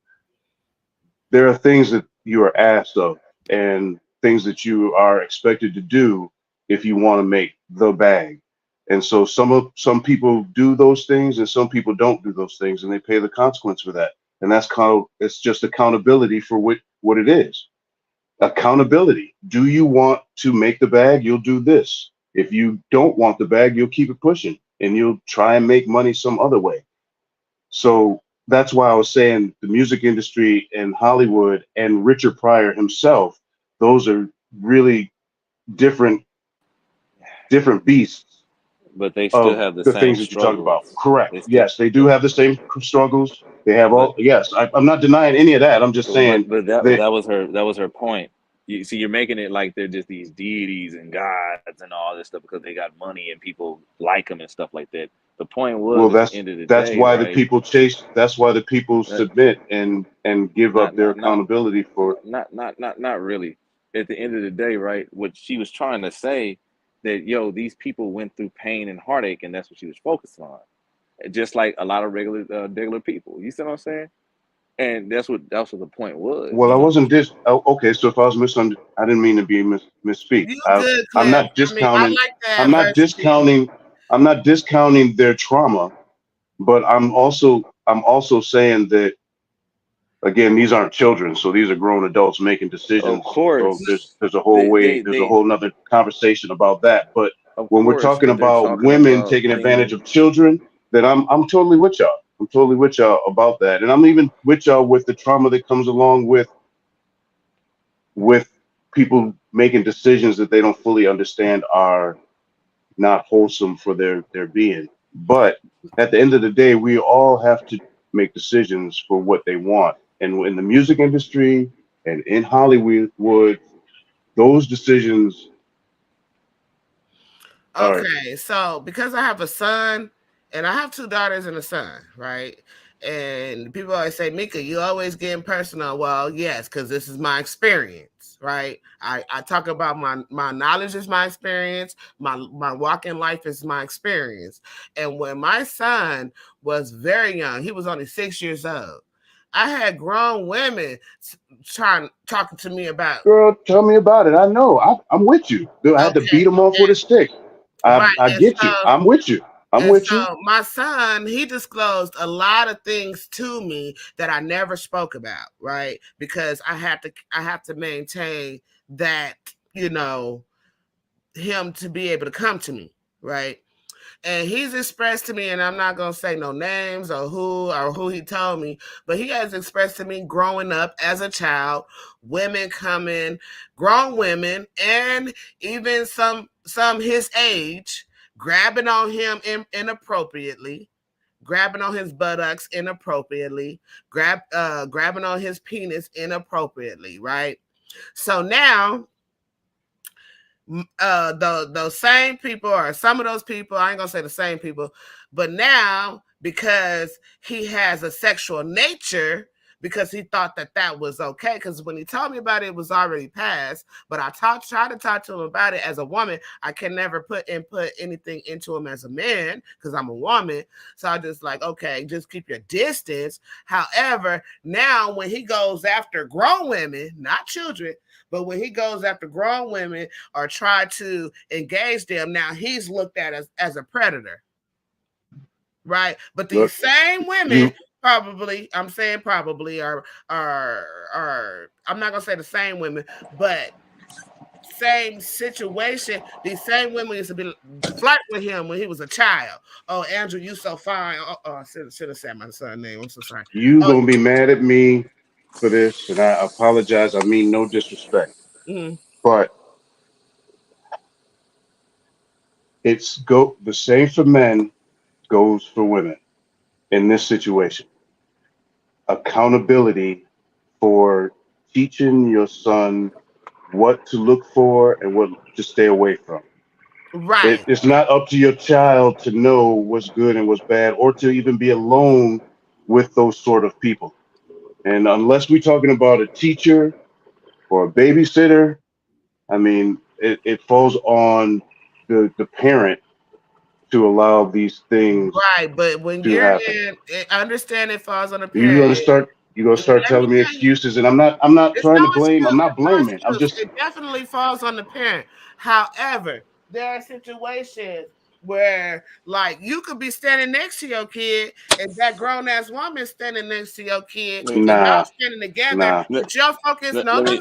there are things that you are asked of and things that you are expected to do if you want to make the bag. And so some people do those things and some people don't do those things, and they pay the consequence for that. And that's it's just accountability for what it is. Accountability. Do you want to make the bag? You'll do this. If you don't want the bag, you'll keep it pushing and you'll try and make money some other way. So that's why I was saying the music industry and Hollywood and Richard Pryor himself, those are really different beasts. But they still have the same things that you talk about. Correct. Yes, they do have the same struggles. They have yes, I'm not denying any of that. I'm just saying. But that was her point. You see, you're making it like they're just these deities and gods and all this stuff because they got money and people like them and stuff like that. The point was, well, at the end of the that's day, why right? the people chase. That's why the people submit and give up their accountability for. Not really. At the end of the day, right? What she was trying to say, that these people went through pain and heartache, and that's what she was focused on. Just like a lot of regular people. You see what I'm saying? And that's what the point was. Well, I wasn't okay. So if I was misunderstood, I didn't mean to be misspeak. I'm not discounting. I'm not discounting. I'm not discounting their trauma, but I'm also saying that, again, these aren't children, so these are grown adults making decisions. Of course, so there's a whole there's a whole nother conversation about that. But when we're talking about women taking advantage of children, then I'm totally with y'all. I'm totally with y'all about that, and I'm even with y'all with the trauma that comes along with people making decisions that they don't fully understand are not wholesome for their being. But at the end of the day, we all have to make decisions for what they want. And in the music industry and in Hollywood, those decisions. Okay, so because I have a son and I have 2 daughters and a son, right? And people always say, Mika, you always getting personal. Well, yes, because this is my experience, right? I talk about my knowledge is my experience. My walk in life is my experience. And when my son was very young, he was only 6 years old, I had grown women talking to me about. Girl, tell me about it. I know. I'm with you. I had to beat him off with a stick. I get you. I'm with you. My son, he disclosed a lot of things to me that I never spoke about, right? Because I have to maintain that, him to be able to come to me, right? And he's expressed to me, and I'm not going to say no names or who he told me, but he has expressed to me growing up as a child, women coming, grown women, and even some his age, grabbing on him inappropriately, grabbing on his buttocks inappropriately, grabbing on his penis inappropriately, right? So now those same people, or some of those people, I ain't gonna say the same people, but now because he has a sexual nature, because he thought that was okay, because when he told me about it, it was already past, but I tried to talk to him about it as a woman. I can never put anything into him as a man because I'm a woman. So I just like, okay, just keep your distance. However, now when he goes after grown women, not children, but when he goes after grown women or try to engage them, now he's looked at as a predator, right? But these same women probably, I'm saying probably, are I'm not gonna say the same women, but same situation. These same women used to be flirt with him when he was a child. Oh, Andrew, you so fine. I should have said my son's name. I'm so sorry. You gonna be mad at me for this, and I apologize. I mean no disrespect, but the same for men goes for women in this situation. Accountability for teaching your son what to look for and what to stay away from. Right. It's not up to your child to know what's good and what's bad, or to even be alone with those sort of people. And unless we're talking about a teacher or a babysitter, I mean, it falls on the parent to allow these things right. But when to you're happen. I understand it falls on the You're parent. gonna start Let me telling me tell you, excuses, and I'm not it's trying no to blame. excuse. I'm not It's no blaming. I'm excuse. just It definitely falls on the parent. However, there are situations where, like, you could be standing next to your kid, and that grown ass woman standing next to your kid, and y'all standing together. nah. But your focus, Let no. me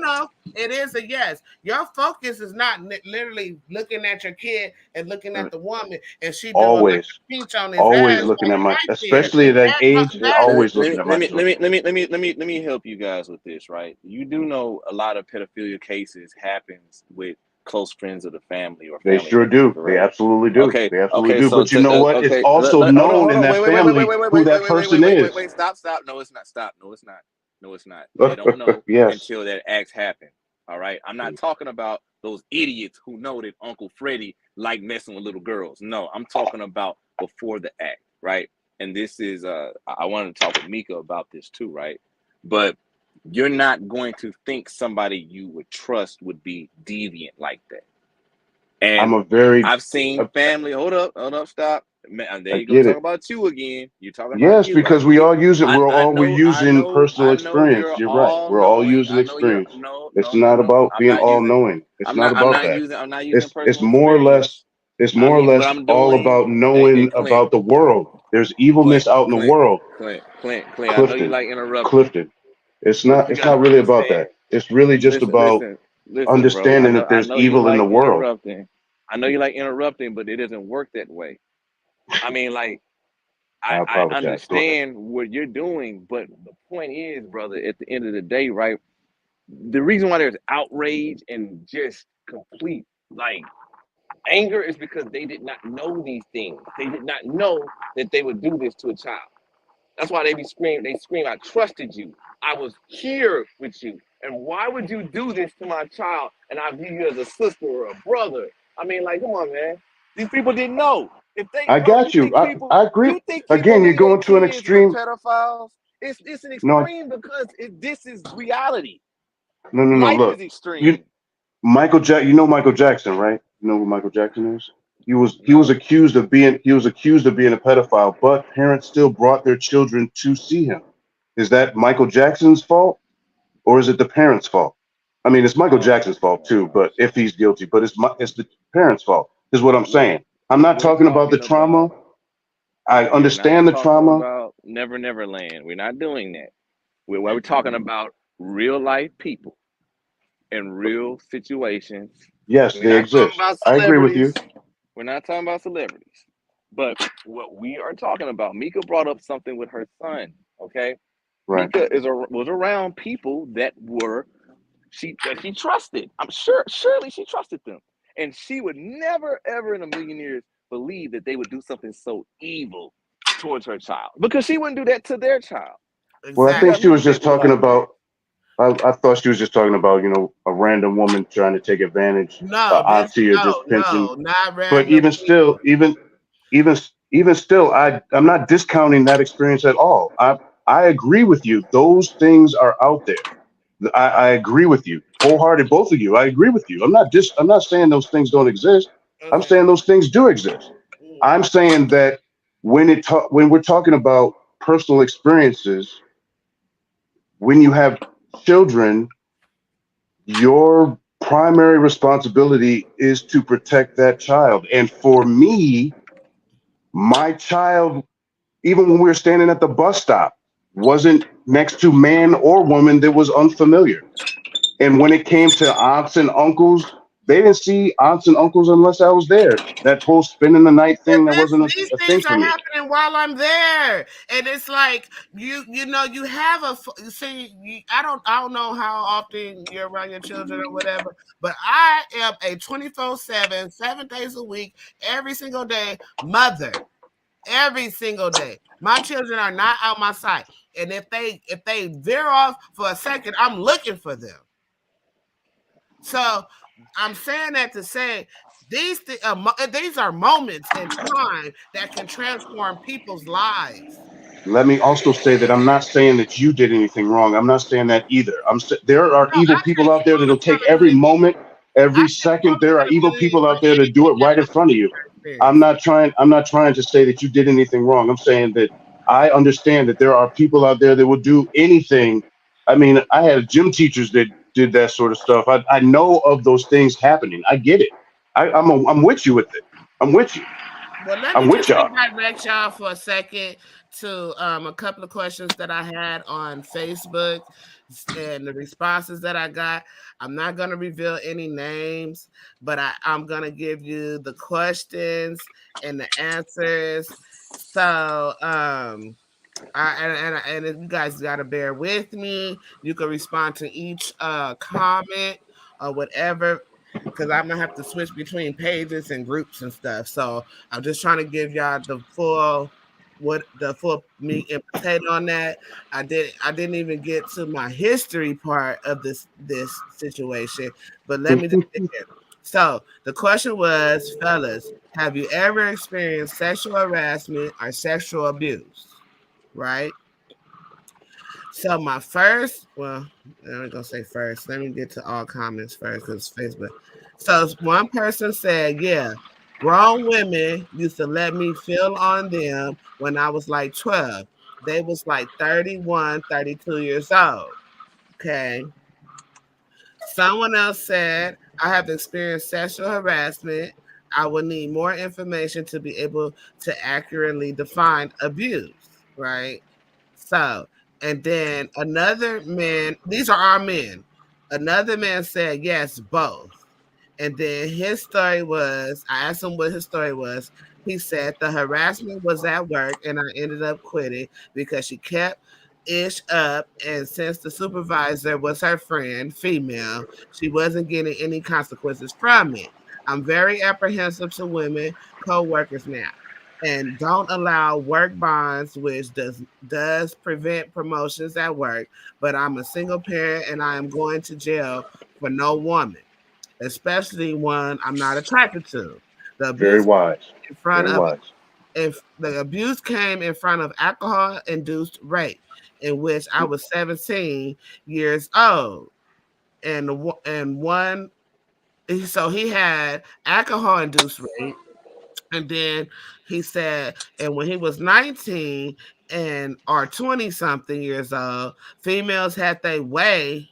It is a yes. Your focus is not literally looking at your kid and looking at the woman, and she doing like Always, a pinch on his always ass looking at my, right there. especially at that age, they're always looking at my children. let me help you guys with this, right? You do know a lot of pedophilia cases happens with close friends of the family or They family sure members, do. They correct? absolutely do. Okay, They absolutely okay, do. so But you know what? It's okay, also known hold in on, that family who that person is. stop. No, it's not. Stop. No, it's not. No, it's not. They don't know Yes. until that acts happen. All right. I'm not talking about those idiots who know that Uncle Freddie like messing with little girls. No, I'm talking about before the act, right? And this is I wanted to talk with Mika about this too, right? But you're not going to think somebody you would trust would be deviant like that. And I've seen family. Hold up, stop. Man, there you go. Talking about you again. You're talking about Yes, you. because we all use it. We're I using personal know experience. you're You're right. all We're all knowing. using I know you're experience. It's not about I'm being not all using. knowing. It's not I'm about not that. using. I'm not using It's personal more or less. experience. It's more or What less I'm all doing. about Hey, knowing Clint. about the world. There's evilness out in the world. Clint. I know you like interrupting. Clifton. It's But not. you It's got to not really about understand. that. It's really just about Listen, bro. understanding that I there's know you evil in the like world. interrupting. I know you like interrupting, but it doesn't work that way. I mean, like, I I apologize. Go ahead. understand what you're doing, but the point is, brother, at the end of the day, right? The reason why there's outrage and just complete like anger is because they did not know these things. They did not know that they would do this to a child. That's why they scream, I trusted you. I was here with you. And why would you do this to my child? And I view you as a sister or a brother. I mean, like, come on, man. These people didn't know. If they, I bro, got you. I agree. you think people Again, you're leave their going to an kids with extreme. pedophiles? It's an No, extreme because this is reality. no. Life Look, is extreme. You know Michael Jackson, right? You know who Michael Jackson is? He was accused of being a pedophile, but parents still brought their children to see him. Is that Michael Jackson's fault, or is it the parents' fault? I mean, it's Michael Jackson's fault too, but if he's guilty, but it's the parents' fault. Is what I'm saying. I'm not We're talking about the talking trauma. about I we're not understand the talking trauma. about Never Land. We're not doing that. We're talking about real life people in real situations. Yes, We're they not talking exist. about I agree with celebrities. you. We're not talking about celebrities. But what we are talking about, Mika brought up something with her son. Okay, Right. Mika was around people that she trusted. I'm surely she trusted them, and she would never ever in a million years believe that they would do something so evil towards her child, because she wouldn't do that to their child. Well, I Exactly. think Let she me was just think talking about about. I thought she was just talking about, a random woman trying to take advantage, No, this auntie, or just pinching. no, not But random even still, people. even still, I'm not discounting that experience at all. I agree with you. Those things are out there. I agree with you wholehearted, both of you. I agree with you. I'm not saying those things don't exist. I'm Okay. saying those things do exist. I'm saying that when we're talking about personal experiences, when you have children, your primary responsibility is to protect that child. And for me, my child, even when we were standing at the bus stop, wasn't next to man or woman that was unfamiliar. And when it came to aunts and uncles, they didn't see aunts and uncles unless I was there. That whole spending the night thing, that wasn't These a thing things for are me. happening while I'm there, and it's like you have I don't know how often you're around your children or whatever, but I am a 24/7, 7 days a week, every single day mother. Every single day, my children are not out my sight, and if they veer off for a second, I'm looking for them. So I'm saying that to say these are moments in time that can transform people's lives. Let me also say that I'm not saying that you did anything wrong. I'm not saying that either. There are No, evil I people take out there that'll take every full moment, I every take full second. There are evil accountability people for out there that do anything it right in front of you. experience. I'm not trying to say that you did anything wrong. I'm saying that I understand that there are people out there that will do anything. I mean, I had gym teachers that did that sort of stuff. I know of those things happening. I get it. I'm with you with it. I'm with you. Well, let I'm me with just y'all. redirect y'all for a second to a couple of questions that I had on Facebook and the responses that I got. I'm not going to reveal any names, but I'm going to give you the questions and the answers. So, and you guys got to bear with me. You can respond to each comment or whatever, because I'm gonna have to switch between pages and groups and stuff. So I'm just trying to give y'all the full meat and potato on that. I didn't even get to my history part of this situation, but let me just get here. So the question was, fellas, have you ever experienced sexual harassment or sexual abuse? Right? So my first, well, I'm gonna say first. Let me get to all comments first because Facebook. So one person said, "Yeah, grown women used to let me feel on them when I was like 12. They was like 31, 32 years old." Okay. Someone else said, "I have experienced sexual harassment. I will need more information to be able to accurately define abuse." Right. So, and then another man, these are our men. Another man said, yes, both. And then his story was, I asked him what his story was. He said the harassment was at work and I ended up quitting because she kept ish up. And since the supervisor was her friend, female, she wasn't getting any consequences from it. I'm very apprehensive to women co-workers now and don't allow work bonds, which does prevent promotions at work. But I'm a single parent and I am going to jail for no woman, especially one I'm not attracted to. The Very abuse wise. in front Very of wise. if the abuse came in front of alcohol induced rape, in which I was 17 years old, and one so he had alcohol induced rape. And then he said, and when he was 19 and or 20 something years old, females had their way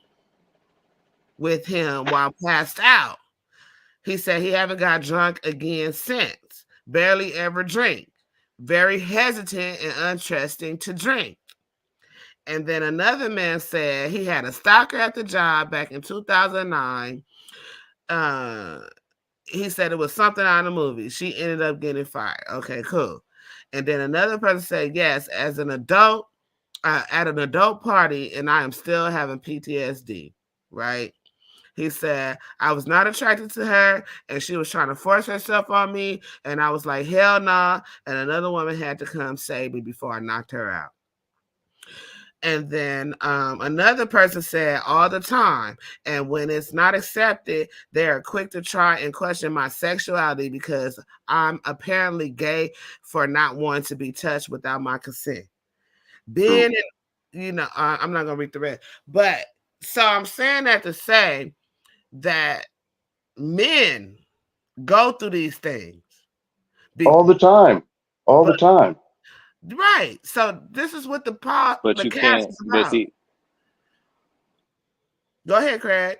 with him while passed out. He said he haven't got drunk again since. Barely ever drink. Very hesitant and untrusting to drink. And then another man said he had a stalker at the job back in 2009. Uh, he said it was something out of the movie. She ended up getting fired. Okay, cool. And then another person said, yes, as an adult, at an adult party, and I am still having PTSD, right? He said, I was not attracted to her and she was trying to force herself on me. And I was like, hell nah. And another woman had to come save me before I knocked her out. And then another person said all the time. And when it's not accepted, they are quick to try and question my sexuality because I'm apparently gay for not wanting to be touched without my consent. Being, I'm not going to read the rest. But so I'm saying that to say that men go through these things. All the time. All the time. Right. So this is what the But you cast can't. is But about. see, Go ahead, Craig.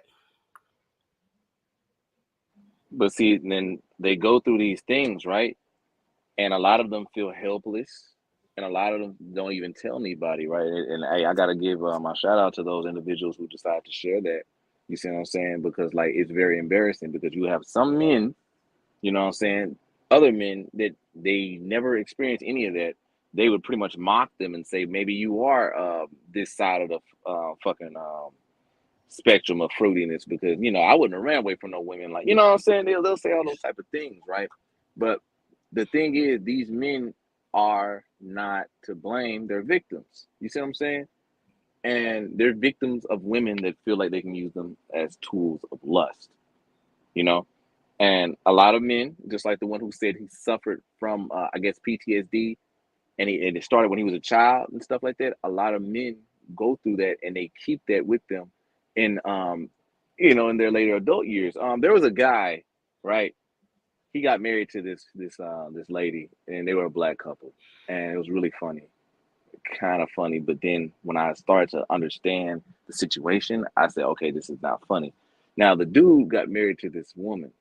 then they go through these things, right? And a lot of them feel helpless, and a lot of them don't even tell anybody, right? And hey, I gotta give my shout out to those individuals who decide to share that. You see what I'm saying? Because like it's very embarrassing because you have some men, you know what I'm saying, other men that they never experienced any of that. They would pretty much mock them and say maybe you are this side of the fucking spectrum of fruitiness because I wouldn't have ran away from no women, like, you know what I'm saying, they'll say all those type of things, right? But the thing is, these men are not to blame, they're victims. You see what I'm saying? And they're victims of women that feel like they can use them as tools of lust, and a lot of men, just like the one who said he suffered from I guess PTSD, and it started when he was a child and stuff like that. A lot of men go through that and they keep that with them in in their later adult years. There was a guy, right? He got married to this lady, and they were a black couple, and it was really funny, kind of funny. But then when I started to understand the situation, I said, okay, this is not funny. Now the dude got married to this woman,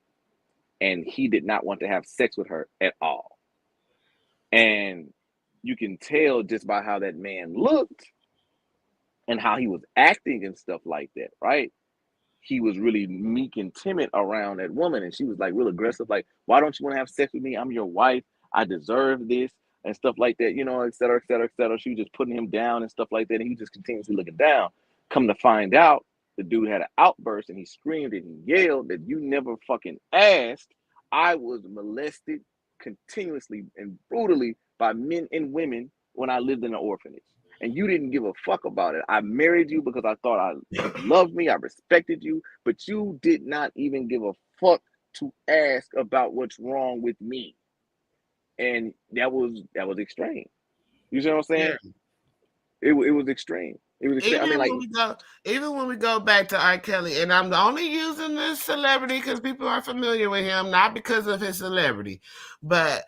and he did not want to have sex with her at all, and you can tell just by how that man looked and how he was acting and stuff like that, right? He was really meek and timid around that woman, and she was like real aggressive, like, why don't you want to have sex with me? I'm your wife. I deserve this, and stuff like that, et cetera, et cetera, et cetera. She was just putting him down and stuff like that, and he just continuously looking down. Come to find out, the dude had an outburst and he screamed and he yelled that you never fucking asked. I was molested continuously and brutally by men and women when I lived in an orphanage. And you didn't give a fuck about it. I married you because I thought you loved me, I respected you, but you did not even give a fuck to ask about what's wrong with me. And that was extreme. You see what I'm saying? Yeah. It was extreme. It was extreme. Even when we go back to R. Kelly, and I'm only using this celebrity because people are familiar with him, not because of his celebrity, but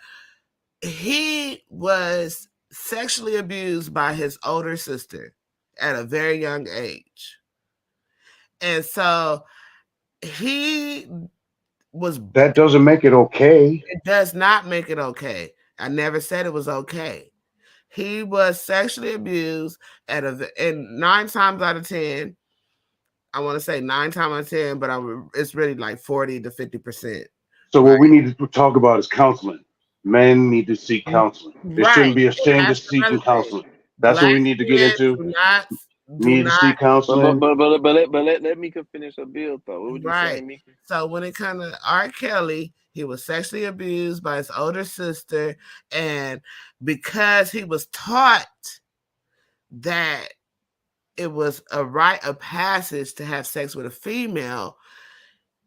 he was sexually abused by his older sister at a very young age. And so he was... That doesn't make it okay. It does not make it okay. I never said it was okay. He was sexually abused and 9 times out of 10, I want to say 9 times out of 10, but it's really like 40 to 50%. So what we need to talk about is counseling. Men need to seek counseling. They shouldn't be ashamed of seeking counseling. That's what we need to get into. Need to seek counseling. But let Mika finish her bill though. What would you say, Mika? So when it comes to R. Kelly, he was sexually abused by his older sister, and because he was taught that it was a rite of passage to have sex with a female,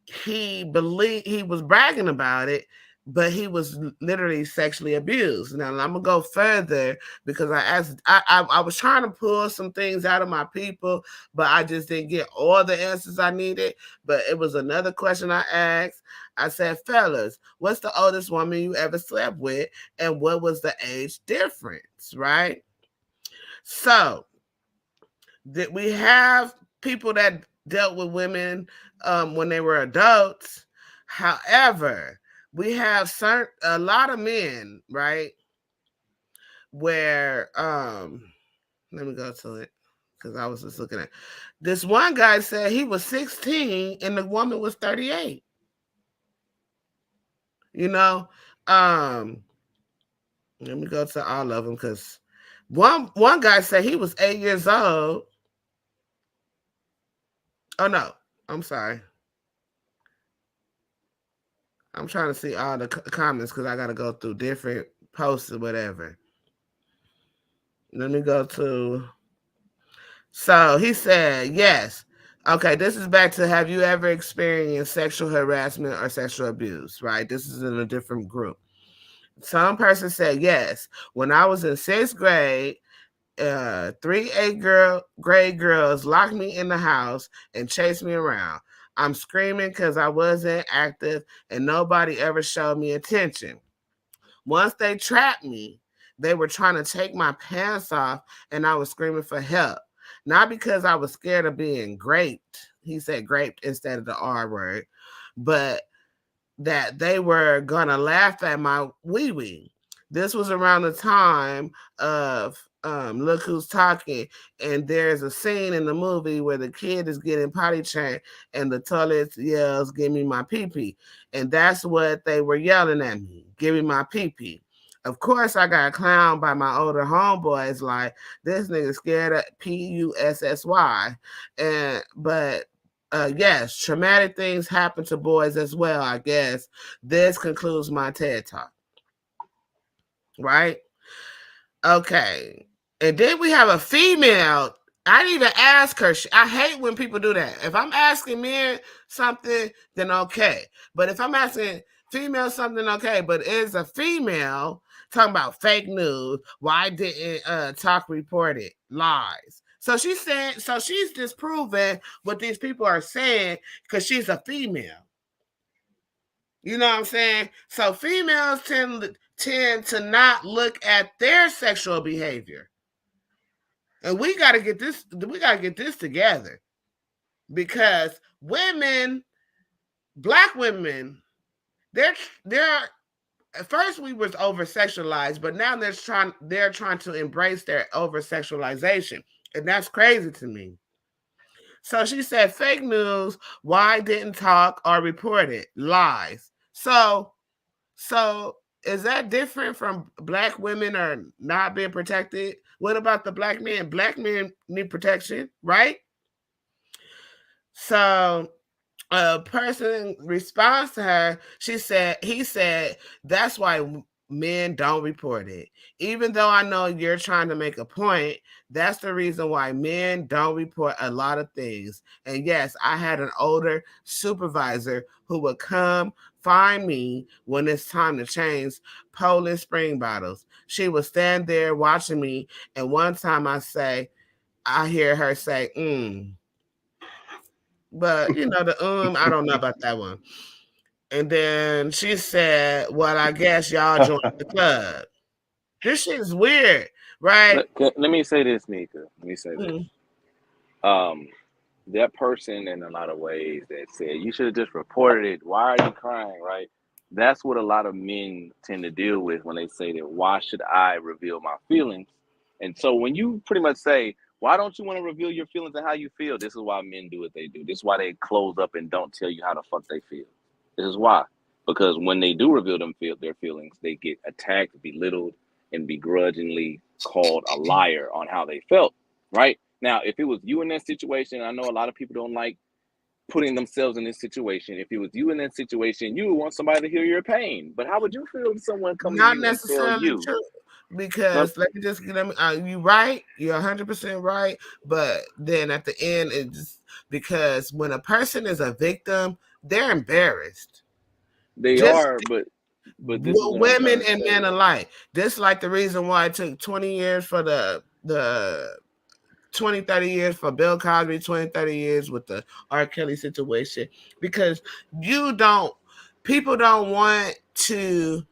he believed he was bragging about it, but he was literally sexually abused. Now I'm gonna go further because I was trying to pull some things out of my people, but I just didn't get all the answers I needed. But it was another question I asked. I said, fellas, what's the oldest woman you ever slept with, and what was the age difference, right? So that we have people that dealt with women when they were adults. However, we have a lot of men, right, where let me go to it because I was just looking at this. One guy said he was 16 and the woman was 38. Let me go to all of them because one guy said he was 8 years old. Oh no, I'm sorry. I'm trying to see all the comments because I got to go through different posts or whatever. Let me go to. So he said, yes. Okay, this is back to have you ever experienced sexual harassment or sexual abuse, right? This is in a different group. Some person said, yes. When I was in 6th grade, 3 8th grade girls locked me in the house and chased me around. I'm screaming because I wasn't active and nobody ever showed me attention. Once they trapped me, they were trying to take my pants off and I was screaming for help. Not because I was scared of being raped. He said raped instead of the R word, but that they were gonna laugh at my wee wee. This was around the time of Look Who's Talking, and there's a scene in the movie where the kid is getting potty trained and the toilet yells, "Give me my pee pee," and that's what they were yelling at me, "Give me my pee pee." Of course, I got clowned by my older homeboys like this nigga scared of PUSSY, but yes, traumatic things happen to boys as well, I guess. This concludes my TED Talk. Right? Okay. And then we have a female. I didn't even ask her. I hate when people do that. If I'm asking men something, then okay. But if I'm asking female something, okay. But it's a female talking about fake news. Why didn't Talk report it? Lies. So she's saying, so she's disproving what these people are saying because she's a female. You know what I'm saying? So females tend to not look at their sexual behavior. And we got to get this together. Because women, black women, they're at first we was over sexualized, but now they're trying to embrace their over sexualization. And that's crazy to me. So she said fake news, why didn't Talk or report it? Lies. So is that different from black women are not being protected? What about the black men? Black men need protection, right? So a person responds to her. He said, that's why men don't report it. Even though I know you're trying to make a point, that's the reason why men don't report a lot of things. And yes, I had an older supervisor who would come find me when it's time to change Poland Spring bottles. She would stand there watching me, and one time I hear her say, but you know, I don't know about that one. And then she said, well, I guess y'all joined the club. This shit is weird, right? Let me say this, Nika. Let me say this. That person, in a lot of ways, that said you should have just reported it. Why are you crying, right? That's what a lot of men tend to deal with when they say that, why should I reveal my feelings? And so when you pretty much say, why don't you want to reveal your feelings and how you feel? This is why men do what they do. This is why they close up and don't tell you how the fuck they feel. This is why. Because when they do reveal their feelings, they get attacked, belittled, and begrudgingly called a liar on how they felt, right? Now, if it was you in that situation, I know a lot of people don't like putting themselves in this situation. If it was you in that situation, you would want somebody to hear your pain. But how would you feel if someone come to Not you and tell necessarily you? true. Because let me just get you right. You're 100% right. But then at the end, it's because when a person is a victim, they're embarrassed. They are, but this is what I'm women trying to and say. men alike. This is like the reason why it took 20 years for the 20, 30 years for Bill Cosby, 20, 30 years with the R. Kelly situation. Because people don't want to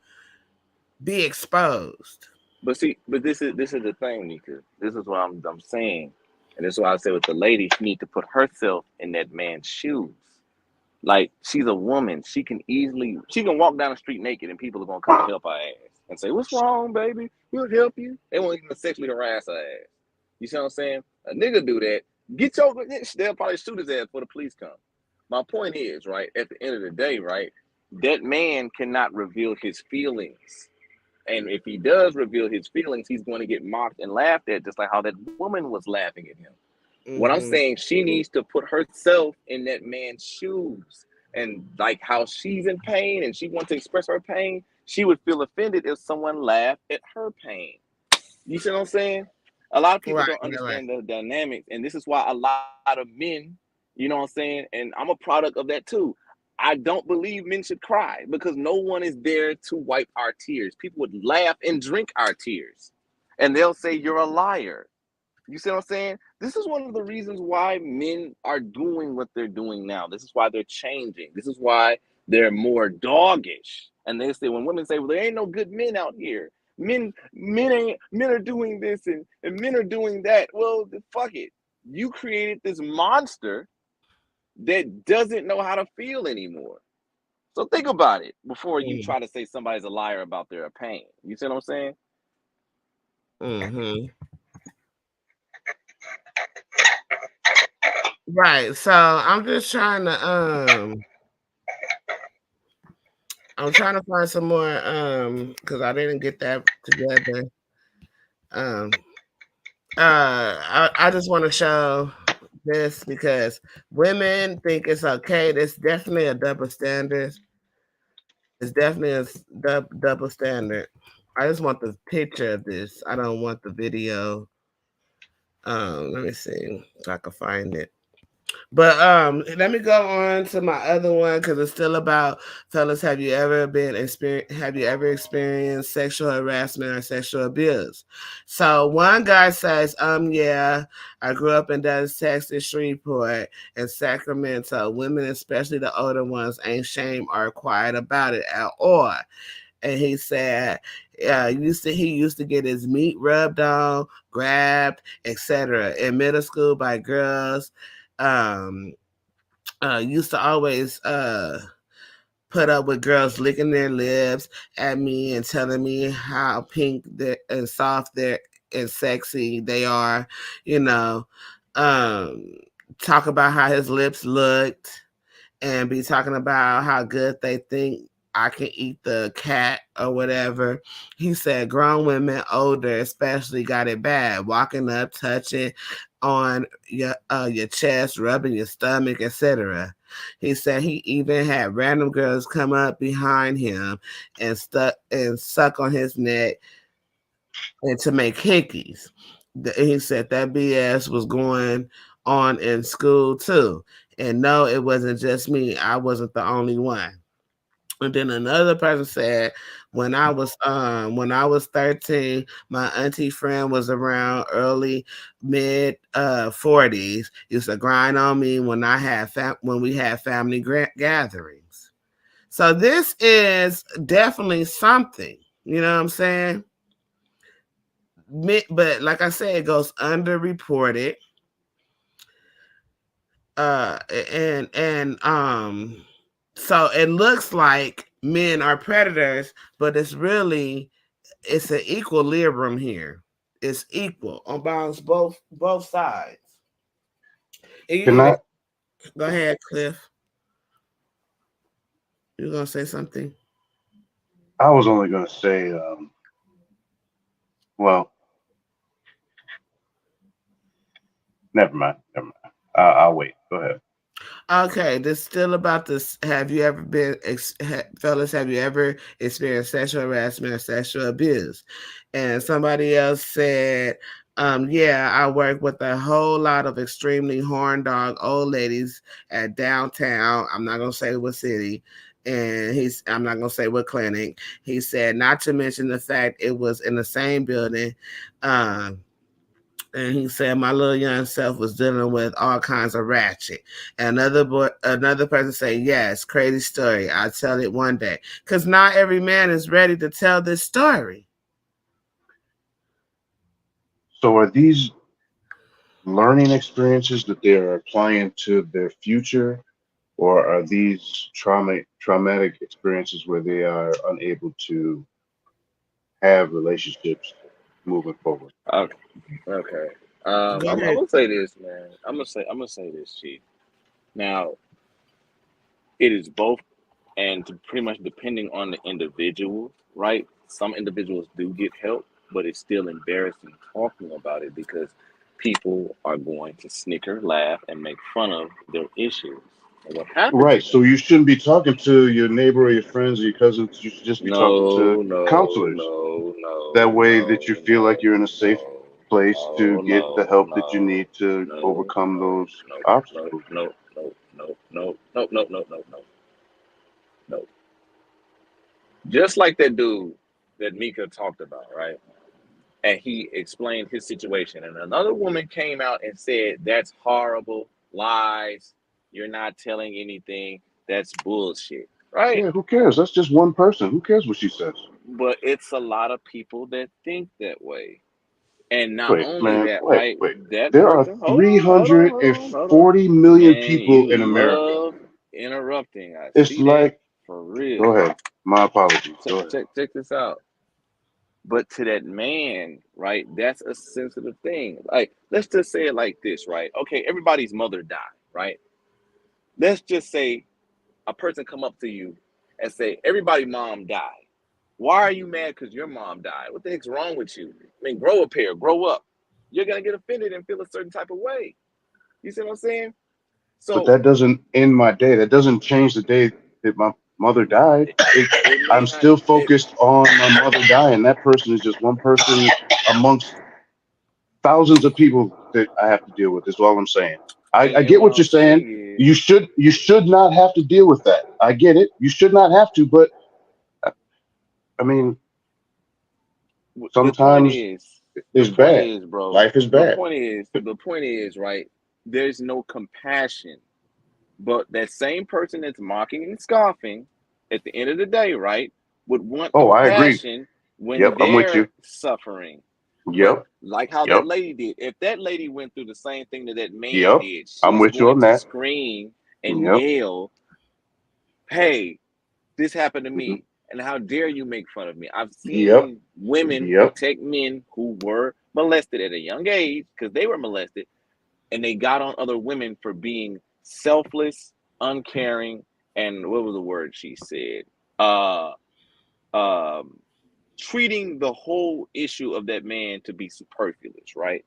be exposed. But see, but this is the thing, Nika. This is what I'm saying, and this is why I say with the lady, she need to put herself in that man's shoes. Like, she's a woman, she can walk down the street naked, and people are gonna come help her ass and say, "What's wrong, baby? We'll help you." They won't even sexually harass her ass. You see what I'm saying? A nigga do that, they'll probably shoot his ass before the police come. My point is, right, at the end of the day, right, that man cannot reveal his feelings. And if he does reveal his feelings, he's going to get mocked and laughed at, just like how that woman was laughing at him. What I'm saying, she needs to put herself in that man's shoes. and like how she's in pain and she wants to express her pain, she would feel offended if someone laughed at her pain. You see what I'm saying? A lot of people Right, don't right. understand the dynamics, and this is why a lot of men, you know what I'm saying, and I'm a product of that too. I don't believe men should cry because no one is there to wipe our tears. People would laugh and drink our tears, and they'll say you're a liar. You see what I'm saying? This is one of the reasons why men are doing what they're doing now. This is why they're changing. This is why they're more doggish. And they say when women say, "Well, there ain't no good men out here. Men are doing this and men are doing that." Well, fuck it. You created this monster that doesn't know how to feel anymore. So think about it before you try to say somebody's a liar about their pain. You see what I'm saying? Mm-hmm. Right. So I'm just trying to I'm trying to find some more because I didn't get that together. Um I just want to show this because women think it's okay. There's definitely a double standard. It's definitely a double standard. I just want the picture of this. I don't want the video. Let me see if I can find it. But let me go on to my other one because it's still about fellas. Have you ever experienced sexual harassment or sexual abuse? So one guy says, yeah, I grew up in Dallas, Texas, Shreveport, and Sacramento. Women, especially the older ones, ain't shame or quiet about it at all. And he said, he used to get his meat rubbed on, grabbed, etc. in middle school by girls. Um, used to always put up with girls licking their lips at me and telling me how pink and soft and sexy they are. You know, um, talk about how his lips looked and be talking about how good they think I can eat the cat or whatever. He said grown women, older especially, got it bad. Walking up, touching on your chest, rubbing your stomach, etc. He said he even had random girls come up behind him and suck on his neck and to make hickeys. He said that BS was going on in school too. And no, it wasn't just me. I wasn't the only one. And then another person said, when I was 13, my auntie friend was around early mid 40s. Used to grind on me when we had family gatherings. So this is definitely something. You know what I'm saying? But like I said, it goes underreported. And so it looks like men are predators, but it's an equilibrium here. It's equal on both sides. And you Can even I? go ahead, Cliff. You're gonna say something? I was only going to say, well, never mind. Never mind. I'll wait. Go ahead. Okay, this still about this. Have you ever fellas? Have you ever experienced sexual harassment or sexual abuse? And somebody else said, yeah, I work with a whole lot of extremely horn dog old ladies at downtown. I'm not gonna say what city, and I'm not gonna say what clinic. He said, not to mention the fact it was in the same building. Um, and he said my little young self was dealing with all kinds of ratchet. Another person said, yes, crazy story. I'll tell it one day. Because not every man is ready to tell this story. So are these learning experiences that they're applying to their future, or are these traumatic experiences where they are unable to have relationships moving forward? Okay. Okay. Go I'm ahead. gonna say this, man. I'm gonna say this, Chief. Now, it is both, and pretty much depending on the individual, right? Some individuals do get help, but it's still embarrassing talking about it because people are going to snicker, laugh, and make fun of their issues, What happened Right. to So them? you shouldn't be talking to your neighbor or your friends or your cousins. You should just be talking to No, no, counselors. no, That no, way that you no, feel like you're in a no, safe no, place to no, get the no, help that you no, need to no, overcome no, those no, no, obstacles. no, no, no, no, no, no, no, no, no, no. Just like that dude that Mika talked about, right? And he explained his situation. And another woman came out and said, that's horrible, lies, you're not telling anything, that's bullshit, right? Yeah, who cares? That's just one person. Who cares what she says? But it's a lot of people that think that way. And not Wait, only man, that, wait, right? wait. That There are person, hold on, hold on, hold on, hold on. 340 million Man, people you in America. love interrupting. I It's see that like, for go real. ahead. My apologies. Go ahead. Check this out. But to that man, right, that's a sensitive thing. Like, let's just say it like this, right? Okay, everybody's mother died, right? Let's just say a person come up to you and say, everybody mom died. Why are you mad because your mom died? What the heck's wrong with you? I mean, grow a pair, grow up. You're going to get offended and feel a certain type of way. You see what I'm saying? But So that doesn't end my day. That doesn't change the day that my mother died. it may I'm not, still focused on my mother dying. That person is just one person amongst thousands of people that I have to deal with. Is all I'm saying. I and get what what you're I'm saying. saying is, You should not have to deal with that. I get it. You should not have to, but I mean, the point sometimes is, it's bad. bro, Life is bad. the point is, right? There's no compassion. But that same person that's mocking and scoffing at the end of the day, right, would want Oh, I agree. compassion when Yep, I'm with you. they're suffering. But Yep, like how that yep, lady did, if that lady went through the same thing that that man yep. did, I'm she's with you going on to that. scream and Yep. yell, hey, this happened to Hmm. me. And how dare you make fun of me? I've Yep. seen women Yep. protect men who were molested at a young age because they were molested, and they got on other women for being selfless, uncaring, and what was the word she said? Uh, um, Treating the whole issue of that man to be superfluous, right?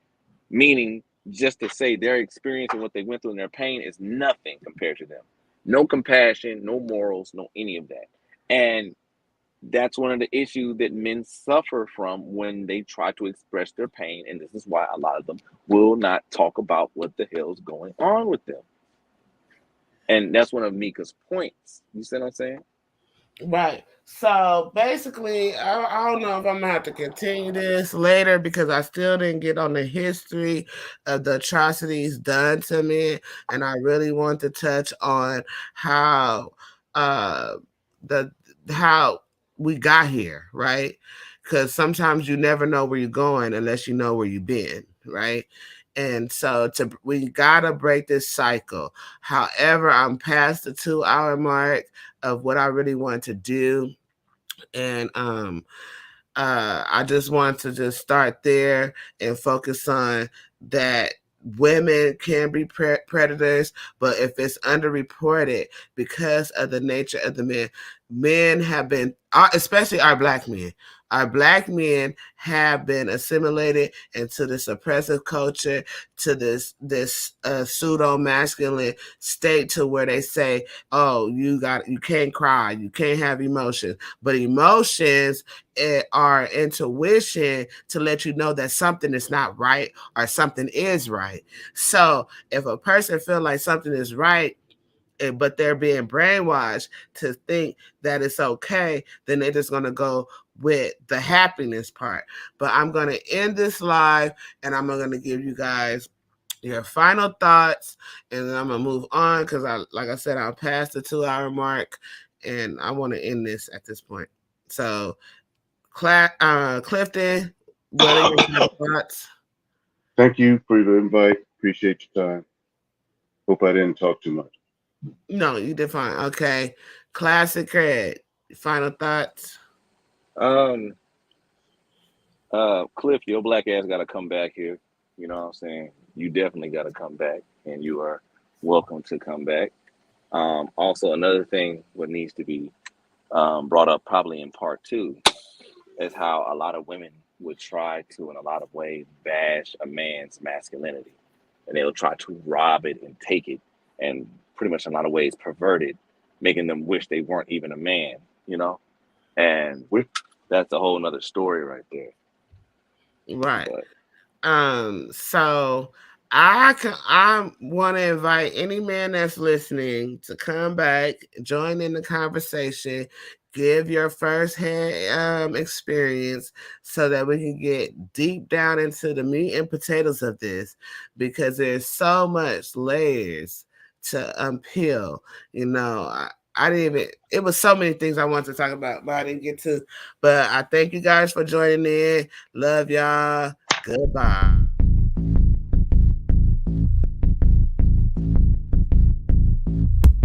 Meaning just to say their experience and what they went through and their pain is nothing compared to them. No compassion, no morals, no any of that. And that's one of the issues that men suffer from when they try to express their pain. And this is why a lot of them will not talk about what the hell's going on with them. And that's one of Mika's points. You see what I'm saying? Right. So basically, I don't know if I'm gonna have to continue this later because I still didn't get on the history of the atrocities done to me, and I really want to touch on how uh the how we got here, right? Because sometimes you never know where you're going unless you know where you've been, right? And so we gotta break this cycle. However, I'm past the 2 hour mark of what I really want to do. And I just want to just start there and focus on that women can be predators, but if it's underreported because of the nature of the men have been, especially our black men have been assimilated into this oppressive culture, to this pseudo masculine state, to where they say, oh, you can't cry, you can't have emotions, but emotions our intuition to let you know that something is not right or something is right. So if a person feel like something is right, but they're being brainwashed to think that it's okay, then they're just going to go with the happiness part. But I'm going to end this live, and I'm going to give you guys your final thoughts, and then I'm going to move on because like I said, I'll pass the 2 hour mark, and I want to end this at this point. So Clifton, what are your thoughts? Thank you for the invite. Appreciate your time. Hope I didn't talk too much. No, you did fine. Okay. Classic Craig, final thoughts? Um, Cliff, your black ass got to come back here. You know what I'm saying? You definitely got to come back, and you are welcome to come back. Also, another thing what needs to be brought up probably in part two is how a lot of women would try to, in a lot of ways, bash a man's masculinity, and they'll try to rob it and take it and pretty much in a lot of ways perverted, making them wish they weren't even a man, you know? And that's a whole nother story right there. Right. But So I want to invite any man that's listening to come back, join in the conversation, give your firsthand experience so that we can get deep down into the meat and potatoes of this, because there's so much layers to unpeel. You know, I didn't even, it was so many things I wanted to talk about, but I didn't get to. But I thank you guys for joining in. Love y'all. Goodbye.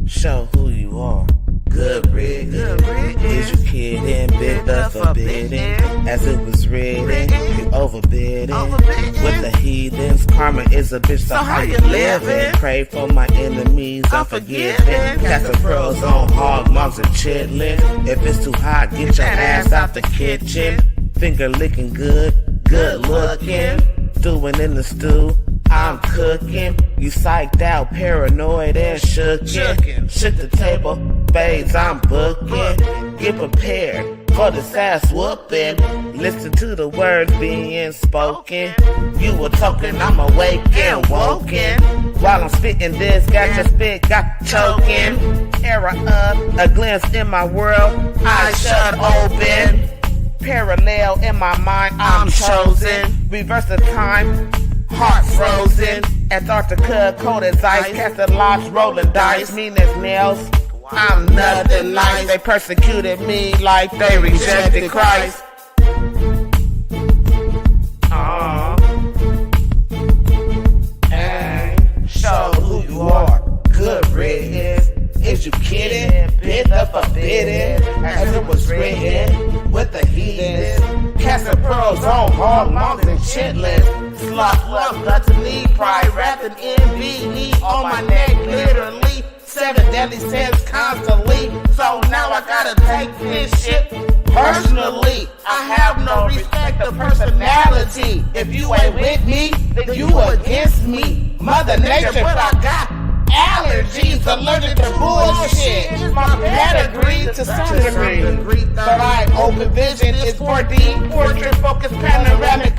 Show who you are. Good riddance. Is you kidding? Bid the forbidden. As it was written, you overbid it. With the heathens, karma is a bitch, so how you living? Pray for my enemies, unforgiven. Cast the pearls on hog moms and chitlins. If it's too hot, get your ass out the kitchen. Finger licking good, good looking. Stewing in the stew, I'm cooking. You psyched out, paranoid and shookin'. Shook the table, spades I'm booking. Get prepared for this ass whooping. Listen to the words being spoken. You were talking, I'm awake and woken. While I'm spitting this, got your spit, got choking. Era up, a glance in my world, eyes shut open. Parallel in my mind, I'm chosen. Reverse the time, heart frozen. Antarctica, cold as ice. Casting locks, rolling dice. Mean as nails, I'm nothing nice. They persecuted me like they rejected Christ. Hey, show who you are. Good riddance. Is you kidding? Bid the forbidden. As it was written, with the heathens. Casting pearls on hog moms and chitlins. Sloth, love, gluttony, pride, wrath, and envy. Knee on my neck, literally. 7 deadly sins constantly. So now I gotta take this shit personally. I have no respect of personality. If you ain't with me, then you against me. Mother Nature, but I got allergies, allergic to bullshit. It's my pedigree to some degree. But I open vision is 4D, portrait focus panoramic.